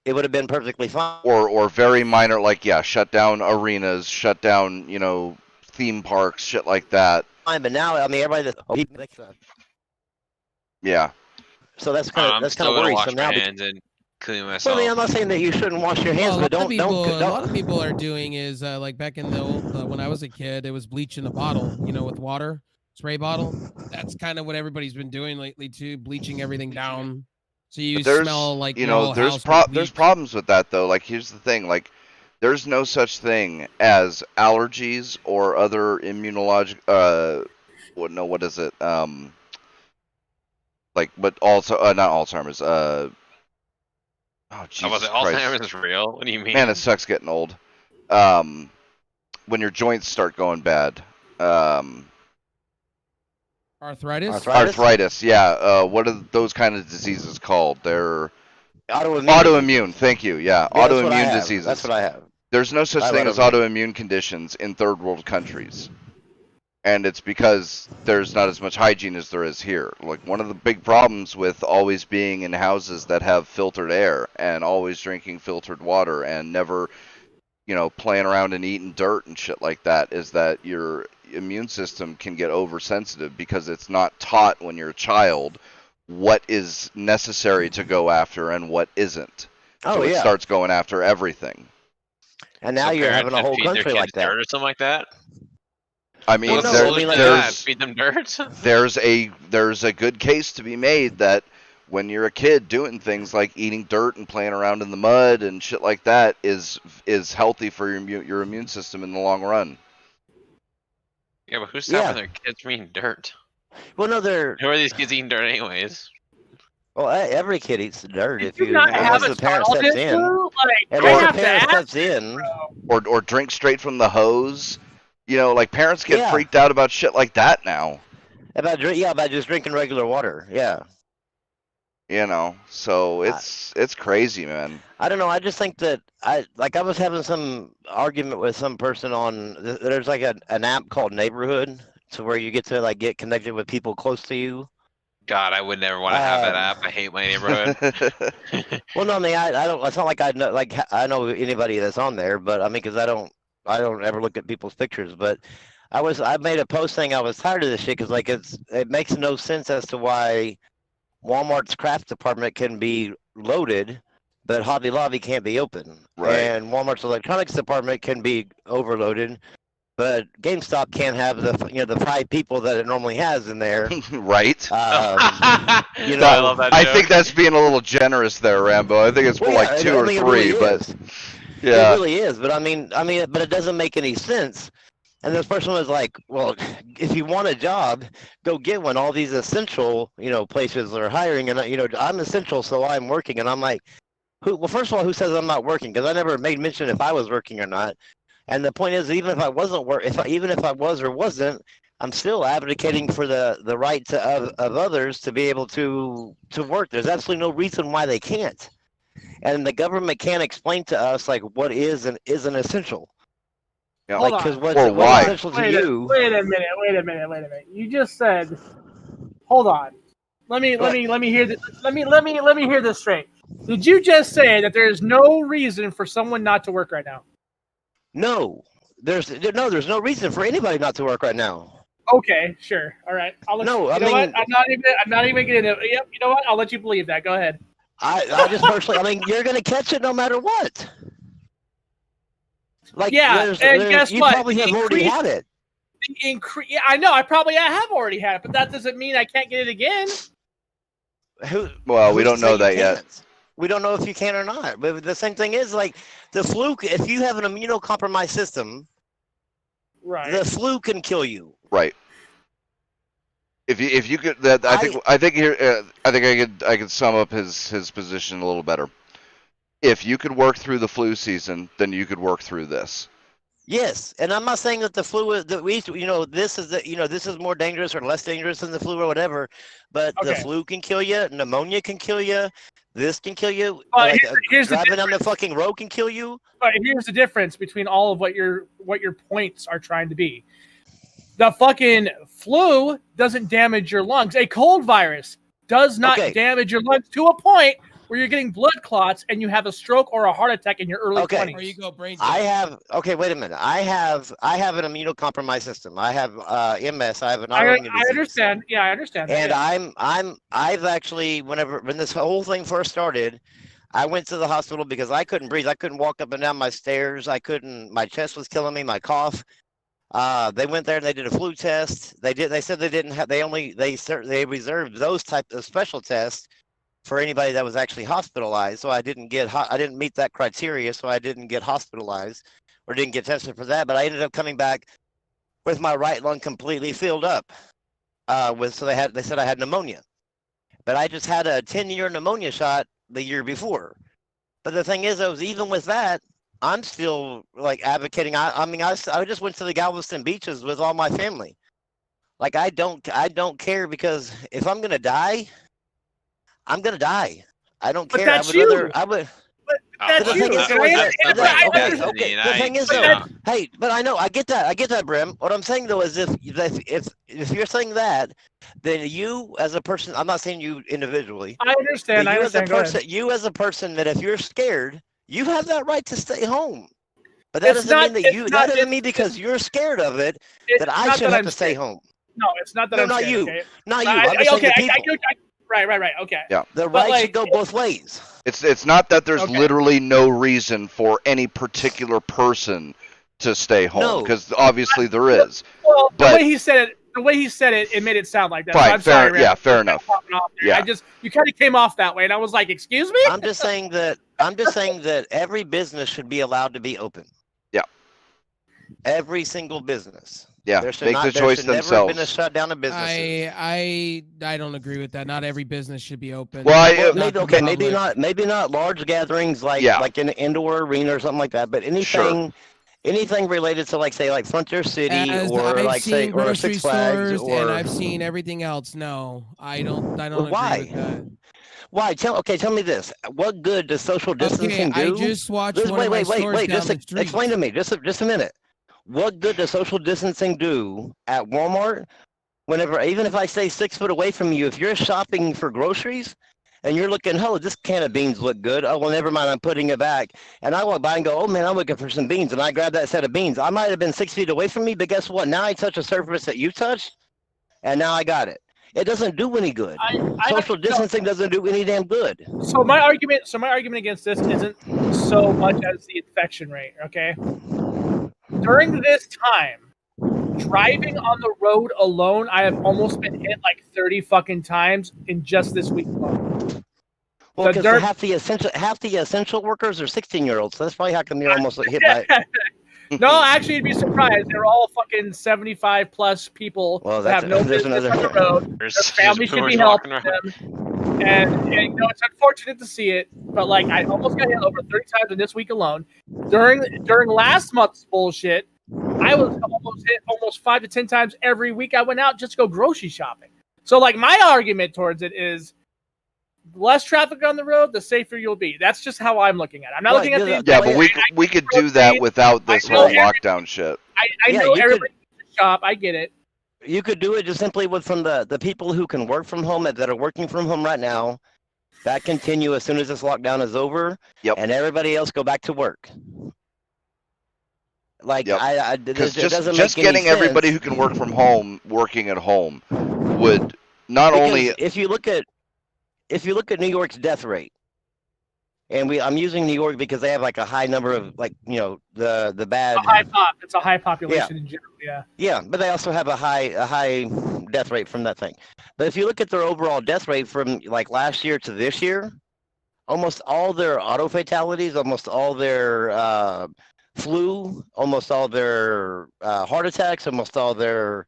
it would have been perfectly fine. Or very minor, like shut down arenas, shut down, theme parks, shit like that. But now, everybody yeah. So that's kind of worrisome now. And clean myself. Well, I'm not saying that you shouldn't wash your hands, but don't. A lot of people are doing is like back in the old when I was a kid, it was bleach in a bottle, with water, spray bottle. That's kind of what everybody's been doing lately too, bleaching everything down. So you smell like there's problems with that though. Like here's the thing, like there's no such thing as allergies or other immunologic what is it? But also not Alzheimer's. Jesus Christ. Alzheimer's is real? What do you mean? Man, it sucks getting old. When your joints start going bad. Arthritis, yeah. What are those kind of diseases called? They're autoimmune. Thank you. Yeah, autoimmune diseases. That's what I have. There's no such thing as autoimmune conditions in third world countries. And it's because there's not as much hygiene as there is here. Like one of the big problems with always being in houses that have filtered air and always drinking filtered water and never, playing around and eating dirt and shit like that is that your immune system can get oversensitive because it's not taught when you're a child what is necessary to go after and what isn't. So it starts going after everything. And now you're having a whole country like that. Or something like that. I mean, feed them dirt. there's a good case to be made that when you're a kid doing things like eating dirt and playing around in the mud and shit like that is healthy for your immune system in the long run. Yeah, but who's stopping their kids from eating dirt? Well, no, who are these kids eating dirt anyways? Well, every kid eats the dirt if the parent steps in. Or drink straight from the hose. Like parents get freaked out about shit like that now. About just drinking regular water. Yeah. So it's crazy, man. I don't know. I just think that I was having some argument with some person on. There's like an app called Neighborhood, to where you get to get connected with people close to you. God, I would never want to have that app. I hate my neighborhood. Well, no, I mean, I don't. It's not like I know anybody that's on there, but I mean, because I don't ever look at people's pictures. But I made a post saying I was tired of this shit because it makes no sense as to why Walmart's craft department can be loaded, but Hobby Lobby can't be open. Right. And Walmart's electronics department can be overloaded, but GameStop can't have the 5 people that it normally has in there. Right. I love that joke. I think that's being a little generous there, Rambo. I think it's more like 2 or 3, really but yeah, it really is. But I mean, but it doesn't make any sense. And this person was like, "Well, if you want a job, go get one. All these essential, places are hiring, and I'm essential, so I'm working." And I'm like, Well, first of all, who says I'm not working? Because I never made mention if I was working or not. And the point is, even if I wasn't even if I was or wasn't, I'm still advocating for the right of others to be able to work. There's absolutely no reason why they can't. And the government can't explain to us like what is and isn't essential. Yeah. Like, because what's why? essential to you? Wait a minute. You just said, hold on. Let me hear this. Let me hear this straight. Did you just say that there is no reason for someone not to work right now? No, there's no reason for anybody not to work right now. Okay, sure. All right. I'll let you. You know what? I'm not even getting it. Yep. You know what? I'll let you believe that. Go ahead. I just personally, I mean, you're gonna catch it no matter what. Like, yeah, and guess you what? probably have already had it. Yeah, I know. I probably have already had it, but that doesn't mean I can't get it again. Well, we don't know that yet. We don't know if you can or not. But the same thing is like the flu. If you have an immunocompromised system, right, the flu can kill you. Right. If you could, that I think I could sum up his position a little better. If you could work through the flu season, then you could work through this. Yes, and I'm not saying that the flu is that this is more dangerous or less dangerous than the flu or whatever, but the flu can kill you, pneumonia can kill you, this can kill you. Like, here's driving down the fucking road can kill you. But here's the difference between all of what your points are trying to be. The fucking flu doesn't damage your lungs. A cold virus does not damage your lungs to a point where you're getting blood clots and you have a stroke or a heart attack in your early 20s. Or you go brain dead. Wait a minute. I have an immunocompromised system. I have MS. I have an autoimmune disease. I understand. Yeah, I understand. And I've actually, when this whole thing first started, I went to the hospital because I couldn't breathe. I couldn't walk up and down my stairs. My chest was killing me, my cough. They went there and they did a flu test. They said they didn't have, they reserved those type of special tests for anybody that was actually hospitalized. So I didn't meet that criteria. So I didn't get hospitalized or didn't get tested for that. But I ended up coming back with my right lung completely filled up. They said I had pneumonia, but I just had a 10-year pneumonia shot the year before. But the thing is, even with that, I'm still like advocating. I just went to the Galveston beaches with all my family. Like I don't care, because if I'm gonna die, I'm gonna die. I don't care. That's you. The thing is, hey, but I know, I get that, Brim. What I'm saying though is, if you're saying that, then you as a person, I'm not saying you individually. I understand. You as a person, that if you're scared, you have that right to stay home. But that doesn't mean because you're scared of it that I should have to stay home. No, it's not that. No, I'm not scared, you. okay? Not you. I'm just saying the people. Right. Okay. Yeah. The right should go both ways. It's not that there's literally no reason for any particular person to stay home, because obviously there is. Well, the way he said it, it made it sound like that. Fine, so I'm sorry, yeah, fair enough. Yeah. You kind of came off that way, and I was like, "Excuse me." I'm just saying that every business should be allowed to be open. Yeah. Every single business. Yeah, make the choice themselves. Never been a shutdown of businesses. I don't agree with that. Not every business should be open. Well, maybe not large gatherings like in an indoor arena or something like that. But anything related to like Frontier City or Six Flags and I've seen everything else. No, I don't agree with that. Why? Tell me this. What good does social distancing do? I just watched one of my stores down the street. Explain to me. Just a minute. What good does social distancing do at Walmart? Even if I stay 6 foot away from you, if you're shopping for groceries and you're looking, oh, this can of beans look good. Oh, well, never mind, I'm putting it back. And I walk by and go, oh man, I'm looking for some beans. And I grab that set of beans. I might have been 6 feet away from me, but guess what? Now I touch a surface that you touched, and now I got it. It doesn't do any good. Social distancing doesn't do any damn good. So my argument against this isn't so much as the infection rate, okay? During this time, driving on the road alone, I have almost been hit like 30 fucking times in just this week alone. Well, because half the essential workers are 16-year-olds. So that's probably how come you're almost hit by it. No, actually, you'd be surprised. They're all fucking 75 plus people that have no business on the road. Their family should be helping them. And you know, it's unfortunate to see it, but like I almost got hit over 30 times in this week alone. During last month's bullshit, I was almost hit almost 5 to 10 times every week I went out just to go grocery shopping. So like my argument towards it is less traffic on the road, the safer you'll be. That's just how I'm looking at it. I'm not looking at the yeah, but we could do that without this whole lockdown shit. I know everybody can shop. I get it. You could do it just simply with from the people who can work from home that are working from home right now. That continue as soon as this lockdown is over, and everybody else go back to work. Like just getting everybody who can work from home working at home would not only if you look at New York's death rate, and I'm using New York because they have like a high number of the bad it's a high population in general. Yeah, but they also have a high death rate from that thing. But if you look at their overall death rate from like last year to this year, almost all their auto fatalities, almost all their flu, almost all their heart attacks, almost all their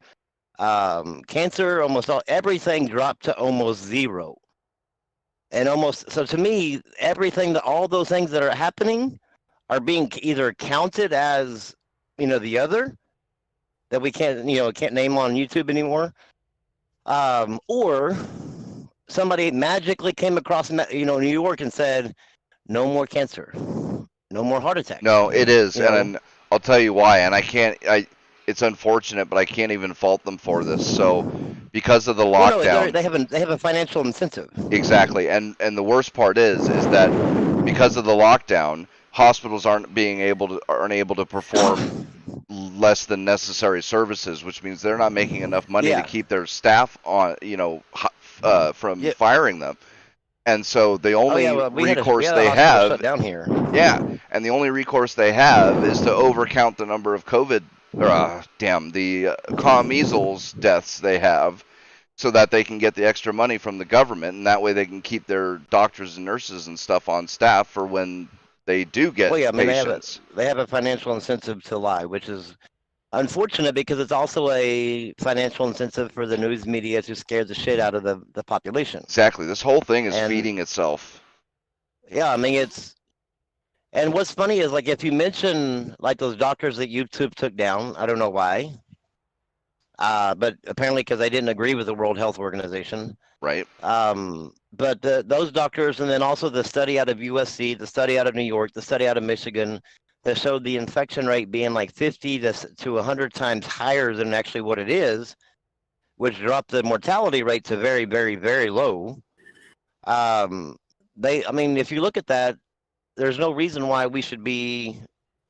cancer, everything dropped to almost zero. And so to me, all those things that are happening are being either counted as, the other that we can't name on YouTube anymore, or somebody magically came across, New York and said, no more cancer, no more heart attack. No, it is, and I'll tell you why. And it's unfortunate, but I can't even fault them for this. So, because of the lockdown, they have a financial incentive. Exactly, and the worst part is that because of the lockdown, hospitals aren't able to perform less than necessary services, which means they're not making enough money to keep their staff on, from firing them. And so the only recourse they have down here. Yeah, and the only recourse they have is to overcount the number of COVID measles deaths they have, so that they can get the extra money from the government, and that way they can keep their doctors and nurses and stuff on staff for when they do get patients. They have a financial incentive to lie, which is unfortunate because it's also a financial incentive for the news media to scare the shit out of the population. Exactly. This whole thing is feeding itself. Yeah, I mean, and what's funny is, like, if you mention, like, those doctors that YouTube took down, I don't know why, but apparently because they didn't agree with the World Health Organization. Right. But those doctors, and then also the study out of USC, the study out of New York, the study out of Michigan, that showed the infection rate being like 50 to 100 times higher than actually what it is, which dropped the mortality rate to very, very, very low. If you look at that, there's no reason why we should be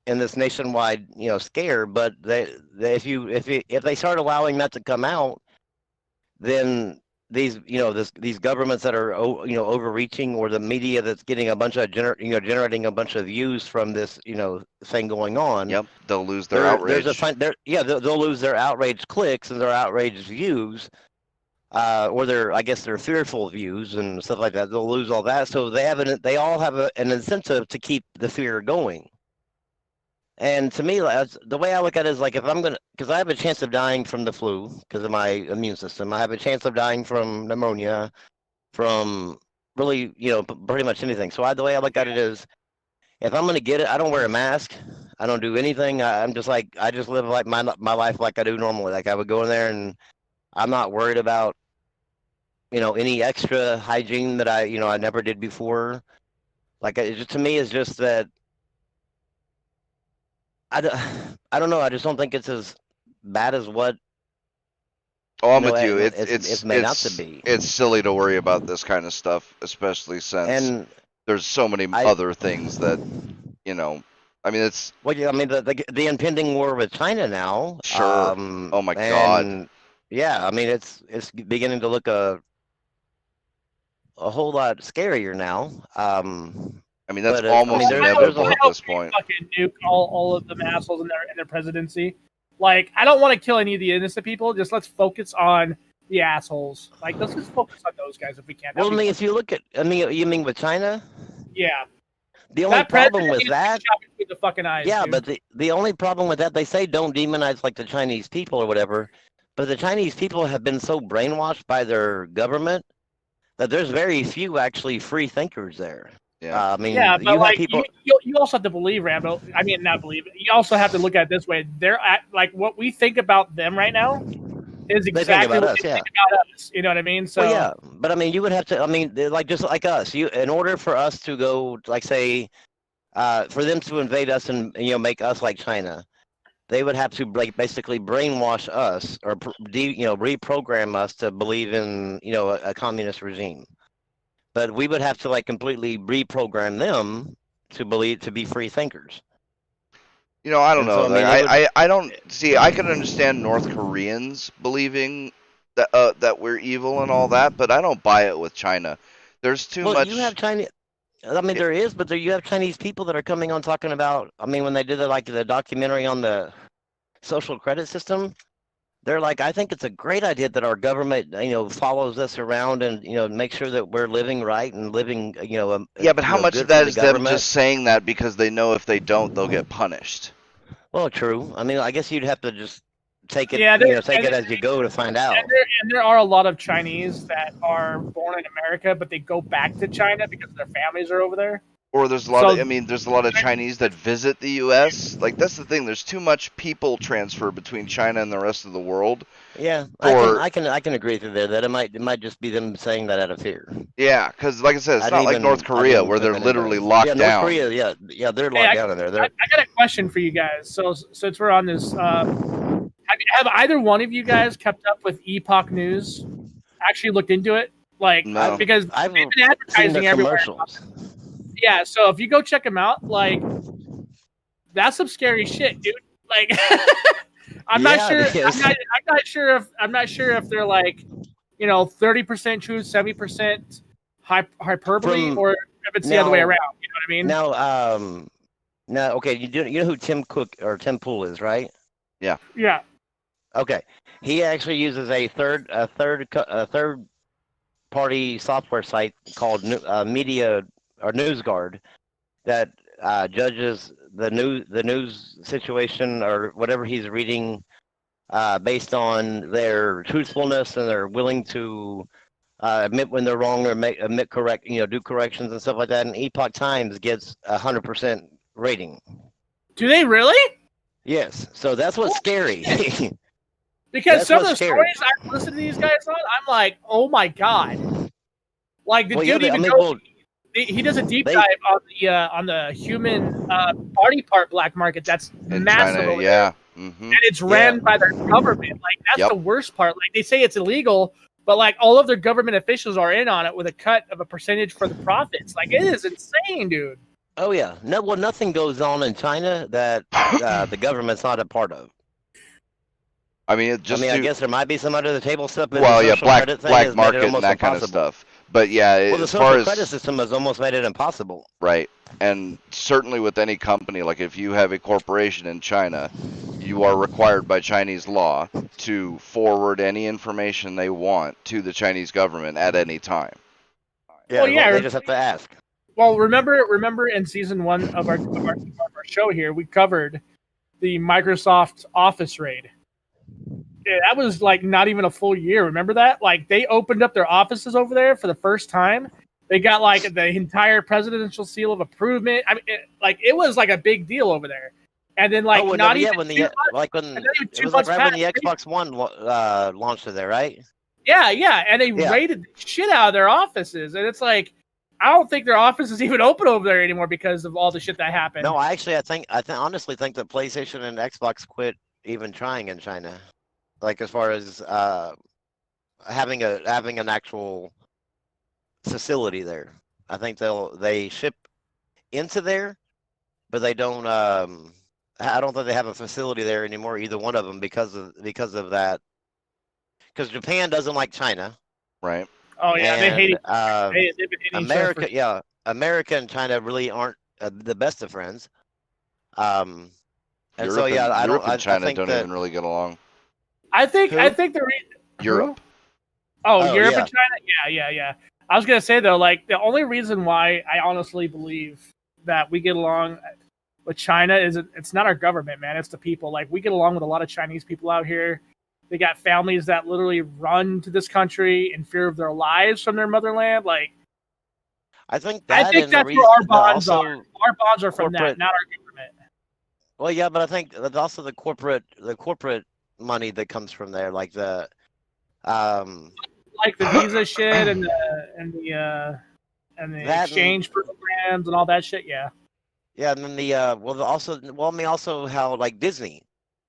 in this nationwide, scare. But if they start allowing that to come out, then these governments that are overreaching, or the media that's getting a bunch of generating a bunch of views from this thing going on. Yep, they'll lose their outrage. They'll lose their outrage clicks and their outrage views. Or their fearful views and stuff like that. They'll lose all that. So they all have an incentive to keep the fear going. And to me, the way I look at it is, like, because I have a chance of dying from the flu because of my immune system. I have a chance of dying from pneumonia, from really, pretty much anything. So the way I look at it is, if I'm going to get it, I don't wear a mask. I don't do anything. I just live like my life like I do normally. Like, I would go in there and I'm not worried about, any extra hygiene that I never did before. Like, to me, it's just that I don't know. I just don't think it's as bad as what. Oh, I'm with you. It's made out to be. It's silly to worry about this kind of stuff, especially since there's so many other things that, it's. Well, yeah, the impending war with China now. Sure. Oh my God. Yeah, it's beginning to look a whole lot scarier now. That's almost inevitable at this point. Fucking nuke all of the assholes in their presidency. Like, I don't want to kill any of the innocent people. Just let's focus on the assholes. Like, let's just focus on those guys if we can. Well, if you look at, you mean with China? Yeah. The only problem with that, the fucking eyes, yeah, dude. but the only problem with that, they say don't demonize like the Chinese people or whatever, but the Chinese people have been so brainwashed by their government that there's very few actually free thinkers there. Yeah. I mean, Yeah, but you have like people. you also have to believe, Rambo. I mean, not believe. You also have to look at it this way. They're at, like what we think about them right now is They think exactly about what us, they yeah. think about us. You know what I mean? So Well, yeah, but I mean, you would have to. I mean, they're like just like us. In order for us to go, like, say, for them to invade us and make us like China, they would have to basically brainwash us or reprogram us to believe in a communist regime. But we would have to like completely reprogram them to be free thinkers. I don't And know. so, I mean, it would, I don't see. I can understand North Koreans believing that we're evil and all that, but I don't buy it with China. There's too well, much. you have Chinese. I mean, there is, but you have Chinese people that are coming on talking about. I mean, when they did the documentary on the social credit system, they're like, I think it's a great idea that our government, follows us around and make sure that we're living right and living, Yeah, but how much good of that for the is them government. just saying that because they know if they don't, they'll get punished? Well, true. I mean, I guess you'd have to just take it, yeah, take it as you go to find out. and there are a lot of Chinese that are born in America, but they go back to China because their families are over there. Or there's a lot So- of, there's a lot of Chinese that visit the U.S. Like, that's the thing. There's too much people transfer between China and the rest of the world. Yeah, Or- I can agree with you there that it might just be them saying that out of fear. Yeah, because like I said, it's I'd not like even- North I'd Korea even where put they're that in literally there. locked yeah, down. North Korea, yeah, they're Hey, locked down in there. I got a question for you guys. So since we're on this, have either one of you guys kept up with Epoch News? Actually looked into it, like No. because I've they've been seen advertising the everywhere. commercials. Yeah, so if you go check them out, like that's some scary shit, dude. Like, I'm not Yeah, sure. it is. I'm not sure if they're like, 30% truth, 70% hyperbole, From- or if it's the other way now- around. You know what I mean? Now, okay, you know who Tim Cook or Tim Pool is, right? Yeah. Okay, he actually uses a third party software site called Media or NewsGuard that judges the news situation or whatever he's reading based on their truthfulness, and they're willing to admit when they're wrong or admit correct, do corrections and stuff like that. And Epoch Times gets 100% rating. Do they really? Yes, so that's what's scary. Because That's some of the what's scary. stories I've listened to these guys on, I'm like, oh my god! Like the Well, yeah, dude even I mean, goes. well, He does a deep they- dive on the human body part black market. That's In massive China, over yeah. there. Hmm. And it's ran by their government. Like that's Yep. the worst part. Like they say it's illegal, but like all of their government officials are in on it with a cut of a percentage for the profits. Like it is insane, dude. Oh yeah, nothing goes on in China that the government's not a part of. I mean, I guess there might be some under the table stuff. But well, the yeah, social black credit thing has made market it and almost that kind of impossible. stuff. But yeah, Well, the as social far as credit system has almost made it impossible. right, and certainly with any company, like if you have a corporation in China, you are required by Chinese law to forward any information they want to the Chinese government at any time. Yeah, Well, yeah, they just have to ask. Well, remember in season 1 of our show here, we covered the Microsoft Office raid. Yeah, that was like not even a full year. Remember that? Like they opened up their offices over there for the first time. They got like the entire presidential seal of approval. I mean, it was like a big deal over there. And then like when not the, yeah, even when too the much- like when and not even it too was like much right when the past- Xbox One launched there, right? Yeah, and they Yeah. raided the shit out of their offices, and it's like I don't think their office is even open over there anymore because of all the shit that happened. No, I honestly think that PlayStation and Xbox quit even trying in China, like as far as having an actual facility there. I think they ship into there, but they don't. I don't think they have a facility there anymore. Either one of them because of that. Because Japan doesn't like China. Right. Oh yeah, they hate and, it. They've been hitting each other America, for- yeah, America and China really aren't the best of friends. And Europe so yeah, and, I Europe don't. and China I think don't that, even really get along. I think Who? the Europe. Oh, Europe yeah. and China. Yeah. I was gonna say though, like the only reason why I honestly believe that we get along with China is it's not our government, man. It's the people. Like we get along with a lot of Chinese people out here. They got families that literally run to this country in fear of their lives from their motherland. Like, I think I think that's where our bonds are. Our bonds are from that, not our government. Well, yeah, but I think that's also the corporate money that comes from there, like the Visa shit and the exchange programs and all that shit. Yeah. Yeah, and then also how like Disney,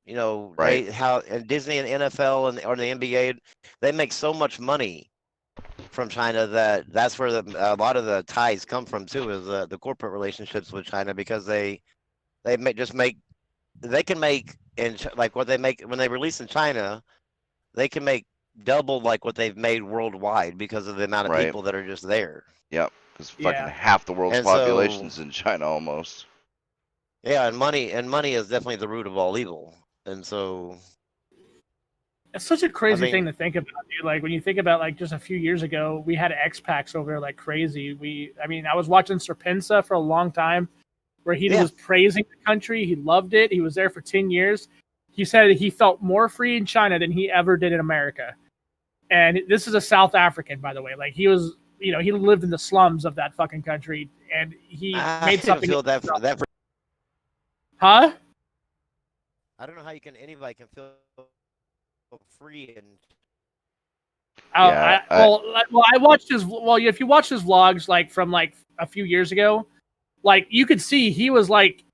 Right. and Disney and NFL or the NBA, they make so much money from China that's where a lot of the ties come from too, is the corporate relationships with China, because they can make like what they make when they release in China, they can make double like what they've made worldwide because of the amount of people that are just there. Yep, because fucking half the world's population's in China almost. Yeah, and money is definitely the root of all evil, and so it's such a crazy thing to think about, dude. Like when you think about like just a few years ago, we had expats over there like crazy. I was watching Serpensa for a long time, where he was praising the country. He loved it. He was there for 10 years. He said he felt more free in China than he ever did in America. And this is a South African, by the way. Like he was, he lived in the slums of that fucking country, and he made something. Feel that Huh? I don't know how anybody can feel free and. I watched his. Well, if you watch his vlogs, like from like a few years ago, like you could see he was like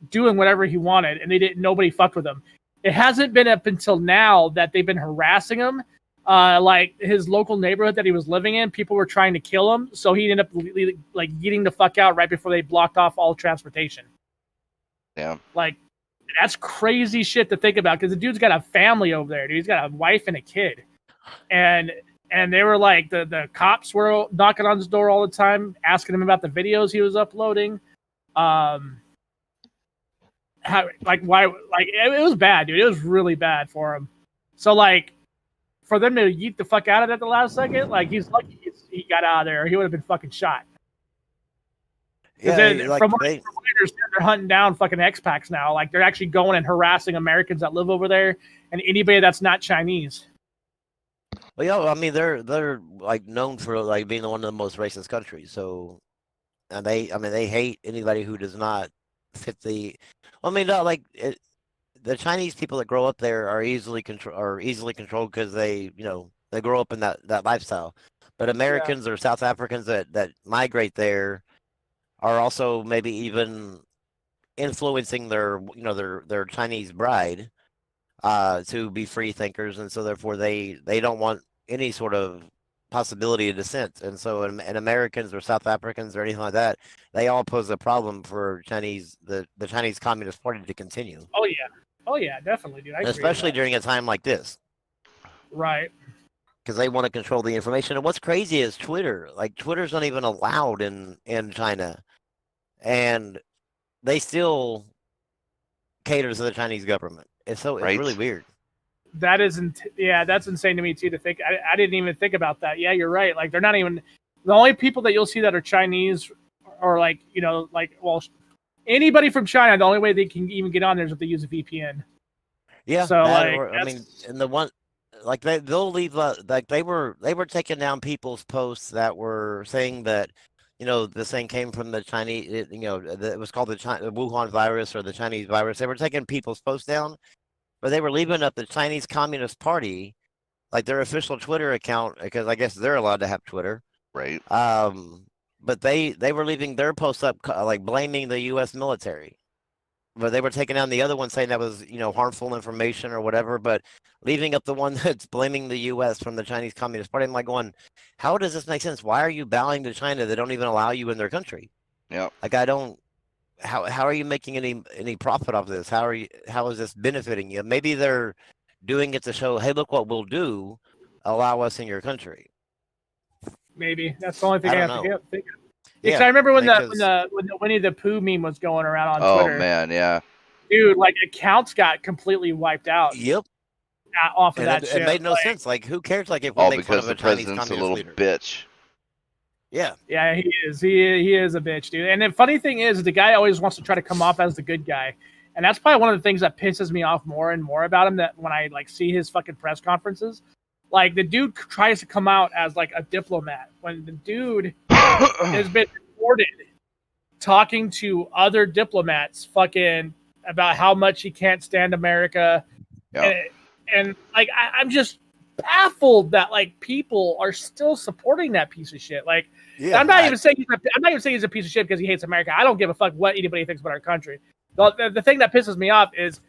doing whatever he wanted, and nobody fucked with him. It hasn't been up until now that they've been harassing him. Like his local neighborhood that he was living in, people were trying to kill him, so he ended up like getting the fuck out right before they blocked off all transportation. Yeah. Like, that's crazy shit to think about, because the dude's got a family over there, dude. He's got a wife and a kid. And they were like, the cops were knocking on his door all the time, asking him about the videos he was uploading. It was bad, dude. It was really bad for him. So, like, for them to yeet the fuck out of it at the last second, like, he's lucky he got out of there, or he would have been fucking shot. Yeah, from what I understand, they're hunting down fucking expats now. Like, they're actually going and harassing Americans that live over there and anybody that's not Chinese. Well, yeah, I mean, they're like known for like being one of the most racist countries. So, and they hate anybody who does not fit the. The Chinese people that grow up there are easily controlled because they grow up in that lifestyle. But Americans or South Africans that migrate there are also maybe even influencing their Chinese bride to be free thinkers, and so therefore they don't want any sort of possibility of dissent. And so and Americans or South Africans or anything like that, they all pose a problem for the Chinese Communist Party to continue. Oh yeah, definitely, dude. Especially during a time like this. Right. Because they want to control the information. And what's crazy is Twitter. Like, Twitter's not even allowed in China. And they still cater to the Chinese government. It's really weird. That isn't, that's insane to me too, to think. I didn't even think about that. Yeah, you're right. Like, they're not even, the only people that you'll see that are Chinese or anybody from China, the only way they can even get on there is if they use a VPN. Yeah. So and the one, like they'll leave, like they were taking down people's posts that were saying that, this thing came from the Chinese, it was called the Wuhan virus or the Chinese virus. They were taking people's posts down, but they were leaving up the Chinese Communist Party, like their official Twitter account, because I guess they're allowed to have Twitter. Right. But they were leaving their posts up, like blaming the U.S. military. But they were taking down the other one saying that was, harmful information or whatever, but leaving up the one that's blaming the U.S. from the Chinese Communist Party. I'm like going, how does this make sense? Why are you bowing to China? They don't even allow you in their country. Yeah. Like, how are you making any profit off this? How is this benefiting you? Maybe they're doing it to show, hey, look what we'll do. Allow us in your country. Maybe that's the only thing I have to think of. Yeah, I remember when the Winnie the Pooh meme was going around on Twitter. Oh man, yeah. Dude, like, accounts got completely wiped out. Yep. Off of that shit. It made no sense. Like, who cares? Like, if we make fun of a Chinese communist a little leader. bitch. Yeah. Yeah, he is. He is a bitch, dude. And the funny thing is, the guy always wants to try to come off as the good guy. And that's probably one of the things that pisses me off more and more about him, that when I like see his fucking press conferences, like the dude tries to come out as like a diplomat when the dude has been reported talking to other diplomats fucking about how much he can't stand America. Yeah. And like I'm just baffled that like people are still supporting that piece of shit. Like I'm not even saying he's a piece of shit because he hates America. I don't give a fuck what anybody thinks about our country. The thing that pisses me off is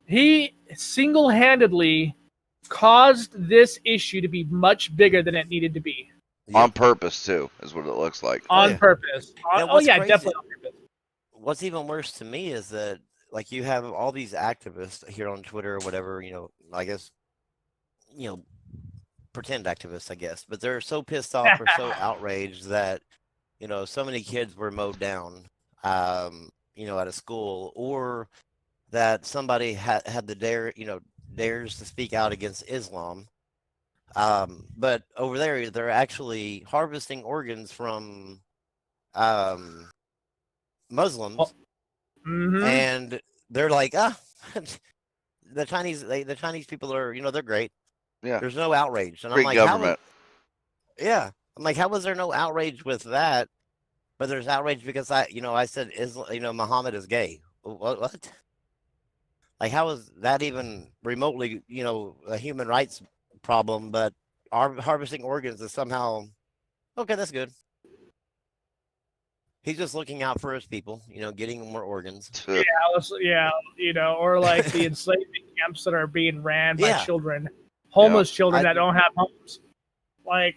he single-handedly caused this issue to be much bigger than it needed to be. On purpose too, is what it looks like. On purpose. Crazy, definitely on purpose. What's even worse to me is that like you have all these activists here on Twitter or whatever, I guess, pretend activists, I guess, but they're so pissed off or so outraged that, so many kids were mowed down, at a school, or that somebody had the dares to speak out against Islam. But over there, they're actually harvesting organs from Muslims, and they're like, the Chinese people are, they're great. Yeah. There's no outrage, and Great I'm like, government. how was there no outrage with that? But there's outrage because I said Muhammad is gay. What? Like, how is that even remotely, a human rights problem? But harvesting organs is somehow okay. That's good. He's just looking out for his people, getting more organs. Or like the enslavement camps that are being ran by children, homeless Yeah. children that don't have homes. Like,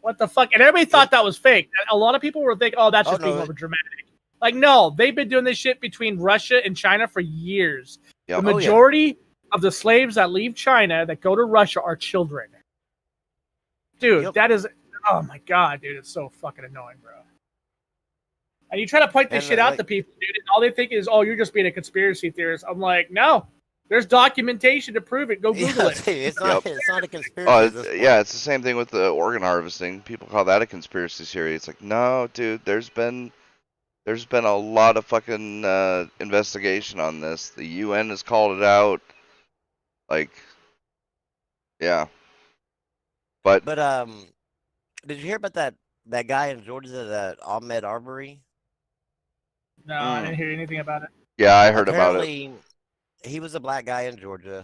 what the fuck? And everybody thought that was fake. A lot of people were thinking, "Oh, that's just being over dramatic." Like, no, they've been doing this shit between Russia and China for years. Yep. The majority of the slaves that leave China that go to Russia are children. Dude, that is, oh my god, dude, it's so fucking annoying, bro. And you try to point this shit out to people, dude, and all they think is, "Oh, you're just being a conspiracy theorist." I'm like, no, there's documentation to prove it. Go Google it. It's not a conspiracy. It's the same thing with the organ harvesting. People call that a conspiracy theory. It's like, no, dude, there's been a lot of fucking investigation on this. The UN has called it out. Like, yeah. But did you hear about that guy in Georgia, that Ahmed Arbery? No, I didn't hear anything about it. Yeah, I heard about it. He was a black guy in Georgia,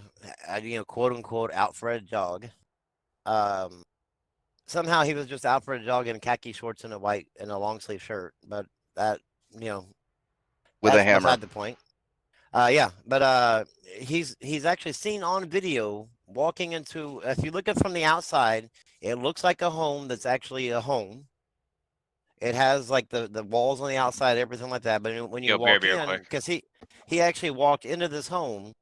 quote unquote, out for a jog. Somehow he was just out for a jog in khaki shorts and a long sleeve shirt, but that with a hammer. Beside the point. But he's actually seen on video walking into. If you look at from the outside, it looks like a home that's actually a home. It has like the walls on the outside, everything like that. But when you walk in, because he actually walked into this home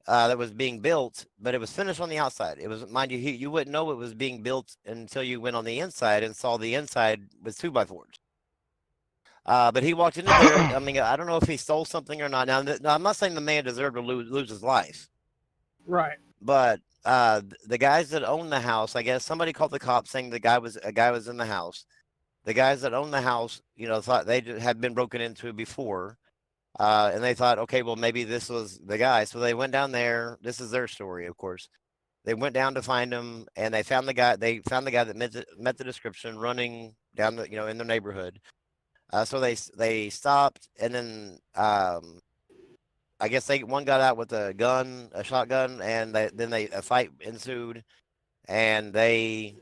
that was being built, but it was finished on the outside. It was, mind you, you wouldn't know it was being built until you went on the inside and saw the inside was 2x4s. But he walked into there. I mean, I don't know if he stole something or not. Now I'm not saying the man deserved to lose his life. Right. But the guys that own the house, I guess somebody called the cops saying a guy was in the house. The guys that own the house, thought they had been broken into before. And they thought, okay, well, maybe this was the guy. So they went down there. This is their story, of course. They went down to find him, and they found the guy. They found the guy that met the description, running down the, in their neighborhood. So they stopped, and then I guess one got out with a shotgun, and a fight ensued, and he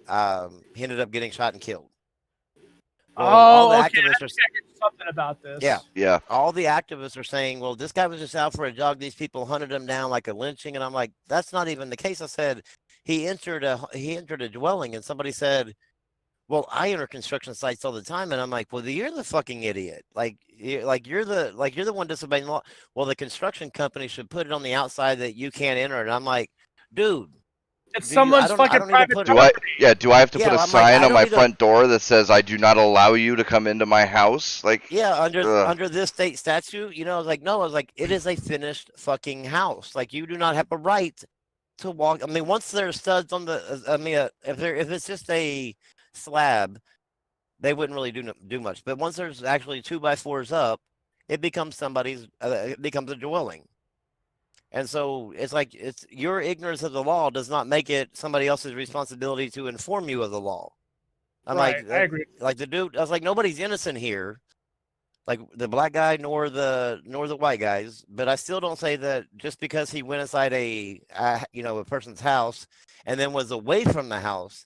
ended up getting shot and killed. Well, all the activists are something about this. Yeah. All the activists are saying, well, this guy was just out for a jog. These people hunted him down like a lynching, and I'm like, that's not even the case. I said he entered a dwelling, and somebody said, well, I enter construction sites all the time, and I'm like, well, you're the fucking idiot. You're the one disobeying the law. Well, the construction company should put it on the outside that you can't enter. And I'm like, dude, it's someone's fucking private property. Do I have to put a sign on my front door that says I do not allow you to come into my house? Like, under this state statute, I was like, it is a finished fucking house. Like, you do not have a right to walk. I mean, once there's studs on if it's just a slab, they wouldn't really do much. But once there's actually 2x4s up, it becomes it becomes a dwelling. And so it's like your ignorance of the law does not make it somebody else's responsibility to inform you of the law. I'm Right, I agree. like the dude. I was like, nobody's innocent here, like the black guy nor the white guys. But I still don't say that just because he went inside a person's house and then was away from the house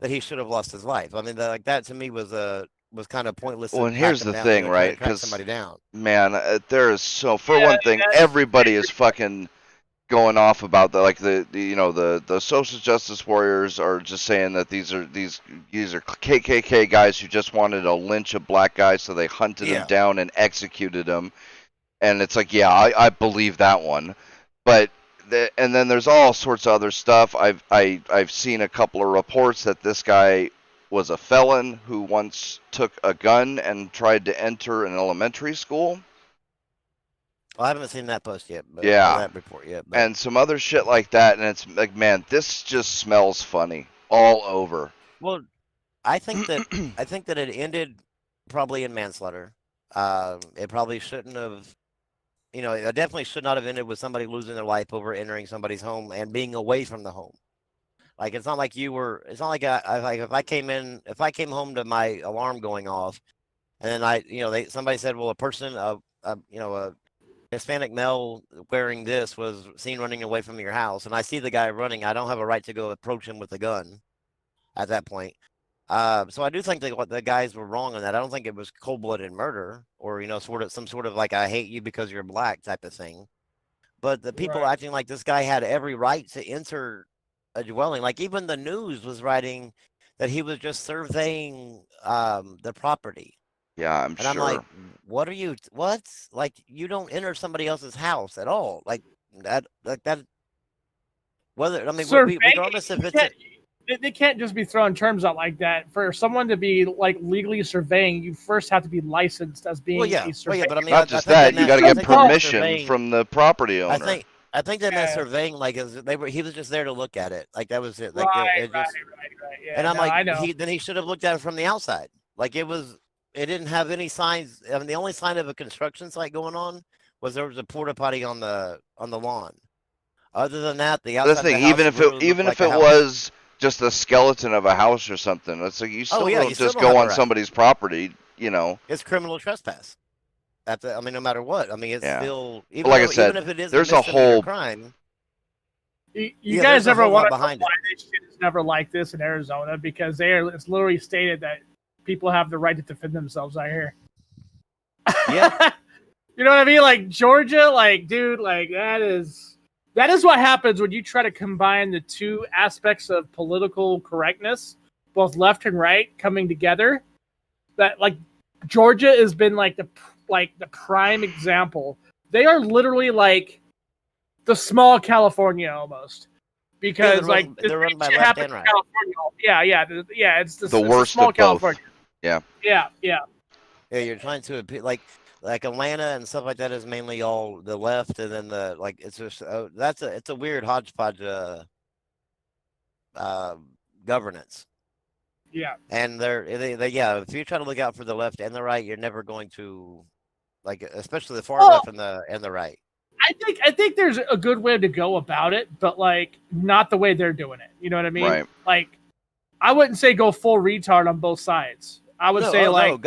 that he should have lost his life. I mean, like that to me was kind of pointless. Well, and here's the thing, right? Because somebody down. Man, there is so. For one thing, everybody is fucking going off about the social justice warriors are just saying that these are KKK guys who just wanted to lynch a black guy, so they hunted him down and executed him. And it's like, yeah, I believe that one, but and then there's all sorts of other stuff. I've seen a couple of reports that this guy was a felon who once took a gun and tried to enter an elementary school. Well, I haven't seen that post yet. That report yet. But. And some other shit like that, and it's like, man, this just smells funny all over. Well, I think that it ended probably in manslaughter. It probably shouldn't have. It definitely should not have ended with somebody losing their life over entering somebody's home and being away from the home. Like it's not like you were. It's not like if I came home to my alarm going off, and then somebody said, well, a person, a Hispanic male wearing this was seen running away from your house, and I see the guy running, I don't have a right to go approach him with a gun at that point. So I do think that the guys were wrong on that. I don't think it was cold-blooded murder or, some sort of like, I hate you because you're black type of thing. But the people acting like this guy had every right to enter a dwelling, like even the news was writing that he was just surveying the property. Yeah, I'm I'm like, what? Like, you don't enter somebody else's house at all. Like that. Regardless if they can't just be throwing terms out like that. For someone to be like legally surveying, you first have to be licensed as being a surveyor. But I mean, not just that, you got to get permission from the property owner. I think that surveying, like, he was just there to look at it. Like that was it. Like, right. Yeah, and I'm then he should have looked at it from the outside. Like it didn't have any signs. I mean, the only sign of a construction site going on was there was a porta potty on the lawn. Other than that, the outside. Even if it was just the skeleton of a house or something, it's like you still don't just go on somebody's property. It's criminal trespass. No matter what. I mean, it's still even even if it is there's a whole crime. You guys ever wonder why this shit is never like this in Arizona? Because it's literally stated that people have the right to defend themselves out here. Yeah. You know what I mean? Like Georgia, like, dude, like that is what happens when you try to combine the two aspects of political correctness, both left and right, coming together. That like Georgia has been like the prime example. They are literally like the small California almost. Because they're run by left and right. Yeah. It's the worst small of California. both. Yeah. Yeah, you're trying to like Atlanta and stuff like that is mainly all the left, and then it's just it's a weird hodgepodge governance. Yeah. And if you try to look out for the left and the right, you're never going to especially the far left and the right. I think there's a good way to go about it, but like not the way they're doing it. You know what I mean? Right. Like I wouldn't say go full retard on both sides. I would say I would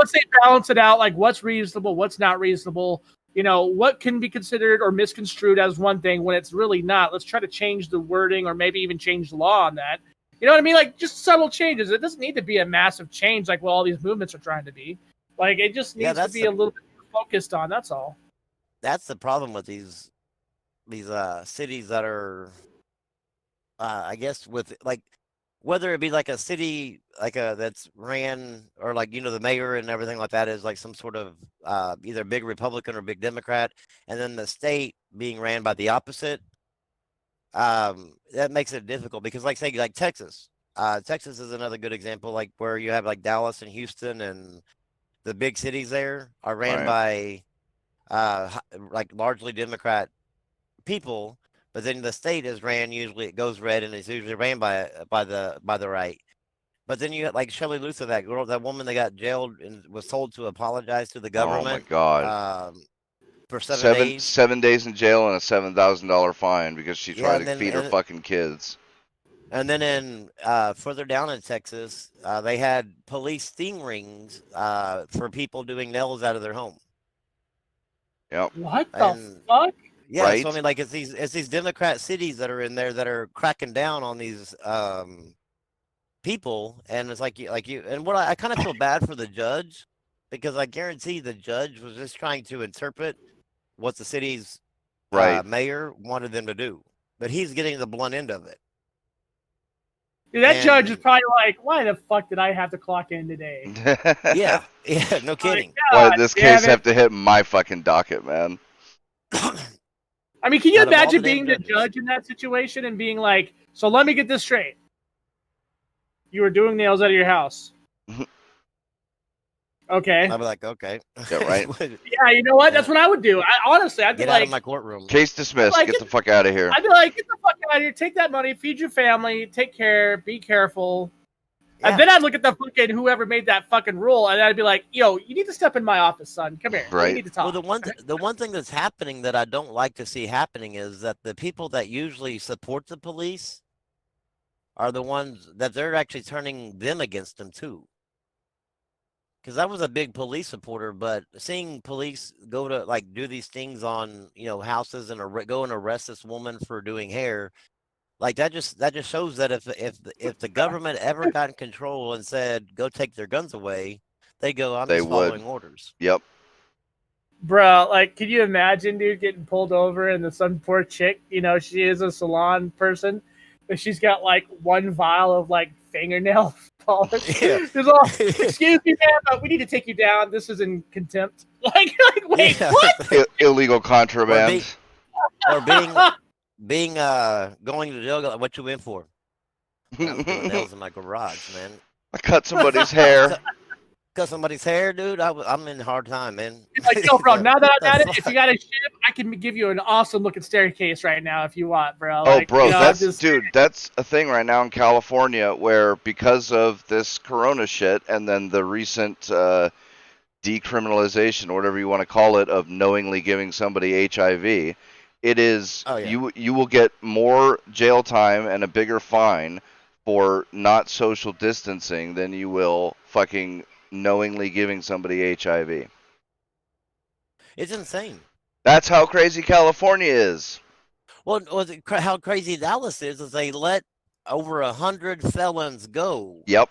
say balance it out, like what's reasonable, what's not reasonable. What can be considered or misconstrued as one thing when it's really not. Let's try to change the wording or maybe even change the law on that. You know what I mean? Like just subtle changes. It doesn't need to be a massive change like what all these movements are trying to be. Like it just needs to be a little bit more focused on. That's all. That's the problem with these cities that are, I guess, with like whether it be like a city that's ran or the mayor and everything like that is like some sort of either big Republican or big Democrat, and then the state being ran by the opposite. That makes it difficult because like Texas. Texas is another good example, like where you have like Dallas and Houston and the big cities there are ran by largely Democrat people, but then the state is ran usually it goes red and it's usually ran by the right. But then you got like Shelley Luther, that woman that got jailed and was told to apologize to the government. Oh my God. for 7 days. 7 days in jail and a $7,000 fine because she Yeah, tried and to then- feed her and- fucking kids. And then in further down in Texas, they had police sting rings for people doing nails out of their home. Yep. What the And- fuck? Yeah, Right. so I mean, like it's these Democrat cities that are in there that are cracking down on these people, and it's like you. And what I kind of feel bad for the judge because I guarantee the judge was just trying to interpret what the city's Right. mayor wanted them to do, but he's getting the blunt end of it. Dude, that judge is And- probably like, why the fuck did I have to clock in today? Yeah, yeah, no kidding. Why did this damn case it. have to hit my fucking docket, man? I mean, can you Out of all imagine the damn being the judges. judge in that situation and being like, so let me get this straight. You were doing nails out of your house. Okay. I'd be like, okay, Yeah, right. Yeah, you know what? That's what I would do. Honestly, I'd be Get out like, of my courtroom. Case dismissed. Like Get it- the fuck out of here. I'd be like, get the fuck out of here. Take that money, feed your family, take care, be careful. Yeah. And then I'd look at the fucking whoever made that fucking rule, and I'd be like, yo, you need to step in my office, son. Come here. We Right. need to talk. Well, the one thing that's happening that I don't like to see happening is that the people that usually support the police are the ones that they're actually turning them against them too. Because I was a big police supporter, but seeing police go to like do these things on houses and go and arrest this woman for doing hair, like that just shows that if the government ever got in control and said go take their guns away, they go I'm They just would. following orders. Yep. Bro, like, can you imagine, dude, getting pulled over and some poor chick, she is a salon person, but she's got like one vial of like fingernail polish. Yeah. She's all, excuse me, man, but we need to take you down. This is in contempt. Like wait, Yeah. what? Illegal contraband. Or being going to jail. What you in for? I'm doing nails in my garage, man. I cut somebody's hair. Cut somebody's hair, dude. I'm in a hard time, man. Like, yo, bro, now that I'm What at the it, if fuck? you got a ship, I can give you an awesome looking staircase right now if you want, bro. Oh, Like, bro, I'm that's just- dude. That's a thing right now in California where because of this Corona shit and then the recent decriminalization, or whatever you want to call it, of knowingly giving somebody HIV, it is Oh, yeah. you will get more jail time and a bigger fine for not social distancing than you will fucking knowingly giving somebody HIV. It's insane. That's how crazy California is. Well, how crazy Dallas is they let over 100 felons go Yep.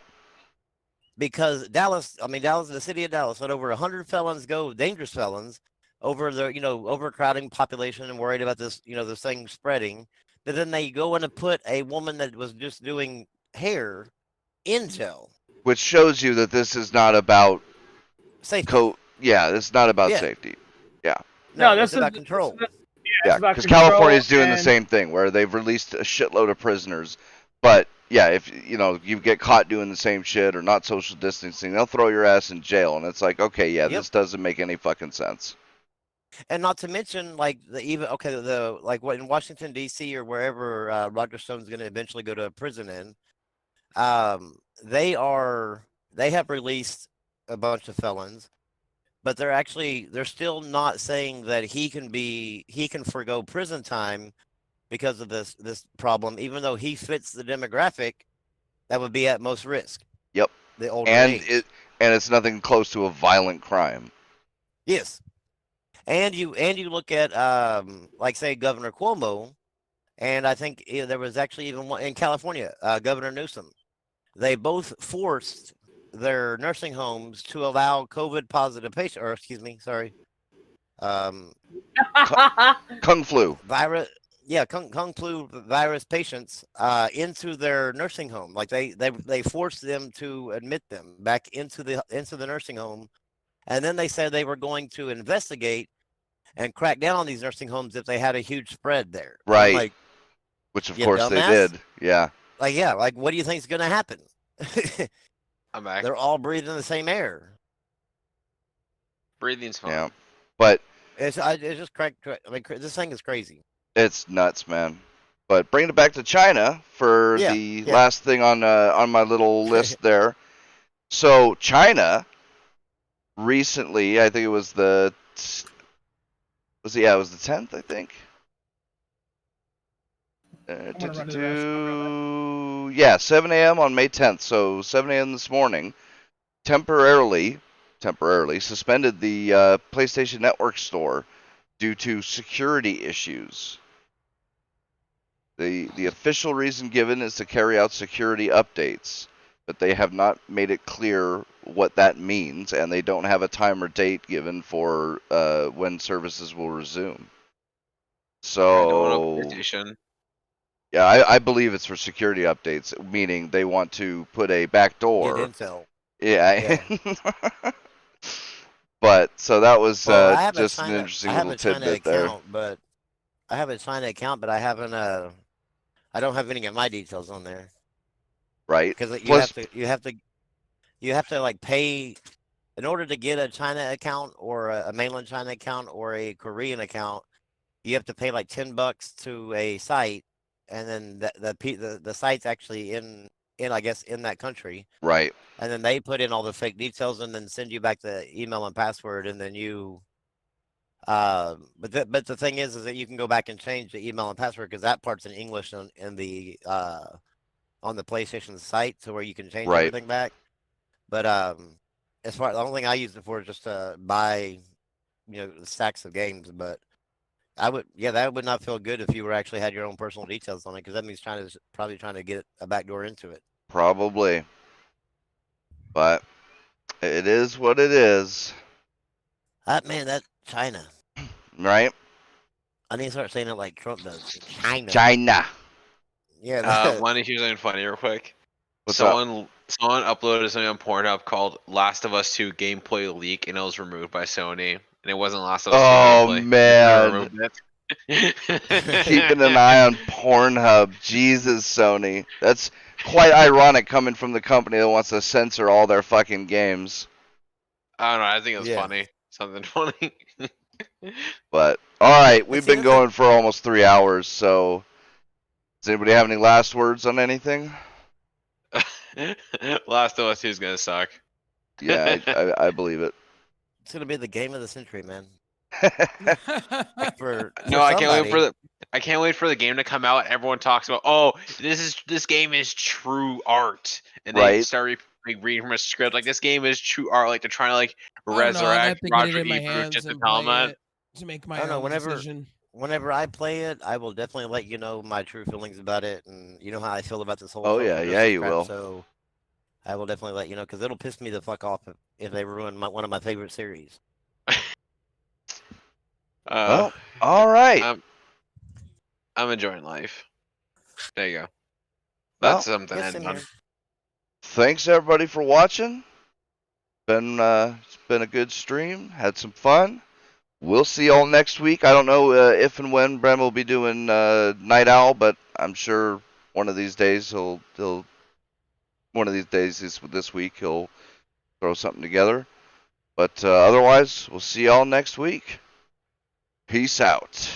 because Dallas, the city of Dallas let over 100 felons go, dangerous felons, over the overcrowding population and worried about this this thing spreading. But then they go in and put a woman that was just doing hair in jail. Which shows you that this is not about Safety. Yeah, this is not about Yeah. safety. No, it's this about is control. Yeah, about because control California is doing the and- same thing where they've released a shitload of prisoners. But yeah, if you get caught doing the same shit or not social distancing, they'll throw your ass in jail. And it's like, okay, yeah, Yep. this doesn't make any fucking sense. And not to mention, like what in Washington D.C. or wherever Roger Stone's going to eventually go to prison in, they have released a bunch of felons, but they're still not saying that he can forgo prison time because of this problem, even though he fits the demographic that would be at most risk. Yep. The older And age. it's nothing close to a violent crime. Yes. And you look at like say Governor Cuomo, and I think there was actually even one in California, Governor Newsom. They both forced their nursing homes to allow COVID positive patients, or excuse me, sorry, Kung flu. virus. Yeah, Kung flu virus patients into their nursing home. Like they forced them to admit them back into the nursing home, and then they said they were going to investigate and crack down on these nursing homes if they had a huge spread there. And I'm Right. Like, Which, of You course, they dumbass. did. Yeah. yeah. Like, what do you think is going to happen? I'm back. They're all breathing the same air. Breathing's fine. Yeah. But It's just crack. I mean, this thing is crazy. it's nuts, man. But bringing it back to China for Yeah, the yeah. last thing on my little list there. So China recently, I think it was it was the 10th, I think. I'm gonna run to the restroom. Yeah, 7 a.m. on May 10th. So 7 a.m. this morning, temporarily suspended the PlayStation Network store due to security issues. The official reason given is to carry out security updates, but they have not made it clear what that means, and they don't have a time or date given for when services will resume. So, yeah, I believe it's for security updates, meaning they want to put a back door. Get intel. Yeah. But so that was just an interesting little tidbit there. But I have a China account, but I haven't. I don't have any of my details on there. Right. Because you have to like pay in order to get a China account or a mainland China account or a Korean account. You have to pay like $10 to a site, and then the site's actually in I guess in that country. Right. And then they put in all the fake details and then send you back the email and password, and then you. But the thing is that you can go back and change the email and password because that part's in English in the on the PlayStation site, so where you can change everything back. But as far the only thing I use it for is just to buy, stacks of games. But that would not feel good if you actually had your own personal details on it, because that means probably trying to get a backdoor into it. Probably. But it is what it is. That China. Right? I need to start saying it like Trump does. China. Yeah. Want to hear something funny real quick? Someone uploaded something on Pornhub called Last of Us 2 gameplay leak, and it was removed by Sony. And it wasn't Last of Us 2 gameplay. Oh, man. Keeping an eye on Pornhub. Jesus, Sony. That's quite ironic coming from the company that wants to censor all their fucking games. I don't know. I think it was funny. Something funny. But, alright. We've been going for almost 3 hours, so... Does anybody have any last words on anything? Last of Us 2 is going to suck. Yeah, I believe it. It's going to be the game of the century, man. I can't wait for the game to come out. Everyone talks about, this game is true art, and they start reading from a script like this game is true art. Like they're trying to like resurrect Roger Ebert just to tell them to make my own decision. Whenever I play it, I will definitely let you know my true feelings about it, and you know how I feel about this whole. Oh yeah, you will. So I will definitely let you know, because it'll piss me the fuck off if they ruin one of my favorite series. Well, all right. I'm enjoying life. There you go. That's something. Thanks everybody for watching. It's been a good stream. Had some fun. We'll see y'all next week. I don't know if and when Bren will be doing Night Owl, but I'm sure one of these days this week he'll throw something together. But otherwise, we'll see y'all next week. Peace out.